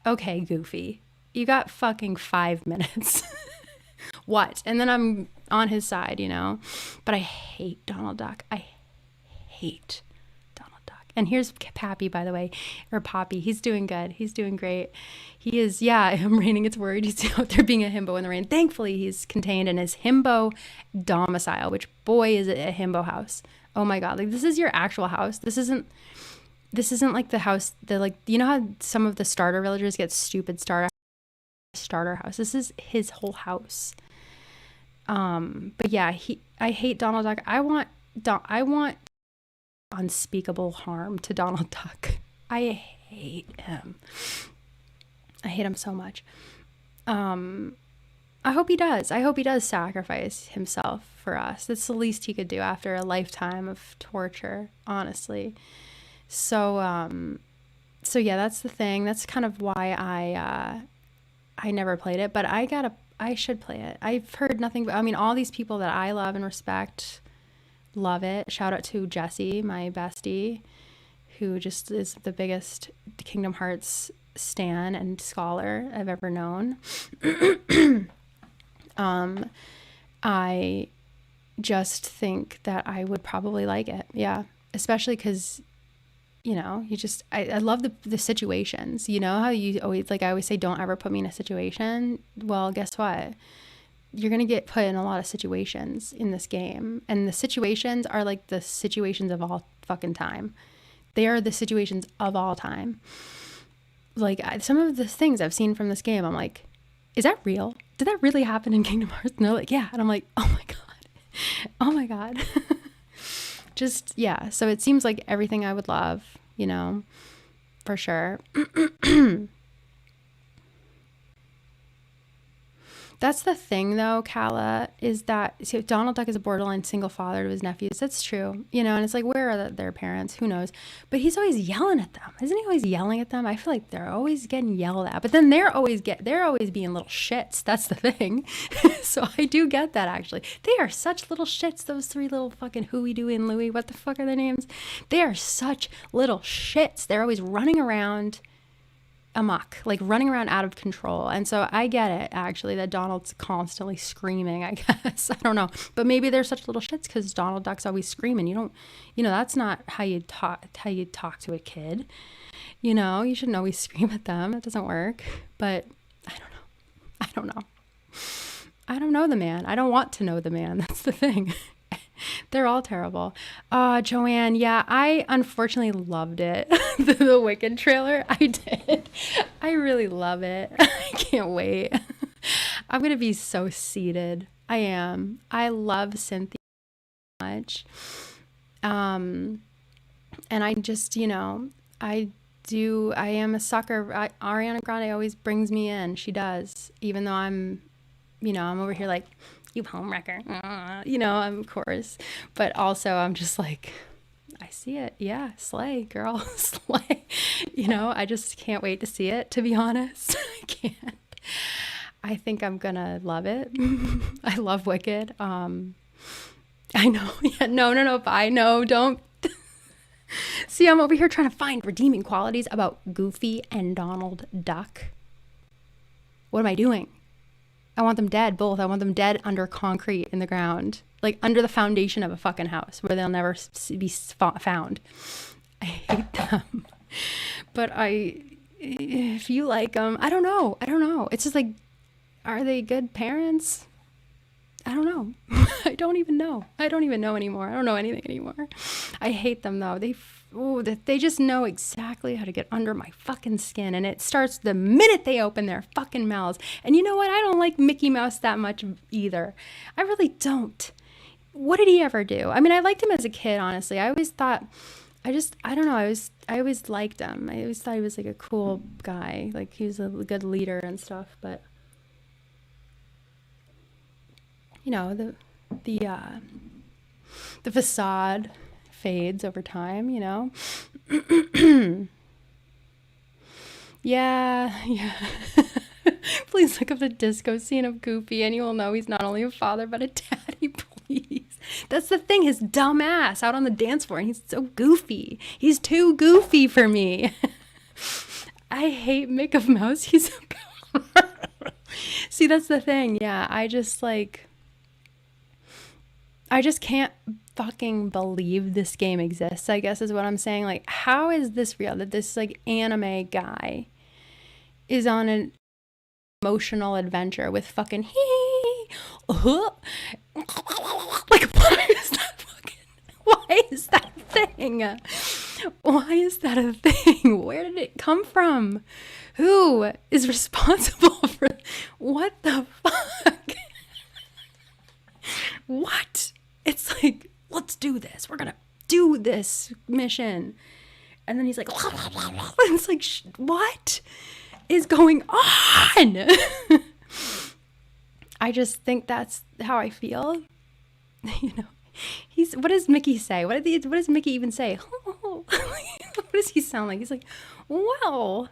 okay, Goofy, you got fucking 5 minutes. What? And then I'm on his side, But I hate Donald Duck. I hate Donald Duck. And here's Pappy, by the way, or Poppy. He's doing good. He's doing great. He is, yeah, I'm raining. It's worried. He's out there being a himbo in the rain. Thankfully, he's contained in his himbo domicile, which boy is it a himbo house. Oh my God. Like, this is your actual house. This isn't like the house that, like, you know how some of the starter villagers get stupid starter house. This is his whole house. But yeah, I hate Donald Duck. I want unspeakable harm to Donald Duck. I hate him. I hate him so much. I hope he does. I hope he does sacrifice himself for us. That's the least he could do after a lifetime of torture, honestly. So yeah, that's the thing. That's kind of why I never played it, but I should play it. I've heard nothing but, I mean, all these people that I love and respect love it. Shout out to Jessie, my bestie, who just is the biggest Kingdom Hearts stan and scholar I've ever known. I just think that I would probably like it. Yeah. Especially because, I love the situations. You know how you always, like I always say, don't ever put me in a situation. Well, guess what? You're going to get put in a lot of situations in this game. And the situations are like the situations of all fucking time. They are the situations of all time. Like some of the things I've seen from this game, I'm like, is that real? Did that really happen in Kingdom Hearts? And they're like, yeah. And I'm like, oh my God. Oh my God. Just, yeah. So it seems like everything I would love, for sure. That's the thing, though, Kala, is that Donald Duck is a borderline single father to his nephews. That's true, and it's like, where are their parents? Who knows? But he's always yelling at them. Isn't he always yelling at them? I feel like they're always getting yelled at. But then they're always being little shits. That's the thing. So I do get that, actually. They are such little shits, those three little fucking Huey, Dewey, and Louie. What the fuck are their names? They are such little shits. They're always running around amok, like running around out of control. And so I get it, actually, that Donald's constantly screaming, I guess. I don't know. But maybe they're such little shits because Donald Duck's always screaming. You don't, that's not how you talk to a kid. You shouldn't always scream at them. It doesn't work. But I don't know. don't know. I don't know the man. I don't want to know the man. That's the thing. They're all terrible. Joanne, yeah, I unfortunately loved it. The Wicked trailer. I did. I really love it. I can't wait. I'm going to be so seated. I am. I love Cynthia so much. And I just, I am a sucker. Ariana Grande always brings me in. She does. Even though I'm over here like, you homewrecker, of course. But also I'm just like, I see it. Yeah, slay, girl, slay. I just can't wait to see it, to be honest. I can't. I think I'm going to love it. I love Wicked. I know. Yeah, no, bye. No, don't. See, I'm over here trying to find redeeming qualities about Goofy and Donald Duck. What am I doing? I want them dead, both. I want them dead under concrete in the ground, like under the foundation of a fucking house where they'll never be found. I hate them. But if you like them, I don't know. It's just like, are they good parents? I don't know. I don't even know. I don't even know anymore. I don't know anything anymore. I hate them though. They just know exactly how to get under my fucking skin, and it starts the minute they open their fucking mouths. And you know what? I don't like Mickey Mouse that much either. I really don't. What did he ever do? I mean, I liked him as a kid, honestly. I always thought, I don't know. I always liked him. I always thought he was like a cool guy. Like he was a good leader and stuff, but the facade fades over time, Yeah. Please look up the disco scene of Goofy and you will know he's not only a father, but a daddy, please. That's the thing, his dumb ass out on the dance floor, and he's so goofy. He's too goofy for me. I hate Mickey Mouse. He's See, that's the thing. Yeah, I just can't fucking believe this game exists, I guess is what I'm saying. Like, how is this real? That this like anime guy is on an emotional adventure with fucking like, why is that thing? Why is that a thing? Where did it come from? Who is responsible for what the fuck? What? It's like, let's do this. We're going to do this mission. And then he's like, it's like, what is going on? I just think that's how I feel. What does Mickey say? What does Mickey even say? What does he sound like? He's like, well,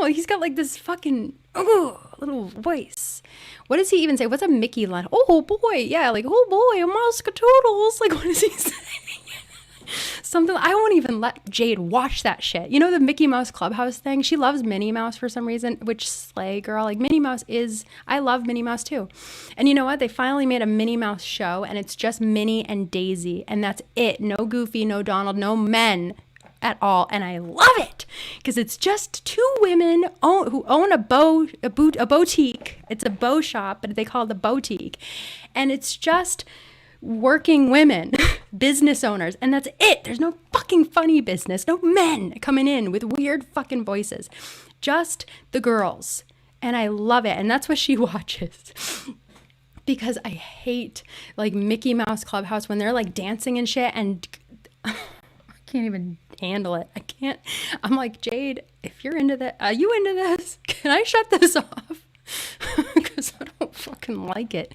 he's got like this fucking little voice. What does he even say? What's a Mickey line? Oh boy, yeah, like, oh boy, a Moscatoodles. Like, what does he say? Something. I won't even let Jade watch that shit. The Mickey Mouse Clubhouse thing? She loves Minnie Mouse for some reason, which slay, girl. Like, Minnie Mouse I love Minnie Mouse too. And you know what? They finally made a Minnie Mouse show, and it's just Minnie and Daisy, and that's it. No Goofy, no Donald, no men at all. And I love it because it's just two women who own a boutique. It's a bow shop, but they call it the boutique. And it's just working women, business owners, and that's it. There's no fucking funny business, no men coming in with weird fucking voices, just the girls. And I love it. And that's what she watches. Because I hate like Mickey Mouse Clubhouse when they're like dancing and shit, and I can't even handle it. I can't. I'm like, Jade, if you're into that, are you into this? Can I shut this off? Because I don't fucking like it.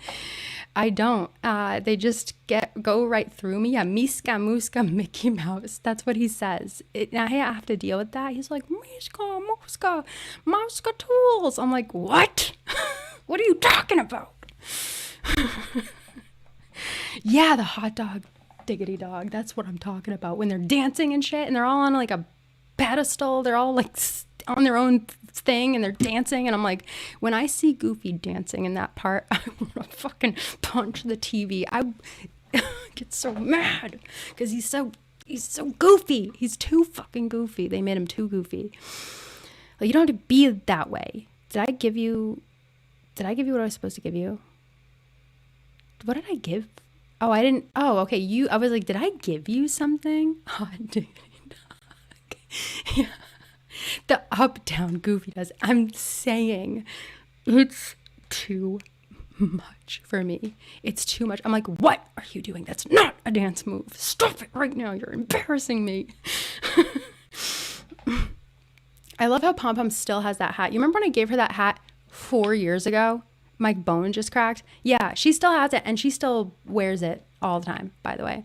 I don't. They just go right through me. Yeah, Miska Muska Mickey Mouse. That's what he says. I have to deal with that. He's like, Miska Muska Mouska Tools. I'm like, what? What are you talking about? Yeah, the hot dog diggity dog. That's what I'm talking about. When they're dancing and shit, and they're all on like a pedestal. They're all like on their own thing, and they're dancing, and I'm like, when I see Goofy dancing in that part, I want to fucking punch the TV. I get so mad because he's so goofy. He's too fucking goofy. They made him too goofy. Like, you don't have to be that way. Did I give you Did I give you what I was supposed to give you? What did I give? Oh, I didn't. Oh, okay. I was like, did I give you something? Oh, I did. Yeah. The up, down, goofy does. I'm saying it's too much for me. It's too much. I'm like, what are you doing? That's not a dance move. Stop it right now. You're embarrassing me. I love how Pom Pom still has that hat. You remember when I gave her that hat 4 years ago? My bone just cracked. Yeah, she still has it, and she still wears it all the time, by the way.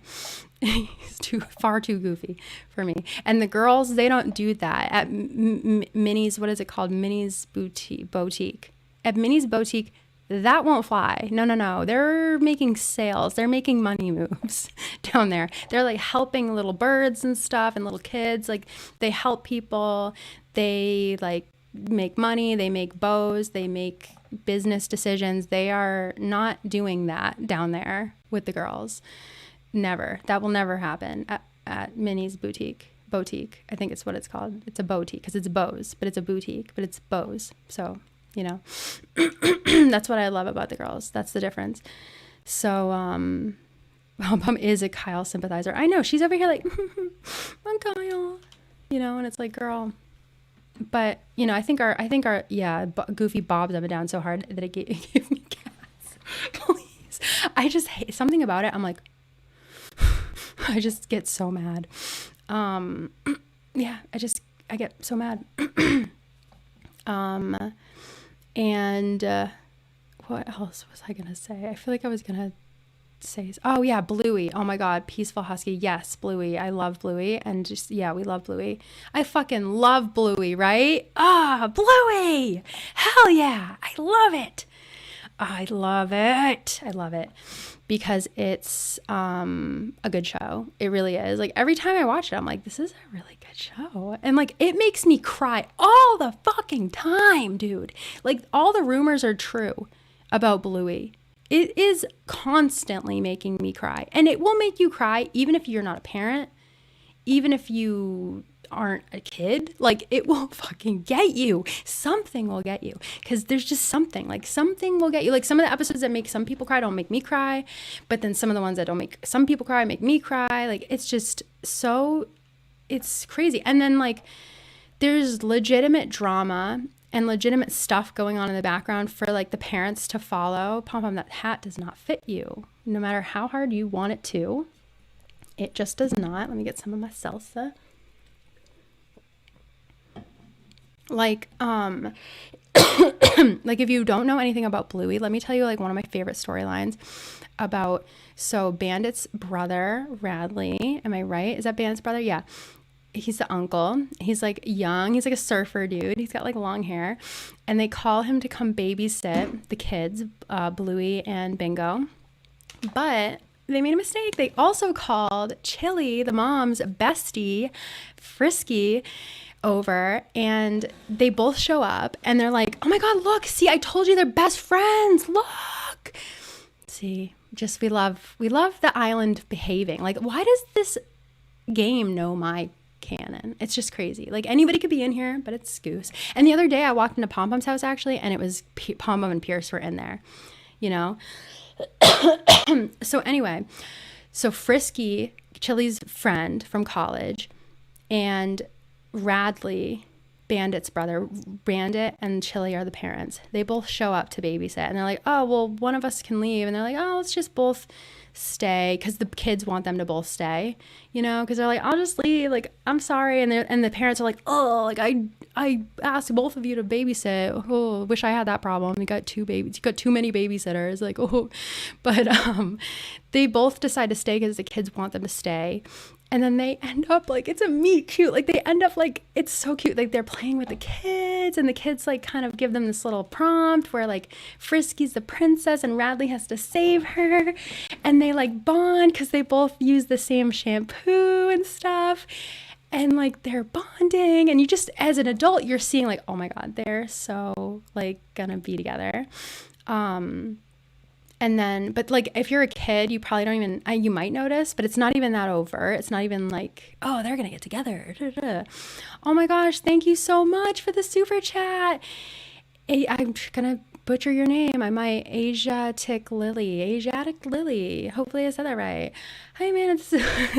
He's far too goofy for me. And the girls, they don't do that at Minnie's. What is it called? Minnie's boutique. At Minnie's boutique, that won't fly. No. They're making sales. They're making money moves down there. They're like helping little birds and stuff and little kids. Like they help people. They like make money. They make bows. They make business decisions. They are not doing that down there with the girls. Never. That will never happen at Minnie's boutique. I think it's what it's called. It's a boutique because it's bows, but it's a boutique, but it's bows. So, you know, that's what I love about the girls. That's the difference. So, Pom Pom is a Kyle sympathizer. I know she's over here like, I'm Kyle, you know, and it's like, girl. But, you know, I think our goofy bobs up and down so hard that it gave me gas. Please. I just hate something about it. I'm like, I just get so mad. Yeah, I get so mad. And what else was I going to say? I feel like I was going to say, oh yeah, Bluey. Oh my God. Peaceful Husky. Yes. Bluey. I love Bluey. And just, yeah, we love Bluey. I fucking love Bluey, right? Bluey. Hell yeah. I love it. I love it because it's a good show. It really is. Like every time I watch it, I'm like, this is a really good show. And like, it makes me cry all the fucking time, dude. Like all the rumors are true about Bluey. It is constantly making me cry. And it will make you cry even if you're not a parent, even if you aren't a kid. Like it will fucking get you. Something will get you because there's just something will get you. Like some of the episodes that make some people cry don't make me cry, but then some of the ones that don't make some people cry make me cry. Like it's just so, it's crazy. And then like there's legitimate drama and legitimate stuff going on in the background for like the parents to follow. Pom Pom, that hat does not fit you no matter how hard you want it to. It just does not. Let me get some of my salsa. Like, like if you don't know anything about Bluey, let me tell you like one of my favorite storylines about, so Bandit's brother, Radley, am I right? Is that Bandit's brother? Yeah. He's the uncle. He's like young. He's like a surfer dude. He's got like long hair and they call him to come babysit the kids, Bluey and Bingo. But they made a mistake. They also called Chili, the mom's bestie, Frisky, over, and they both show up and they're like, oh my God, look, see, I told you they're best friends. Look. See, just we love the island behaving. Like, why does this game know my canon? It's just crazy. Like anybody could be in here, but it's Goose. And the other day I walked into Pom Pom's house actually, and it was Pom Pom and Pierce were in there, you know? So anyway, so Frisky, Chili's friend from college, and Radley, Bandit's brother, Bandit and Chili are the parents. They both show up to babysit and they're like, oh, well, one of us can leave. And they're like, oh, let's just both stay, because the kids want them to both stay, you know, because they're like, I'll just leave, like, I'm sorry. And the parents are like, oh, like I asked both of you to babysit. Oh, wish I had that problem. You got two babies, you got too many babysitters, like, oh. But they both decide to stay because the kids want them to stay. And then they end up like, it's a meet cute. Like they end up like, it's so cute. Like they're playing with the kids and the kids like kind of give them this little prompt where like Frisky's the princess and Radley has to save her. And they like bond because they both use the same shampoo and stuff. And like they're bonding. And you just, as an adult, you're seeing like, oh my God, they're so like gonna be together. And then, but like, if you're a kid, you probably don't even, you might notice, but it's not even that overt. It's not even like, oh, they're going to get together. Da, da, da. Oh my gosh, thank you so much for the super chat. I'm going to butcher your name. I might Asiatic Lily. Hopefully I said that right. Hi, man.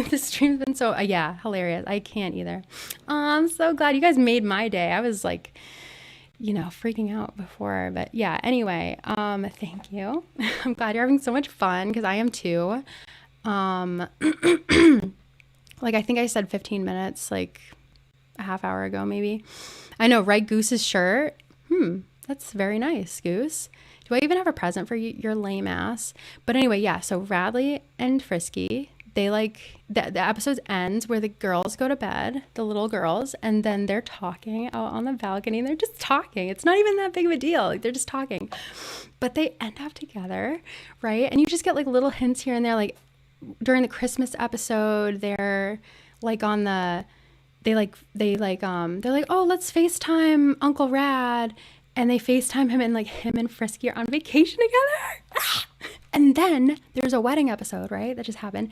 This stream's been so, yeah, hilarious. I can't either. I'm so glad you guys made my day. I was like, freaking out before, but yeah, anyway, thank you. I'm glad you're having so much fun because I am too. Like I think I said 15 minutes, like a half hour ago, maybe. I know, right? Goose's shirt. That's very nice, Goose. Do I even have a present for you, your lame ass? But anyway, yeah. So Radley and Frisky, they like the episode ends where the girls go to bed, the little girls, and then they're talking out on the balcony. They're just talking. It's not even that big of a deal. Like they're just talking, but they end up together, right? And you just get like little hints here and there. Like during the Christmas episode, they're like on the, they're like, oh, let's FaceTime Uncle Rad. And they FaceTime him and like him and Frisky are on vacation together. And then there's a wedding episode, right? That just happened.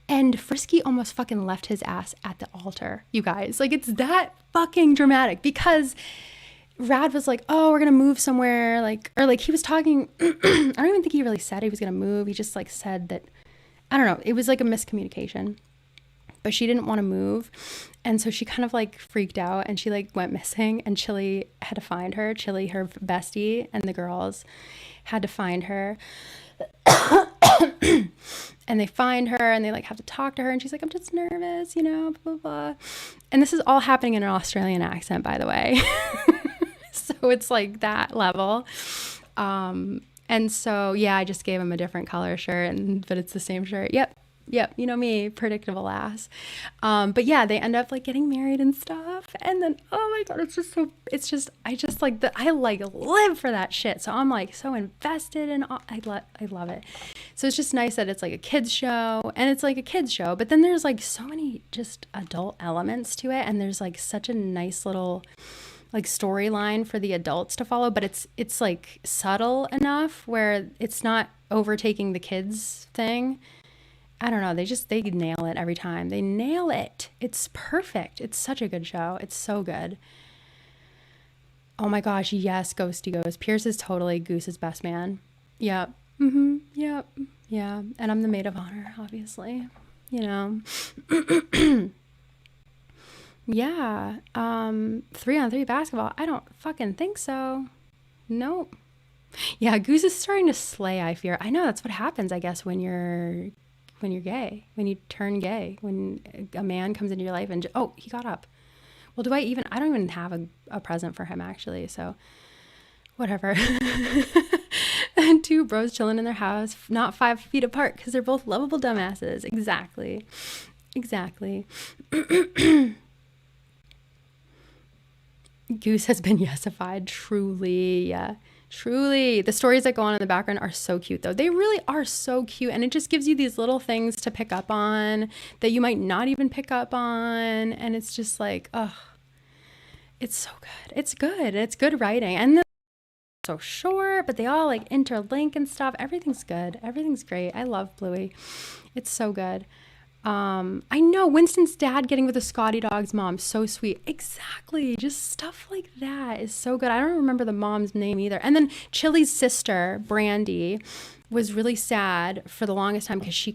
And Frisky almost fucking left his ass at the altar, you guys. Like it's that fucking dramatic because Rad was like, oh, we're going to move somewhere. Or he was talking. I don't even think he really said he was going to move. He just like said that, I don't know. It was like a miscommunication. But she didn't want to move. And so she kind of like freaked out and she like went missing and Chili had to find her. Chili, her bestie, and the girls had to find her. And they find her and they like have to talk to her and she's like, I'm just nervous, blah, blah, blah. And this is all happening in an Australian accent, by the way. So it's like that level. And so, yeah, I just gave him a different color shirt, but it's the same shirt. Yep, you know me, predictable ass. But yeah, they end up like getting married and stuff. And then, oh my God, I like live for that shit. So I'm like so invested in I love it. So it's just nice that it's like a kids show and it's like a kids show, but then there's like so many just adult elements to it. And there's like such a nice little like storyline for the adults to follow, but it's like subtle enough where it's not overtaking the kids thing. I don't know. They nail it every time. They nail it. It's perfect. It's such a good show. It's so good. Oh my gosh. Yes. Ghosty Ghost. Pierce is totally Goose's best man. Yep. Yep. Yeah. And I'm the maid of honor, obviously, Yeah. 3-on-3 basketball. I don't fucking think so. Nope. Yeah. Goose is starting to slay, I fear. I know that's what happens, I guess, when you're gay, when you turn gay, when a man comes into your life and, oh, he got up. Well, I don't even have a present for him actually. So whatever. And 2 bros chilling in their house, not 5 feet apart because they're both lovable dumbasses. Exactly. Goose has been yesified. Truly. Yeah. Truly. The stories that go on in the background are so cute, though. They really are so cute. And it just gives you these little things to pick up on that you might not even pick up on. And it's just like, oh, it's so good. It's good. It's good writing. And so short, but they all like interlink and stuff. Everything's good. Everything's great. I love Bluey. It's so good. I know Winston's dad getting with the Scotty dog's mom. So sweet. Exactly. Just stuff like that is so good. I don't remember the mom's name either. And then Chili's sister, Brandy, was really sad for the longest time because she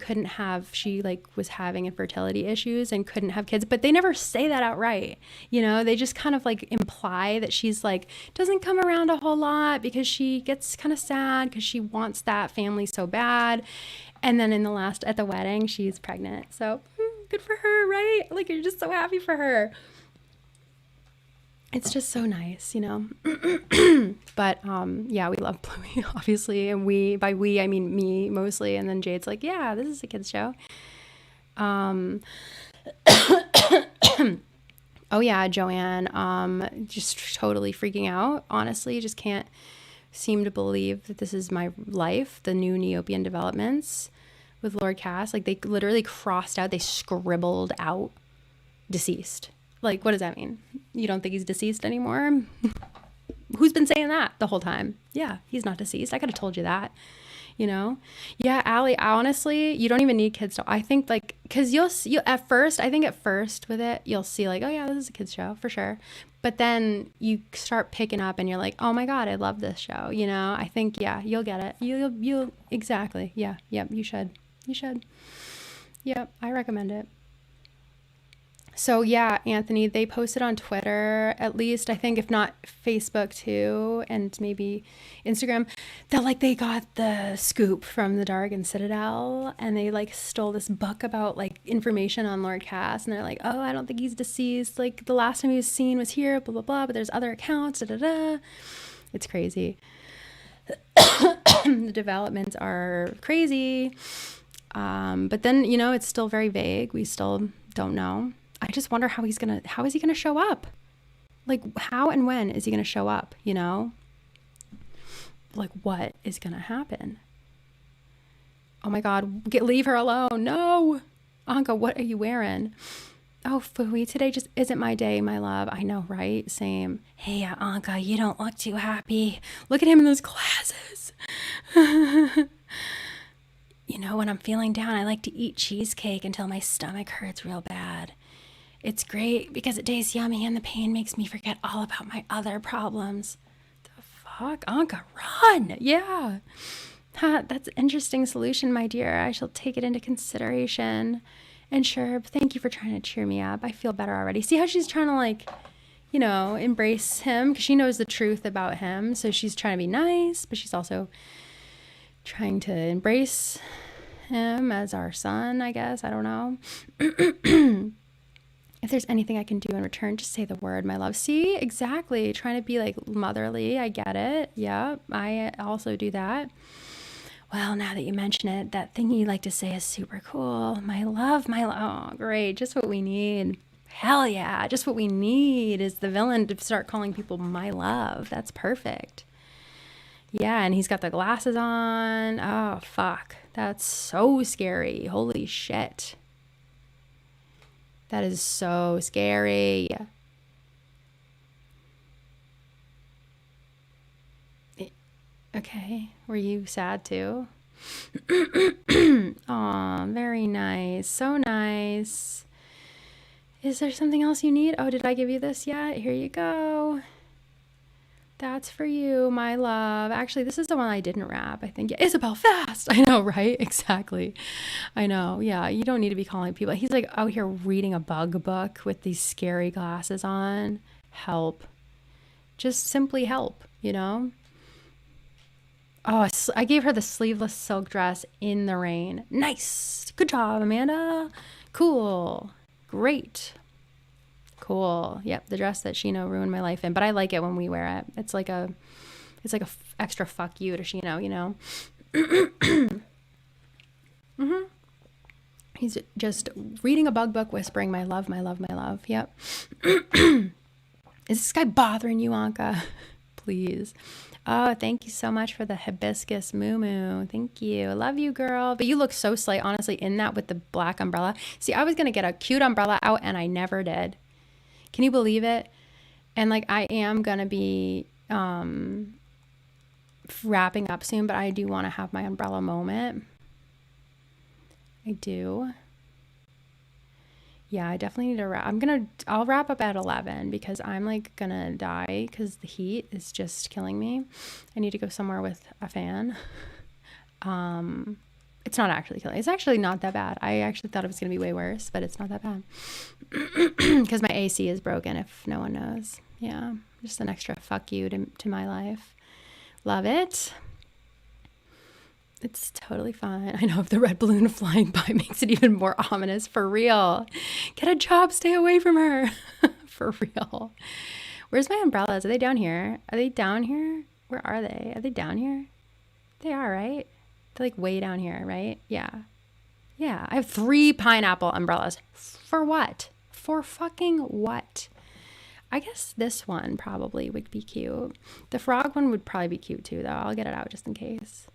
was having infertility issues and couldn't have kids, but they never say that outright. They just kind of like imply that she's like, doesn't come around a whole lot because she gets kind of sad because she wants that family so bad. And then at the wedding, she's pregnant. So good for her, right? Like, you're just so happy for her. It's just so nice, But yeah, we love Bluey, obviously. And by we, I mean me mostly. And then Jade's like, yeah, this is a kid's show. Oh yeah, Joanne, just totally freaking out. Honestly, just can't seem to believe that this is my life, the new Neopian developments with Lord Cass. Like, they literally crossed out, they scribbled out deceased. Like, what does that mean? You don't think he's deceased anymore? Who's been saying that the whole time? Yeah, he's not deceased. I could have told you that. you know? Yeah, Allie, honestly, you don't even need kids show. I think like, cause you'll at first, I think at first with it, you'll see like, oh yeah, this is a kids show for sure. But then you start picking up and you're like, oh my God, I love this show. You know, I think, yeah, you'll get it. You'll exactly. Yeah. Yep. You should. You should. Yep. I recommend it. So yeah, Anthony, they posted on Twitter, at least I think, if not Facebook too, and maybe Instagram, that like they got the scoop from the Dargan Citadel, and they like stole this book about like information on Lord Cass, and they're like, oh, I don't think he's deceased. Like the last time he was seen was here, blah blah blah. But there's other accounts, da da da. It's crazy. The developments are crazy, but then it's still very vague. We still don't know. I just wonder how is he gonna show up? Like how and when is he gonna show up? Like what is gonna happen? Oh my God, leave her alone. No, Anka, what are you wearing? Oh, Fooey, today just isn't my day, my love. I know, right? Same. Hey, Anka, you don't look too happy. Look at him in those glasses. When I'm feeling down, I like to eat cheesecake until my stomach hurts real bad. It's great because it tastes yummy and the pain makes me forget all about my other problems. The fuck? Anka, run! Yeah. That's an interesting solution, my dear. I shall take it into consideration. And sure, thank you for trying to cheer me up. I feel better already. See how she's trying to embrace him because she knows the truth about him. So she's trying to be nice, but she's also trying to embrace him as our son, I guess. I don't know. If there's anything I can do in return, just say the word, my love. See, exactly. Trying to be like motherly. I get it. Yeah, I also do that. Well, now that you mention it, that thing you like to say is super cool. My love, my love. Oh, great. Just what we need. Hell yeah. Just what we need is the villain to start calling people my love. That's perfect. Yeah, and he's got the glasses on. Oh, fuck. That's so scary. Holy shit. That is so scary. Okay. Were you sad too? Aw, very nice. So nice. Is there something else you need? Oh, did I give you this yet? Here you go. That's for you, my love. Actually, this is the one I didn't wrap. I think. Yeah, Isabel, fast. I know, right? Exactly. I know. Yeah, you don't need to be calling people. He's like out here reading a bug book with these scary glasses on. Help. Just simply help, Oh, I gave her the sleeveless silk dress in the rain. Nice. Good job, Amanda. Cool. Great. Cool. Yep, the dress that Shino ruined my life in, but I like it when we wear it. It's like a extra fuck you to Shino, Mm-hmm. He's just reading a bug book, whispering, my love, my love, my love. Yep. Is this guy bothering you, Anka? Please. Oh, thank you so much for the hibiscus moo. Thank you. I love you, girl. But you look so slay, honestly, in that with the black umbrella. See, I was going to get a cute umbrella out, and I never did. Can you believe it? And like I am gonna be wrapping up soon, but I do want to have my umbrella moment. I do. Yeah, I definitely need to wrap. I'll wrap up at 11 because I'm like gonna die because the heat is just killing me. I need to go somewhere with a fan. It's not actually killing. It's actually not that bad. I actually thought it was going to be way worse, but it's not that bad. Because my AC is broken, if no one knows. Yeah, just an extra fuck you to my life. Love it. It's totally fine. I know if the red balloon flying by makes it even more ominous. For real. Get a job. Stay away from her. For real. Where's my umbrellas? Are they down here? Are they down here? Where are they? Are they down here? They are, right? They're like way down here, right? Yeah. Yeah. I have 3 pineapple umbrellas. For what? For fucking what? I guess this one probably would be cute. The frog one would probably be cute too, though. I'll get it out just in case.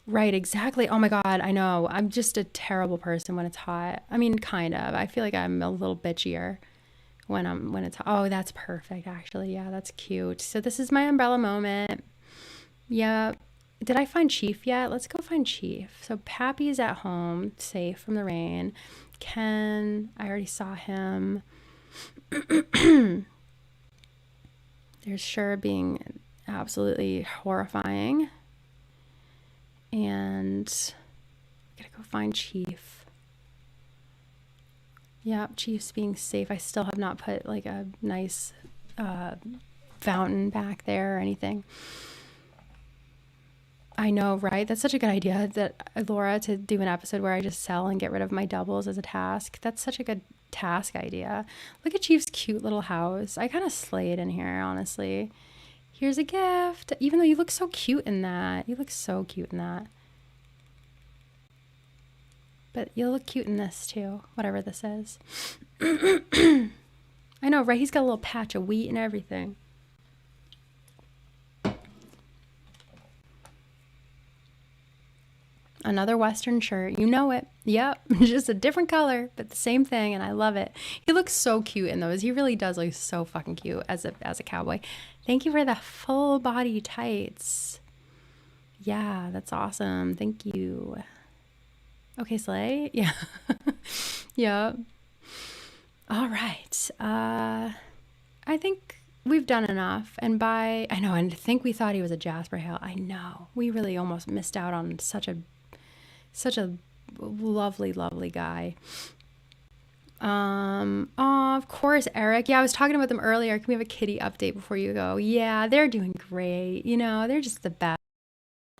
Right, exactly. Oh my God, I know. I'm just a terrible person when it's hot. I mean, kind of. I feel like I'm a little bitchier when it's hot. Oh, that's perfect, actually. Yeah, that's cute. So this is my umbrella moment. Yeah. Did I find Chief yet? Let's go find Chief. So Pappy's at home, safe from the rain. Ken, I already saw him. There's Sure being absolutely horrifying. And I gotta go find Chief. Yeah, Chief's being safe. I still have not put like a nice fountain back there or anything. I know, right? That's such a good idea, that Laura, to do an episode where I just sell and get rid of my doubles as a task. That's such a good task idea. Look at Chief's cute little house. I kind of slayed in here, honestly. Here's a gift. Even though you look so cute in that. You look so cute in that. But you'll look cute in this too, whatever this is. I know, right? He's got a little patch of wheat and everything. Another Western shirt. You know it. Yep. Just a different color, but the same thing, and I love it. He looks so cute in those. He really does look so fucking cute as a cowboy. Thank you for the full body tights. Yeah, that's awesome. Thank you. Okay, Slay. Yeah. Yeah. All right. I think we've done enough. And I know, and I think we thought he was a Jasper Hale. I know. We really almost missed out on such a lovely, lovely guy. Oh, of course, Eric. Yeah, I was talking about them earlier. Can we have a kitty update before you go? Yeah, they're doing great. You know, they're just the best.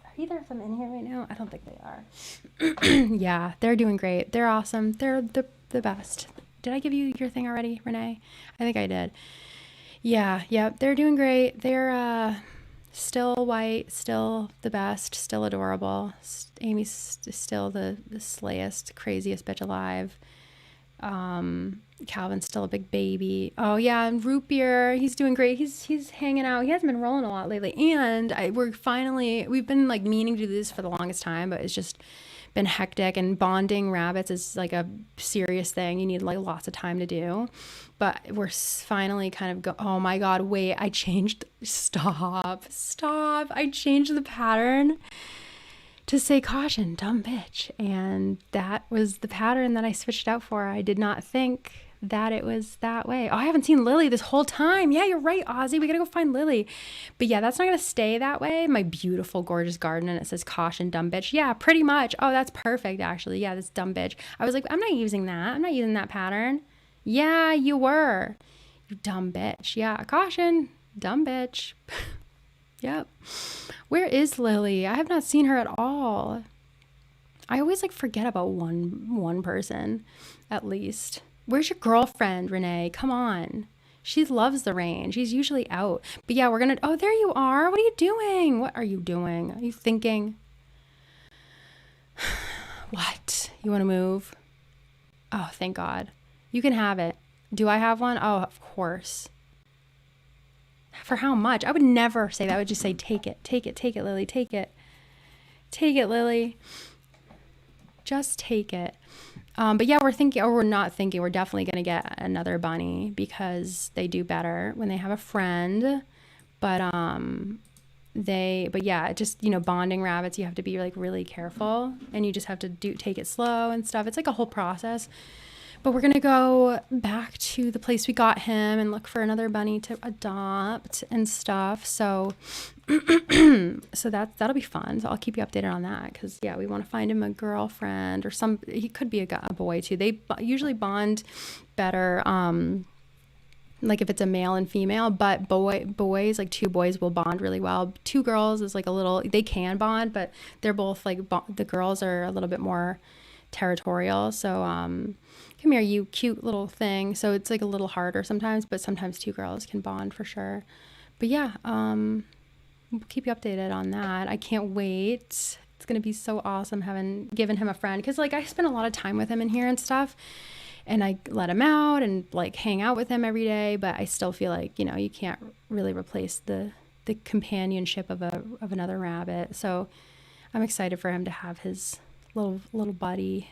Are either of them in here right now? I don't think they are. Yeah, they're doing great. They're awesome. They're the best. Did I give you your thing already, Renee? I think I did. Yeah, they're doing great. They're still white, still the best, still adorable. Amy's still the slayest, craziest bitch alive. Calvin's still a big baby. Oh yeah, and Root Beer, he's doing great. He's hanging out. He hasn't been rolling a lot lately. And we've been like meaning to do this for the longest time, but it's just been hectic, and bonding rabbits is like a serious thing. You need like lots of time to do. But we're finally kind of oh my God, wait, I changed, stop. I changed the pattern to say caution, dumb bitch. And that was the pattern that I switched out for. I did not think that it was that way. Oh, I haven't seen Lily this whole time. Yeah, you're right, Ozzy. We gotta go find Lily. But yeah, that's not gonna stay that way. My beautiful, gorgeous garden, and it says caution, dumb bitch. Yeah, pretty much. Oh, that's perfect, actually. Yeah, this dumb bitch. I was like, I'm not using that. I'm not using that pattern. Yeah, you were. You dumb bitch. Yeah, caution, dumb bitch. Yep. Where is Lily? I have not seen her at all. I always like forget about one person, at least. Where's your girlfriend, Renee? Come on. She loves the rain. She's usually out. But yeah, oh, there you are. What are you doing? What are you doing? Are you thinking? What? You want to move? Oh, thank God. You can have it. Do I have one? Oh, of course. For how much? I would never say that. I would just say, take it, Lily, take it. Take it, Lily. Just take it. But yeah, we're definitely going to get another bunny because they do better when they have a friend. But yeah, just, bonding rabbits, you have to be like really careful, and you just have to take it slow and stuff. It's like a whole process. But we're going to go back to the place we got him and look for another bunny to adopt and stuff. So that'll be fun. So I'll keep you updated on that, because yeah, we want to find him a girlfriend, or he could be a boy too. They usually bond better like if it's a male and female, but boys, like two boys will bond really well. Two girls is like they can bond, but they're both like the girls are a little bit more territorial. So come here, you cute little thing. So it's like a little harder sometimes, but sometimes two girls can bond for sure. But yeah, we'll keep you updated on that. I can't wait. It's gonna be so awesome given him a friend, because like I spend a lot of time with him in here and stuff, and I let him out and like hang out with him every day. But I still feel like you can't really replace the companionship of another rabbit. So I'm excited for him to have his little buddy.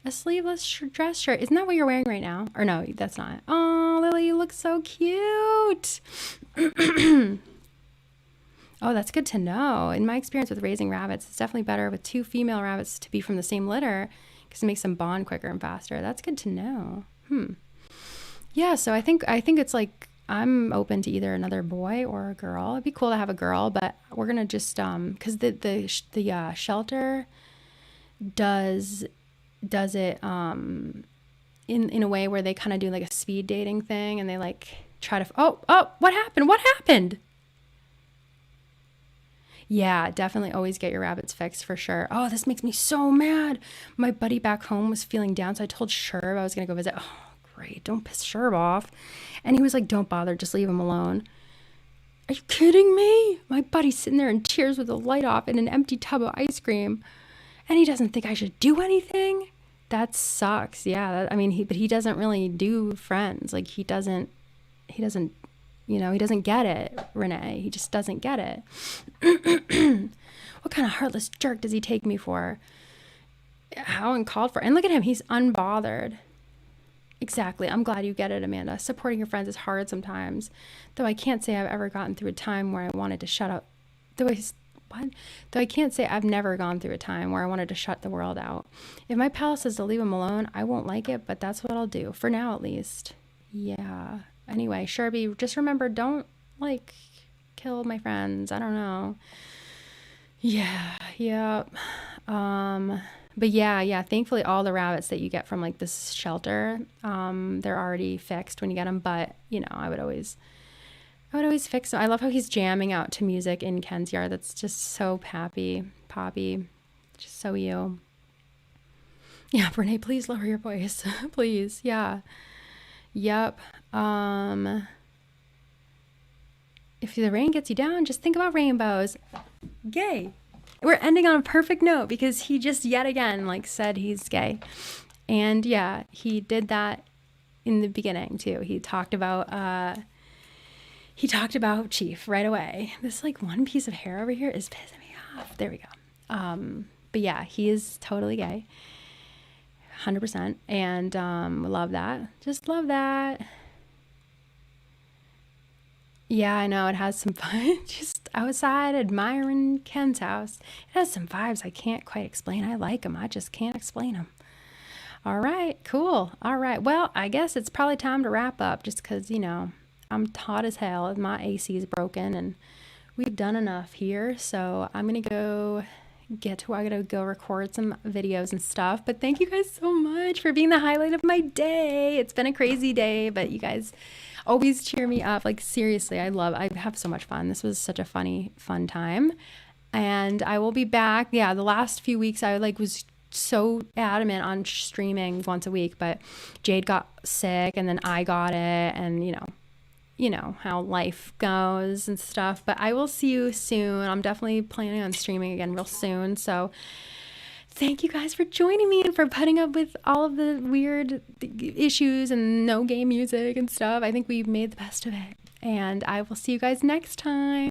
A sleeveless dress shirt. Isn't that what you're wearing right now? Or no, that's not. Oh, Lily, you look so cute. Oh, that's good to know. In my experience with raising rabbits, it's definitely better with two female rabbits to be from the same litter because it makes them bond quicker and faster. That's good to know. Yeah, so I think it's like I'm open to either another boy or a girl. It'd be cool to have a girl, but we're gonna just because the shelter does it in a way where they kind of do like a speed dating thing, and they like try to what happened. Yeah, definitely always get your rabbits fixed for sure. Oh, this makes me so mad. My buddy back home was feeling down, so I told Sherb I was gonna go visit. Oh, great, don't piss Sherb off. And he was like, don't bother, just leave him alone. Are you kidding me? My buddy's sitting there in tears with the light off in an empty tub of ice cream, and he doesn't think I should do anything? That sucks. Yeah, I mean, but he doesn't really do friends. Like he doesn't, he doesn't get it, Renee. He just doesn't get it. What kind of heartless jerk does he take me for? How uncalled for. And look at him. He's unbothered. Exactly. I'm glad you get it, Amanda. Supporting your friends is hard sometimes. Though I can't say I've ever gotten through a time where I wanted to shut up. Though I can't say I've never gone through a time where I wanted to shut the world out. If my pal says to leave him alone, I won't like it, but that's what I'll do. For now, at least. Yeah. Anyway, Sherby, just remember, don't, like, kill my friends. I don't know. Yeah. But yeah, thankfully all the rabbits that you get from, like, this shelter, they're already fixed when you get them. But, I would always fix them. I love how he's jamming out to music in Ken's yard. That's just so Poppy. Just so you. Yeah, Brene, please lower your voice. Please. Yeah. Yep. If the rain gets you down, just think about rainbows. Gay. We're ending on a perfect note because he just yet again said he's gay. And yeah, he did that in the beginning too. He talked about Chief right away. This one piece of hair over here is pissing me off. There we go. But yeah, he is totally gay. 100%. And love that. Just love that. Yeah, I know. It has some fun. Just outside admiring Ken's house. It has some vibes I can't quite explain. I like them. I just can't explain them. All right. Cool. All right. Well, I guess it's probably time to wrap up just because, I'm hot as hell. My AC is broken and we've done enough here. So I'm going to go I gotta go record some videos and stuff. But thank you guys so much for being the highlight of my day. It's been a crazy day, but you guys always cheer me up. Seriously, I have so much fun. This was such a fun time. And I will be back. Yeah, the last few weeks I was so adamant on streaming once a week, but Jade got sick and then I got it, and you know how life goes and stuff. But I will see you soon. I'm definitely planning on streaming again real soon. So thank you guys for joining me and for putting up with all of the weird issues and no gay music and stuff. I think we made the best of it. And I will see you guys next time.